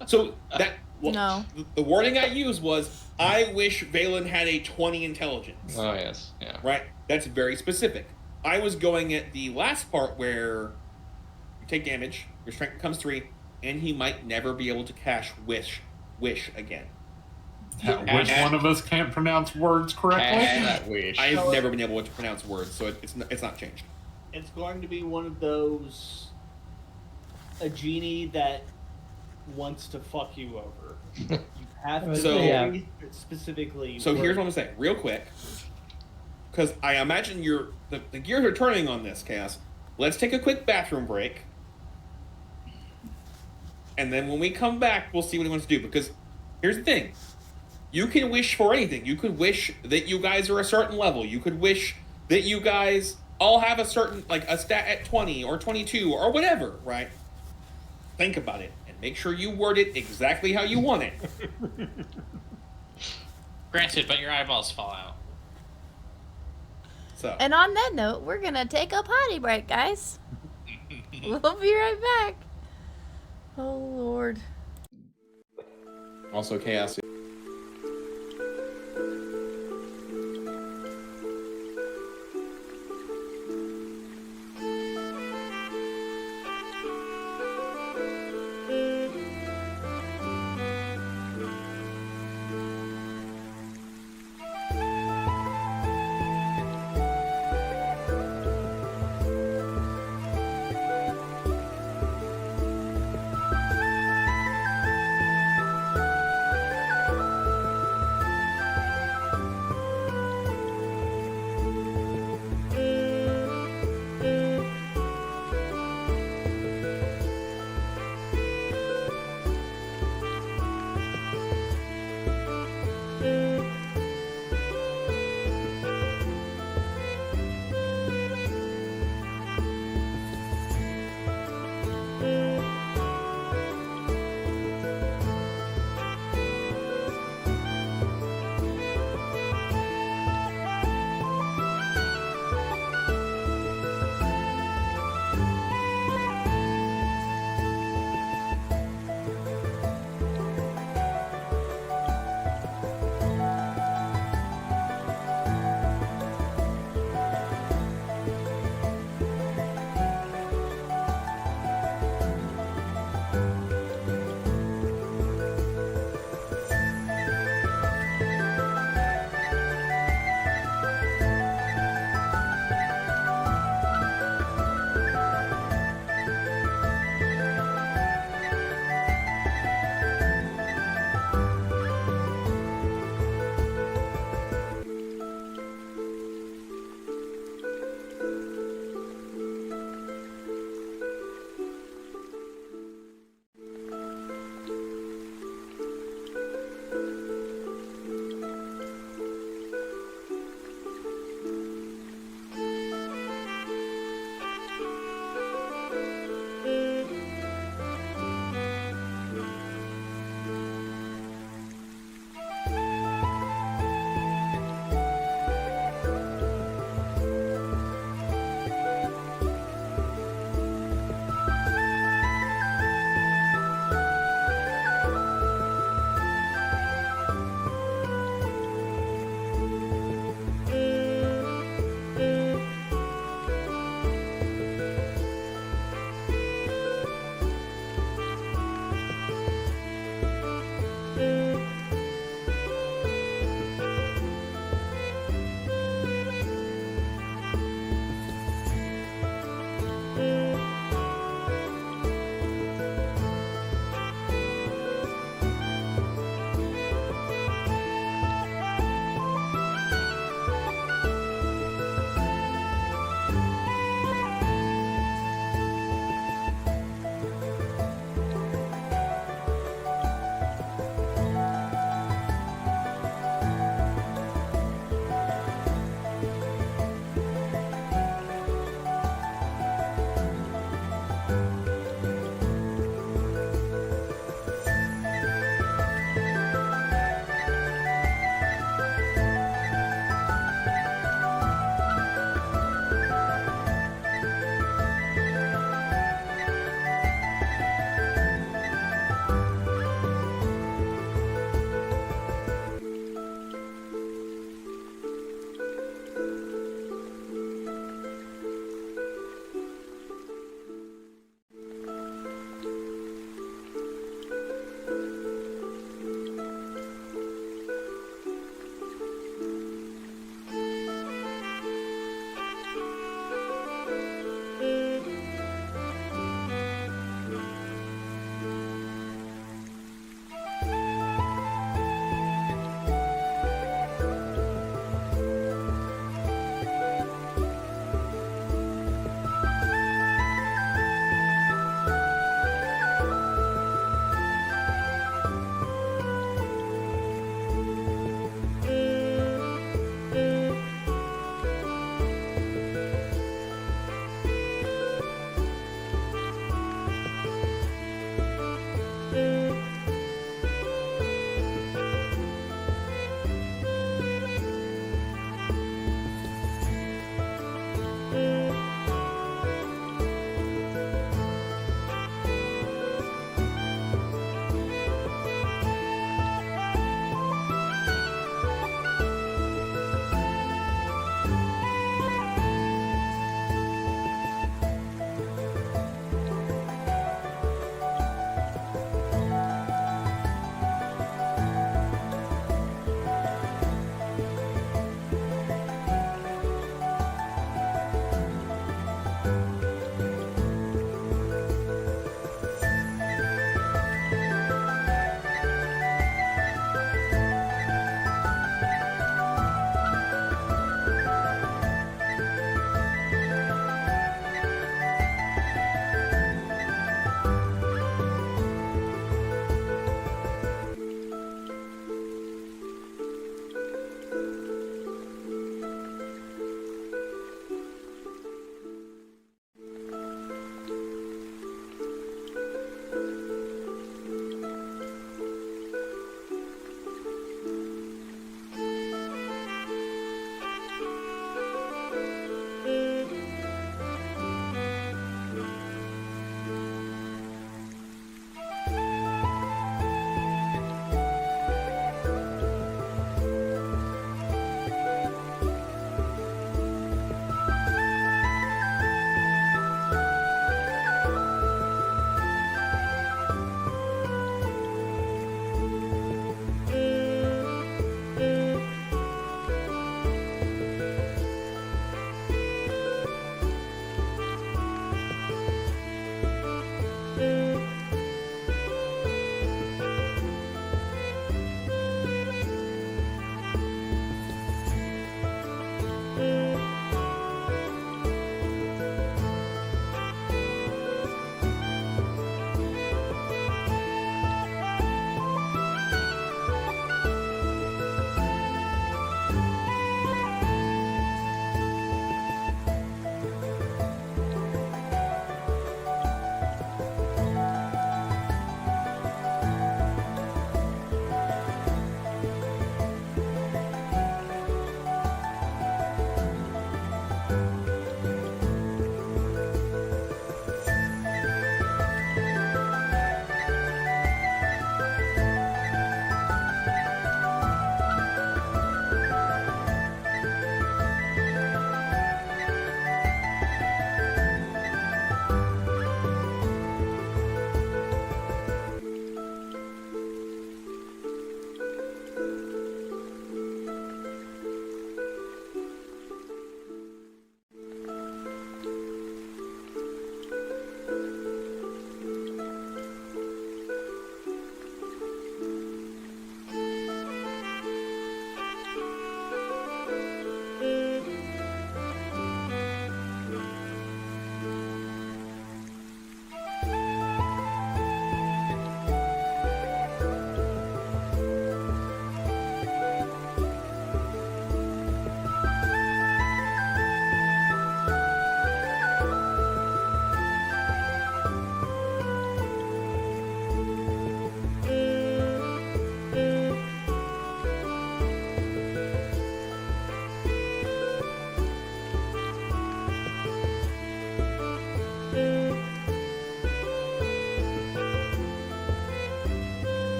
that No. the wording I used was, I wish Valen had a 20 intelligence. Oh yes, yeah. Right? That's very specific. I was going at the last part where you take damage, your strength becomes 3, and he might never be able to cast wish again. Which one of us can't pronounce words correctly? That wish. I've never been able to pronounce words, so it's not changed. it's going to be one of those, a genie that wants to fuck you over. You have to So- very specifically. So here's what I'm word- saying, real quick, because I imagine the gears are turning on this, Chaos. Let's take a quick bathroom break, and then when we come back, we'll see what he wants to do. Because here's the thing: you can wish for anything. You could wish that you guys are a certain level. You could wish that you guys all have a certain, like a stat at 20 or 22 or whatever, right? Think about it and make sure you word it exactly how you want it. Granted, but your eyeballs fall out. So. And on that note, we're gonna take a potty break, guys. We'll be right back. Oh Lord. Also, Chaos.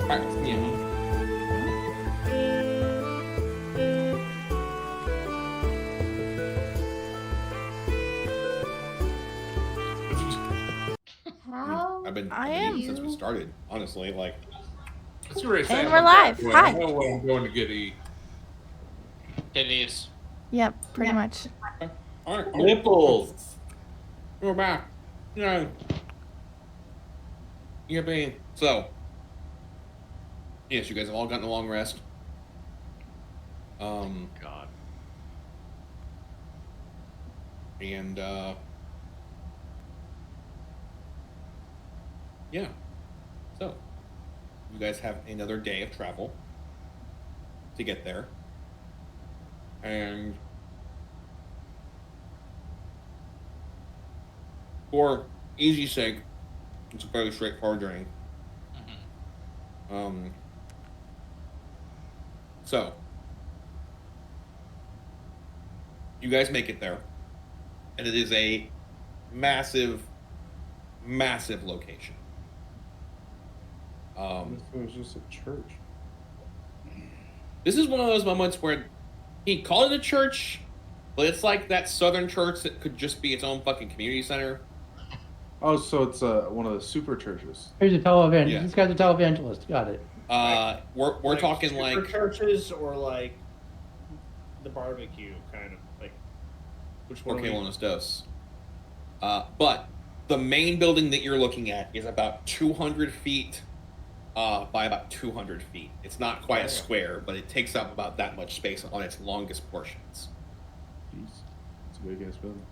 Yeah. How? I've been I eating am. since we started. Honestly, like Let's already say And I'm we're a bad live. boy. Hi. I know what I'm going to get eat. Titties. Yep, pretty much. all right, Nipples. we're back. Yippee. So, yes, you guys have all gotten a long rest. God. And yeah. So, you guys have another day of travel to get there. And for easy's sake, it's a fairly straightforward journey. So you guys make it there, and it is a massive, massive location. It was just a church. This is one of those moments where he called it a church, but it's like that southern church that could just be its own fucking community center. Oh, so it's one of the super churches. Here's a televangelist. Yeah. This guy's a televangelist. Got it. We're Like talking super like churches or like the barbecue kind of like. Which one? Porque unos dos. But the main building that you're looking at is about 200 feet by about 200 feet. It's not quite a square, but it takes up about that much space on its longest portions. Jeez, it's a big ass building.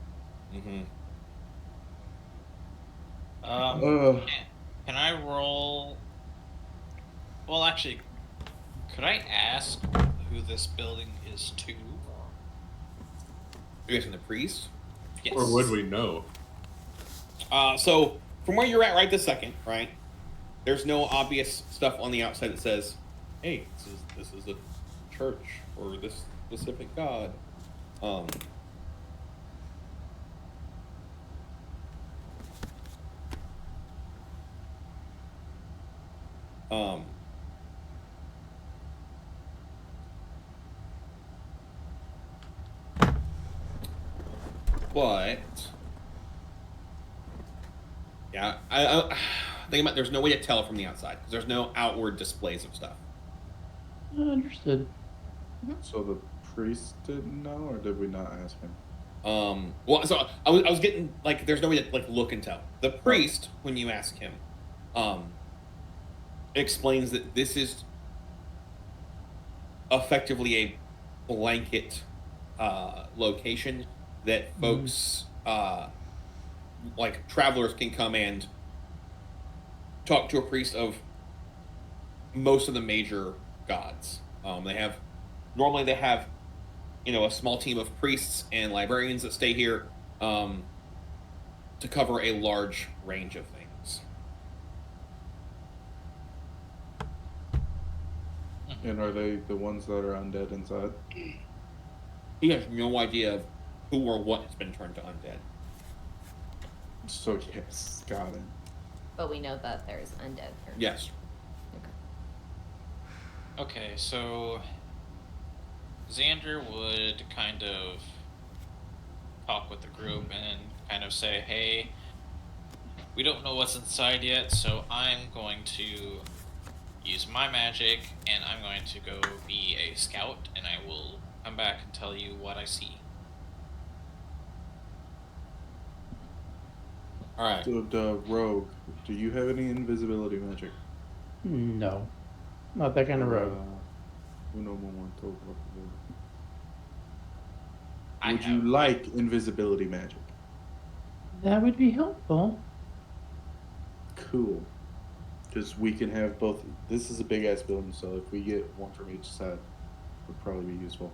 Mm-hmm. Can I roll? Well, actually, could I ask who this building is to? You guys in the priest? Yes. Or would we know? So from where you're at right this second, right? There's no obvious stuff on the outside that says, "Hey, this is a church or this specific god." But yeah, I think about there's no way to tell from the outside because there's no outward displays of stuff. Understood. So the priest didn't know, or did we not ask him? Well, so I was getting like there's no way to like look and tell. The priest, when you ask him, explains that this is effectively a blanket location that folks like travelers can come and talk to a priest of most of the major gods. They have a small team of priests and librarians that stay here to cover a large range of things. And are they the ones that are undead inside? He has no idea of who or what has been turned to undead. So yes, got it. But we know that there's undead. Yes. Okay, so Xander would kind of talk with the group and kind of say, "Hey, we don't know what's inside yet, so I'm going to use my magic and I'm going to go be a scout and I will come back and tell you what I see." All right. The rogue, do you have any invisibility magic? No. Not that kind of rogue. Uno momento. I Would you have- like invisibility magic? That would be helpful. Cool. Because we can have both. This is a big ass building, so if we get one from each side, would probably be useful.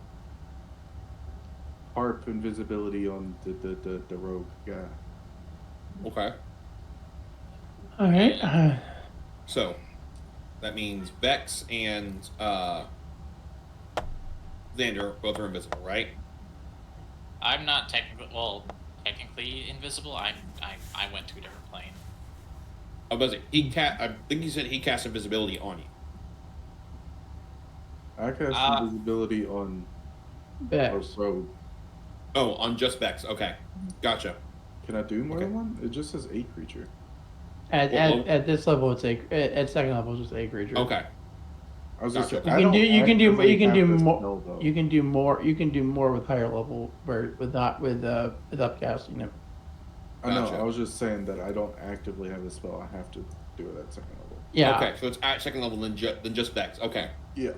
Harp invisibility on the rogue guy. Okay. All right. So that means Vex and Xander both are invisible, right? I'm not technically invisible. I went to a different plane. I think he said he cast invisibility on you. I cast invisibility on Vex. a rogue. Oh, on just Vex. Okay, gotcha. Can I do more than one? It just says a creature. At this level, it's at second level, it's just a creature. Okay. I was just Gotcha. saying, You can do more. You You can do more. You can do more with higher level, with upcasting it. I know. Gotcha. I was just saying that I don't actively have the spell. I have to do it at second level. Yeah. Okay, so it's at second level than just Vex. Okay. Yeah.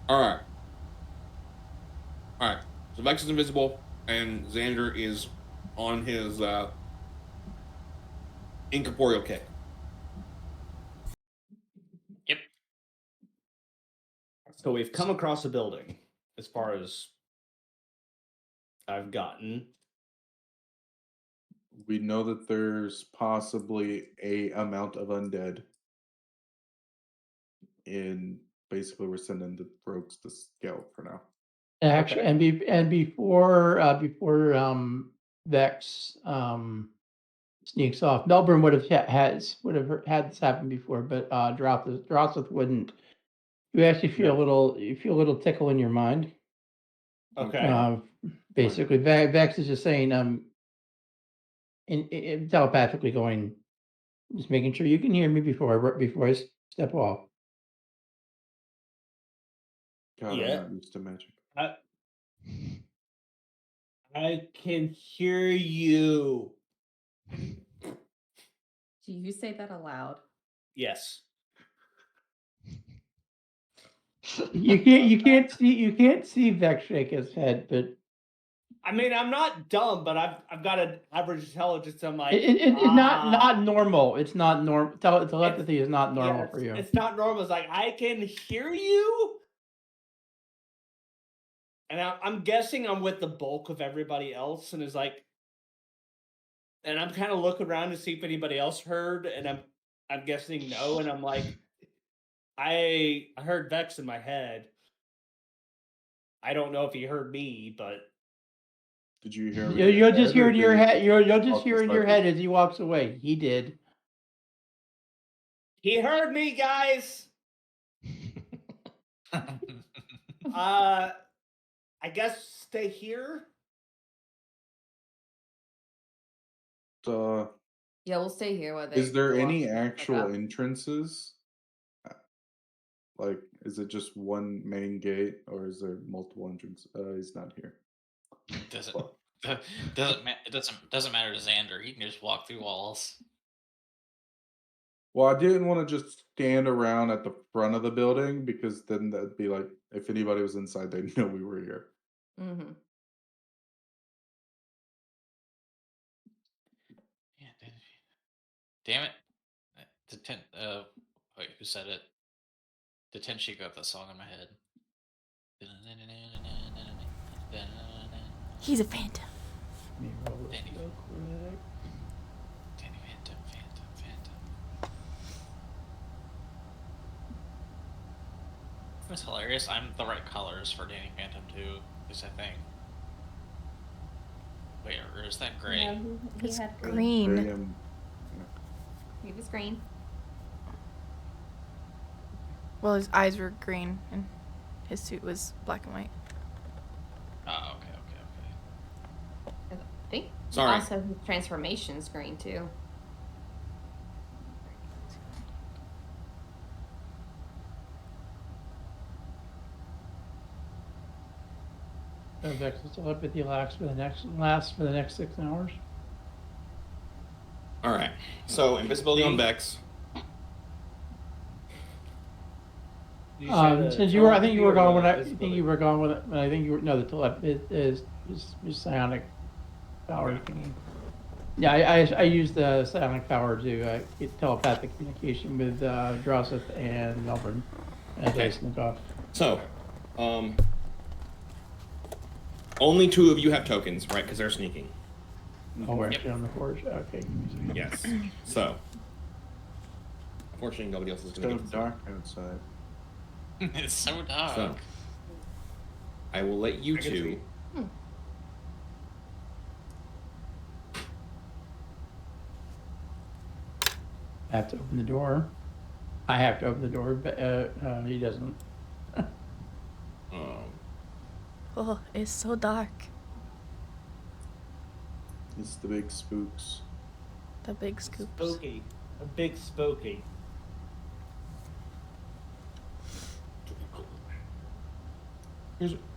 All right. All right. So Vex is invisible, and Xander is on his incorporeal kick. Yep. So we've come across a building, as far as I've gotten. We know that there's possibly a amount of undead. And basically, we're sending the rogues to scout for now. Actually, and before Vex sneaks off, Melbourne would have had this happen before, but Drossith wouldn't. You actually feel a little tickle in your mind. Okay. Basically, Vex is just saying, in telepathically going, just making sure you can hear me before I step off. God, Yeah. I'm not used to magic. I can hear you. Do you say that aloud? Yes. You can't see Vex shake his head, but I mean, I'm not dumb, but I've got an average intelligence. I'm like, it's not normal. It's not normal. Telepathy is not normal for you. It's not normal. It's like, I can hear you. And I'm guessing I'm with the bulk of everybody else, and is like, and I'm kind of looking around to see if anybody else heard, and I'm guessing no, and I'm like, I heard Vex in my head. I don't know if he heard me, but did you hear me? You'll just hear in your head. You'll just hear in your head as he walks away. He did. He heard me, guys. I guess stay here. Yeah, we'll stay here. While is there any actual entrances? Like, is it just one main gate, or is there multiple entrances? He's not here. It doesn't matter to Xander. He can just walk through walls. Well, I didn't want to just stand around at the front of the building, because then that'd be like, if anybody was inside, they'd know we were here. Mm-hmm. Yeah, damn it. Wait, who said it? The Tenchi got that song in my head. He's a phantom. Let me roll this real quick. Phantom. It's hilarious. I'm the right colors for Danny Phantom too, because I think. Wait, or is that gray? No, he It's had green. He was green. Well, his eyes were green, and his suit was black and white. Oh, okay. I think Sorry. also his transformation's green too. Vex's telepathy lasts for the next 6 hours. All right. So invisibility on Vex. Since you were, I think you were gone when I think you were gone when I think you were. No, the telepathy is psionic power thingy. Yeah, I used the psionic power to get telepathic communication with Drossith and Melbourne as I sneak off. So, only 2 of you have tokens, right? Because they're sneaking. Oh, we're actually on the forge. Okay. Yes. So, unfortunately, nobody else is going to It's so dark outside. It's so dark. So, I will let you two. I have to open the door. I have to open the door, but he doesn't. Oh, it's so dark. It's the big spooks. The big scoops. Spooky. A big spooky.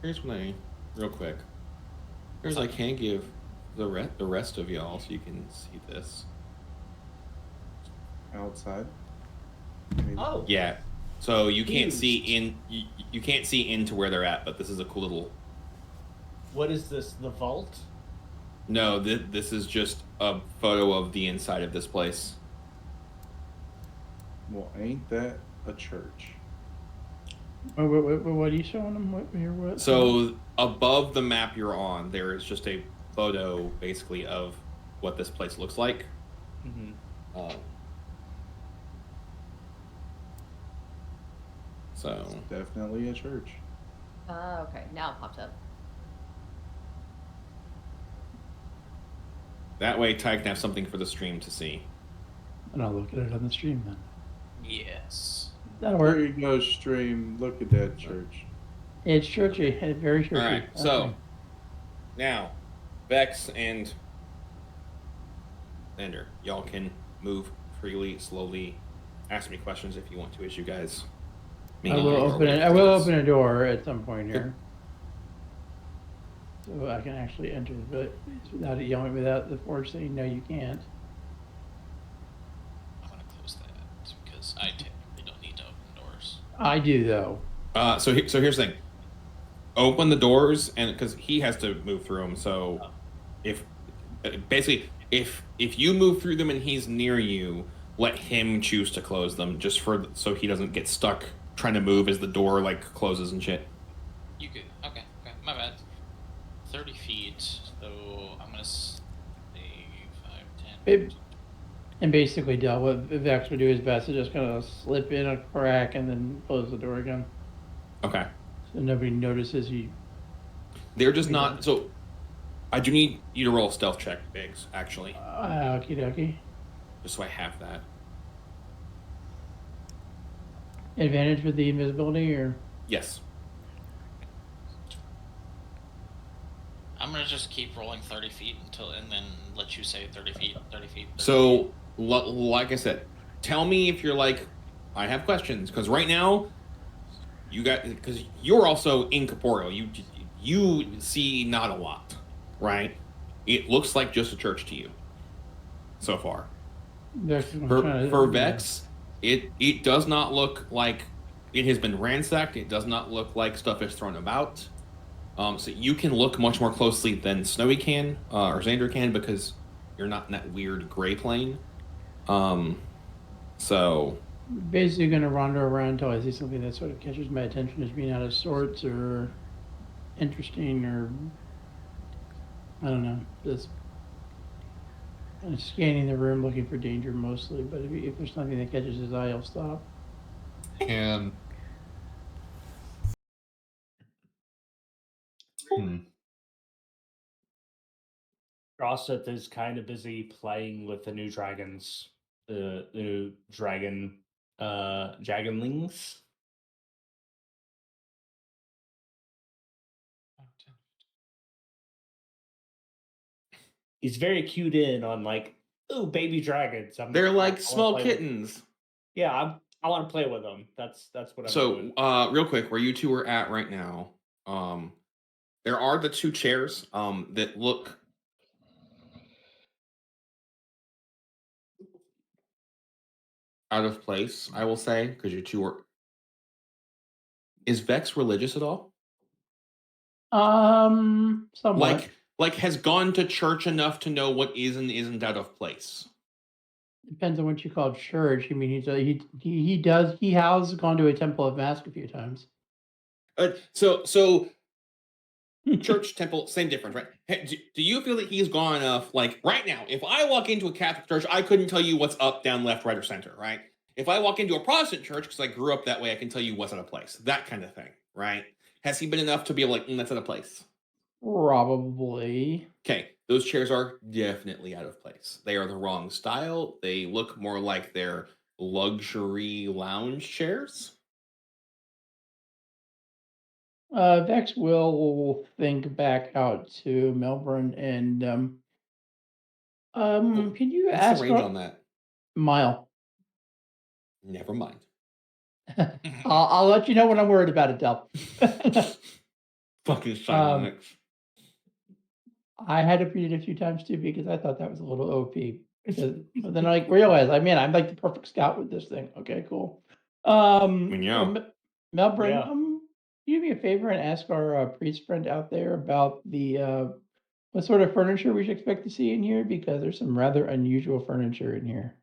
Here's what I real quick. Here's I can give the rest of y'all so you can see this. Outside. Oh. Yeah. So you can't Huge. see you can't see into where they're at, but this is a cool little. What is this? The vault? No, this is just a photo of the inside of this place. Well, ain't that a church? What are you showing them? What? So above the map you're on, there is just a photo, basically, of what this place looks like. Mm-hmm. So Definitely a church. Okay. Now it popped up. that way, Ty can have something for the stream to see. And I'll look at it on the stream then. Yes. That'll There work. you go, stream. Look at that church. It's churchy. Very churchy. All right. So Okay. now, Vex and Ender, y'all can move freely, slowly. Ask me questions if you want to, as you guys. I will open it. I will open a door at some point here, so I can actually enter the place without it yelling, without the forge saying no, you can't. I'm gonna close that because I technically don't need to open doors. I do though. So here's the thing. Open the doors, and because he has to move through them. So if you move through them and he's near you, let him choose to close them, just so he doesn't get stuck trying to move as the door closes and shit. You could. Okay. My bad. 30 feet. So I'm gonna say 5, 10. And basically, what Vex would do his best to just kind of slip in a crack and then close the door again, Okay. so nobody notices you. They're just not. So I do need you to roll a stealth check, Biggs. Actually, Okie dokie. just so I have that. Advantage with the invisibility, or Yes. I'm gonna just keep rolling 30 feet and then let you say 30 feet, 30 feet. 30 So, feet. like I said, tell me if you're like, I have questions, because right now, because you're also incorporeal. You see not a lot, right? It looks like just a church to you, so far. For Vex, it does not look like it has been ransacked. It does not look like stuff is thrown about. So you can look much more closely than Snowy can, or Xander can, because you're not in that weird gray plane. So basically going to wander around until I see something that sort of catches my attention as being out of sorts or interesting, or I don't know, just kind of scanning the room looking for danger mostly. But if there's something that catches his eye, I'll stop. Can. Rosseth is kind of busy playing with the new dragons. The new dragonlings. He's very cued in on ooh, baby dragons. they're like I wanna small play with- kittens. Yeah, I want to play with them. That's what I'm doing. So, real quick, where you two are at right now, there are the two chairs that look out of place, I will say, because you two are. Is Vex religious at all? Somewhat. Like has gone to church enough to know what is and isn't out of place. Depends on what you call church. I mean, he has gone to a temple of mask a few times. So church, temple, same difference, right? Do you feel that he's gone enough? Like right now, if I walk into a Catholic church, I couldn't tell you what's up, down, left, right, or center, right? If I walk into a Protestant church, because I grew up that way, I can tell you what's out of place. That kind of thing, right? Has he been enough to be like, that's out of place? Probably. Okay, those chairs are definitely out of place. They are the wrong style. They look more like they're luxury lounge chairs. Vex will think back out to Melbourne and can you What's ask the range our on that? Mile? Never mind. I'll let you know when I'm worried about it, Del. Fucking psionics. I had to read it a few times too because I thought that was a little OP. But then I realized, I'm like the perfect scout with this thing. Okay, cool. Yeah. Melbourne, Yeah. do me a favor and ask our priest friend out there about the what sort of furniture we should expect to see in here because there's some rather unusual furniture in here.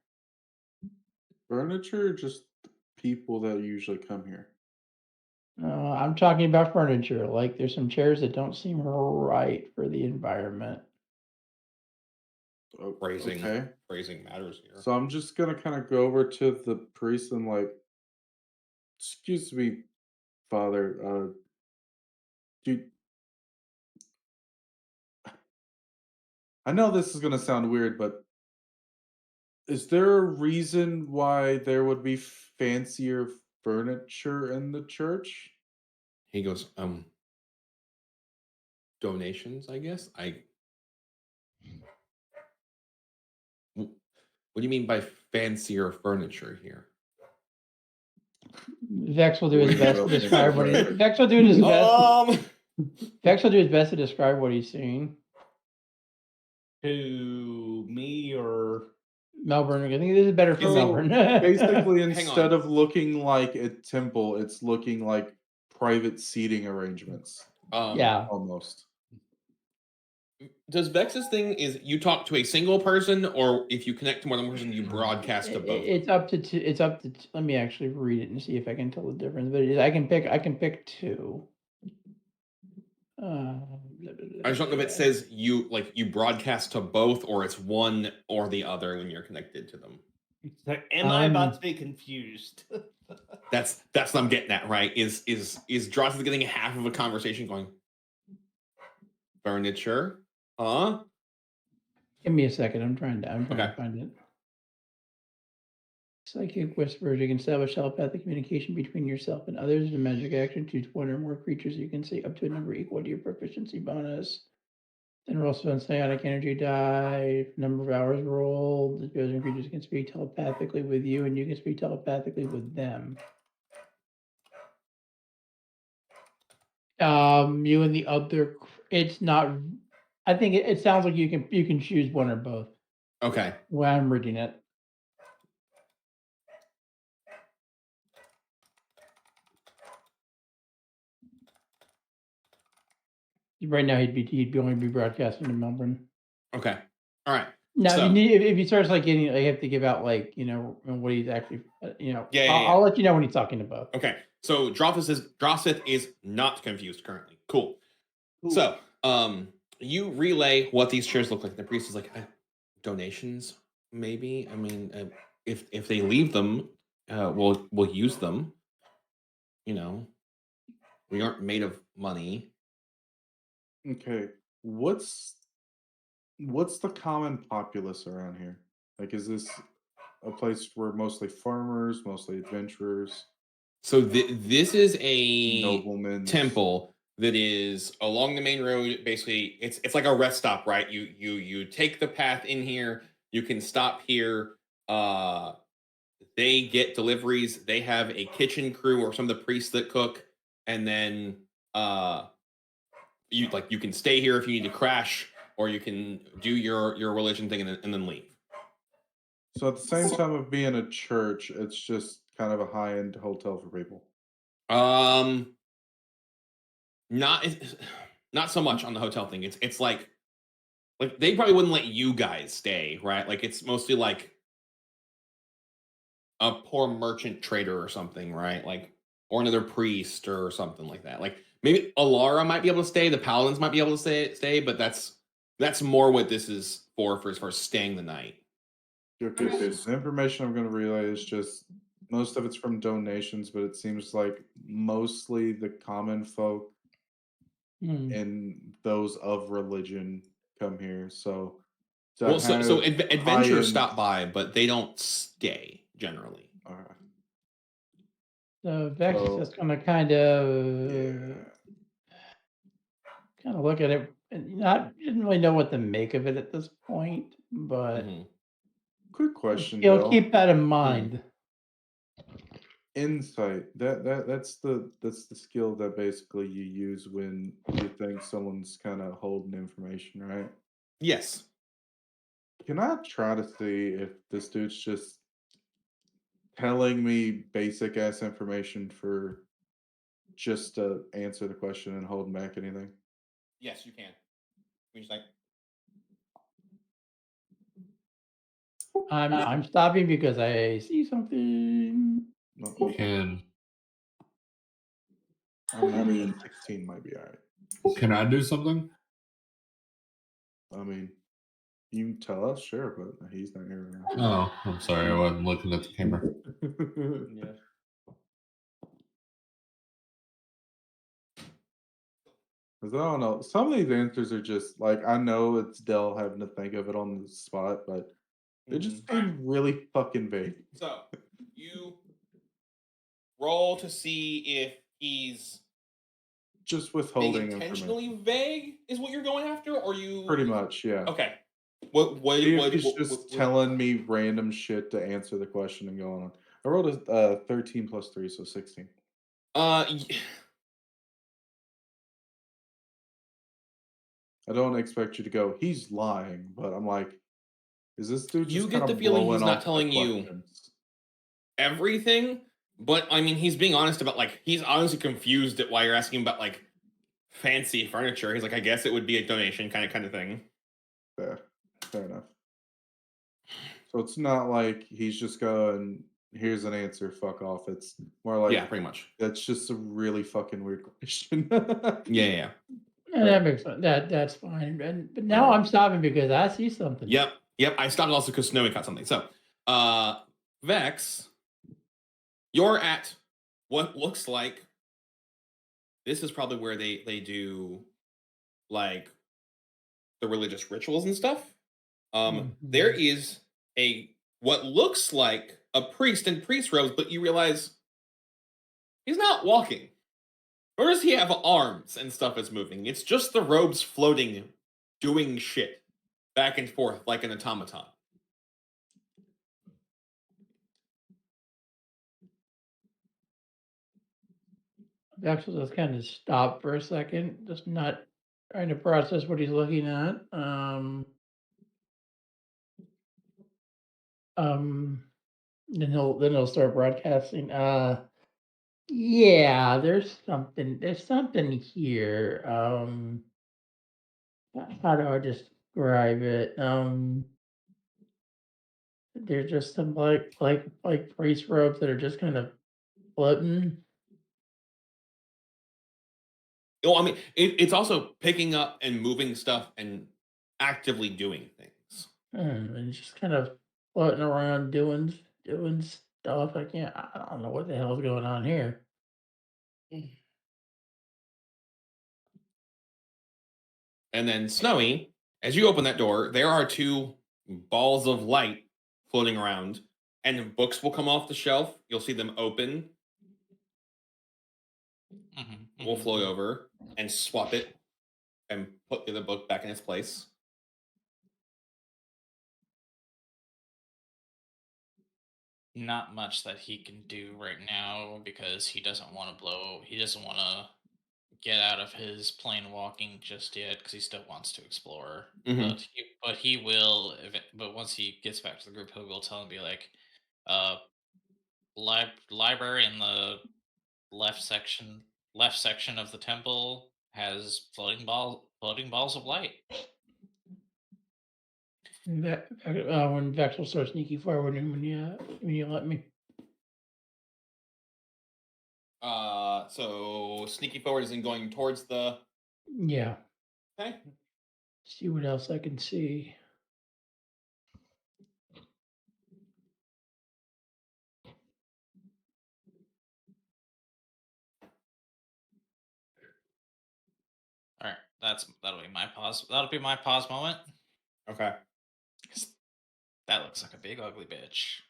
Furniture, or just people that usually come here. I'm talking about furniture. Like there's some chairs that don't seem right for the environment. Oh, Phrasing. okay. Phrasing matters here. So I'm just gonna kind of go over to the priest and like, excuse me, Father. Do I know this is gonna sound weird, but is there a reason why there would be fancier furniture in the church? He goes, donations, I guess. What do you mean by fancier furniture here? Vex will do his best to describe what he. Vex will do his best. Vex will do his best to describe what he's seeing. To me or Melbourne, I think this is better for Melbourne. Basically, Hang instead on. of looking like a temple, it's looking like private seating arrangements. Yeah. Almost. Does Vex's thing is you talk to a single person, or if you connect to more than one person, you broadcast to both? It's up to two. It's up to. Let me actually read it and see if I can tell the difference. But I can pick two. I just don't know if it says you broadcast to both, or it's one or the other when you're connected to them. am I about to be confused? That's what I'm getting at, right? Is Dross getting half of a conversation going, furniture? Huh? Give me a second. I'm trying to Okay. find it. Psychic whispers. You can establish telepathic communication between yourself and others. A magic action. Choose one or more creatures you can see up to a number equal to your proficiency bonus. Then roll spend psionic energy die. Number of hours rolled. The chosen creatures can speak telepathically with you, and you can speak telepathically with them. You and the other. It's not. I think it sounds like you can choose one or both. Okay. When I'm reading it. Right now, he'd only be broadcasting to Melbourne. Okay. All right. Now, So- if he starts like getting, you have to give out what he's actually, Yeah. I'll let you know when he's talking about. Okay. So Drossith is not confused currently. Cool. So, you relay what these chairs look like. The priest is like, donations, maybe. I mean, if they leave them, we'll use them. You know, we aren't made of money. Okay. What's the common populace around here? Like, is this a place where mostly farmers, mostly adventurers? So this is a Noblemen. temple that is along the main road. Basically, it's like a rest stop, right? You take the path in here. You can stop here. They get deliveries. They have a kitchen crew or some of the priests that cook, and then you can stay here if you need to crash, or you can do your religion thing and then leave. So at the same time of being a church, it's just kind of a high-end hotel for people. Not so much on the hotel thing. It's like they probably wouldn't let you guys stay, right? Like it's mostly like a poor merchant trader or something, right? Like or another priest or something like that. Like maybe Alara might be able to stay, the paladins might be able to stay, but that's more what this is for as far as staying the night. Okay, so the information I'm going to relay is just most of it's from donations, but it seems like mostly the common folk and those of religion come here. So, adventurers stop by, but they don't stay generally. All right. So Vex is just gonna kind of kind of look at it and didn't really know what to make of it at this point, but Mhm. Quick question, you'll Del. keep that in mind. Insight. That's the skill that basically you use when you think someone's kind of holding information, right? Yes. Can I try to see if this dude's just telling me basic ass information for just to answer the question and holding back anything? Yes, you can. We just like I'm stopping because I see something. Not me. Can I mean, 16 might be alright. can I do something? I mean, you can tell us, sure, but he's not here right now. Oh, I'm sorry, I wasn't looking at the camera. yeah. Because I don't know. Some of these answers are just like, I know it's Dell having to think of it on the spot, but they just seem really fucking vague. So you roll to see if he's Just being withholding intentionally information. vague is what you're going after, or you Pretty much, yeah. Okay. See if he's just telling me random shit to answer the question and going on. I rolled a 13 plus 3, so 16. I don't expect you to go, he's lying, but I'm like, is this dude You just get kind the of feeling blowing he's not off my telling you questions? everything, but I mean, he's being honest about like he's honestly confused at why you're asking about like fancy furniture. He's like, I guess it would be a donation kind of thing. Fair enough. So it's not like he's just going, here's an answer, fuck off. It's more like, Yeah, pretty much. That's just a really fucking weird question. Yeah. Yeah, that makes sense. That's fine. But now I'm stopping because I see something. Yep. I stopped also because Snowy caught something. So, Vex, you're at what looks like this is probably where they do like the religious rituals and stuff. There is a what looks like a priest in priest robes, but you realize he's not walking. Or does he have arms and stuff is moving? It's just the robes floating, doing shit back and forth like an automaton. Actually, just kind of stop for a second, just not trying to process what he's looking at. Then he'll start broadcasting. Yeah, there's something here. How do I describe it? There's just some like priest robes that are just kind of floating. Oh, I mean, it's also picking up and moving stuff and actively doing things. And just kind of floating around doing stuff. I don't know what the hell's going on here. And then Snowy, as you open that door, there are two balls of light floating around, and books will come off the shelf. You'll see them open. We'll float over and swap it and put the other book back in its place. Not much that he can do right now because he doesn't want to get out of his plane walking just yet because he still wants to explore. Mhm. But he will. But once he gets back to the group, he will tell him, be like, library in the left section of the temple has floating balls of light. When Vex will start sneaking forward and when you let me. So sneaking forward isn't going towards the. Yeah. Okay. See what else I can see. All right, that'll be my pause. That'll be my pause moment. Okay. That looks like a big ugly bitch.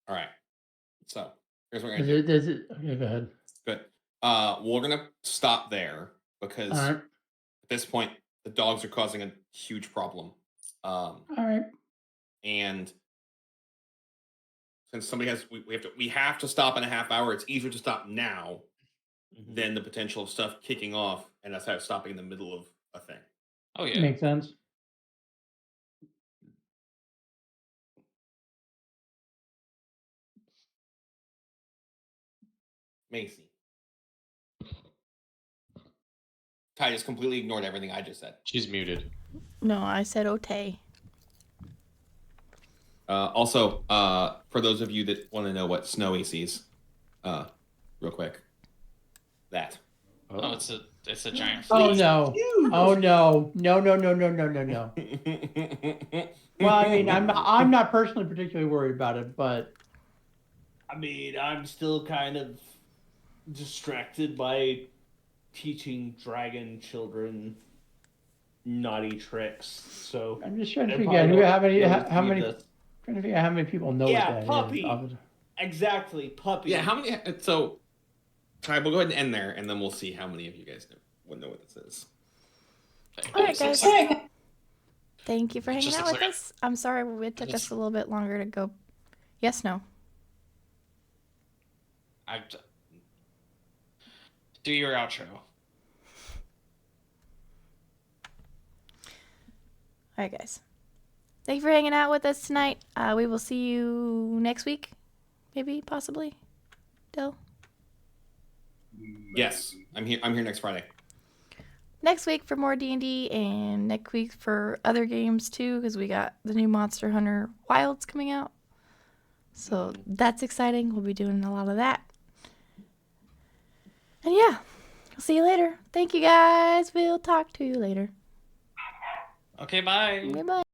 All right. So here's what we're gonna do. Okay, go ahead. Good. We're gonna stop there because All right. at this point the dogs are causing a huge problem. All right. And since somebody has, we have to stop in a half hour. It's easier to stop now than the potential of stuff kicking off and us stopping in the middle of a thing. Oh yeah. Makes sense. Macy. Ty just completely ignored everything I just said. She's muted. No, I said Otay. Also, for those of you that want to know what Snowy sees, real quick, that. Oh, it's a giant. Oh flea. no! Oh no! No! No! No! No! No! No! No! Well, I mean, I'm not personally particularly worried about it, but I mean, I'm still kind of distracted by teaching dragon children naughty tricks. So I'm just trying to I figure out probably how many don't how see many this. trying to figure out how many people know Yeah, what that puppy. is. Exactly, puppy. Yeah, how many? So, Ty, we'll go ahead and end there, and then we'll see how many of you guys would know what this is. All right, guys. Okay. Thank you for hanging Just out looks with like us. I'm sorry it took us a little bit longer to go. Yes, no. Do your outro. All right, guys. Thank you for hanging out with us tonight. We will see you next week, maybe, possibly. Dill. Yes, I'm here. I'm here next Friday. Next week for more D&D, and next week for other games too, because we got the new Monster Hunter Wilds coming out. So that's exciting. We'll be doing a lot of that. And yeah, I'll see you later. Thank you guys. We'll talk to you later. Okay, bye. Goodbye.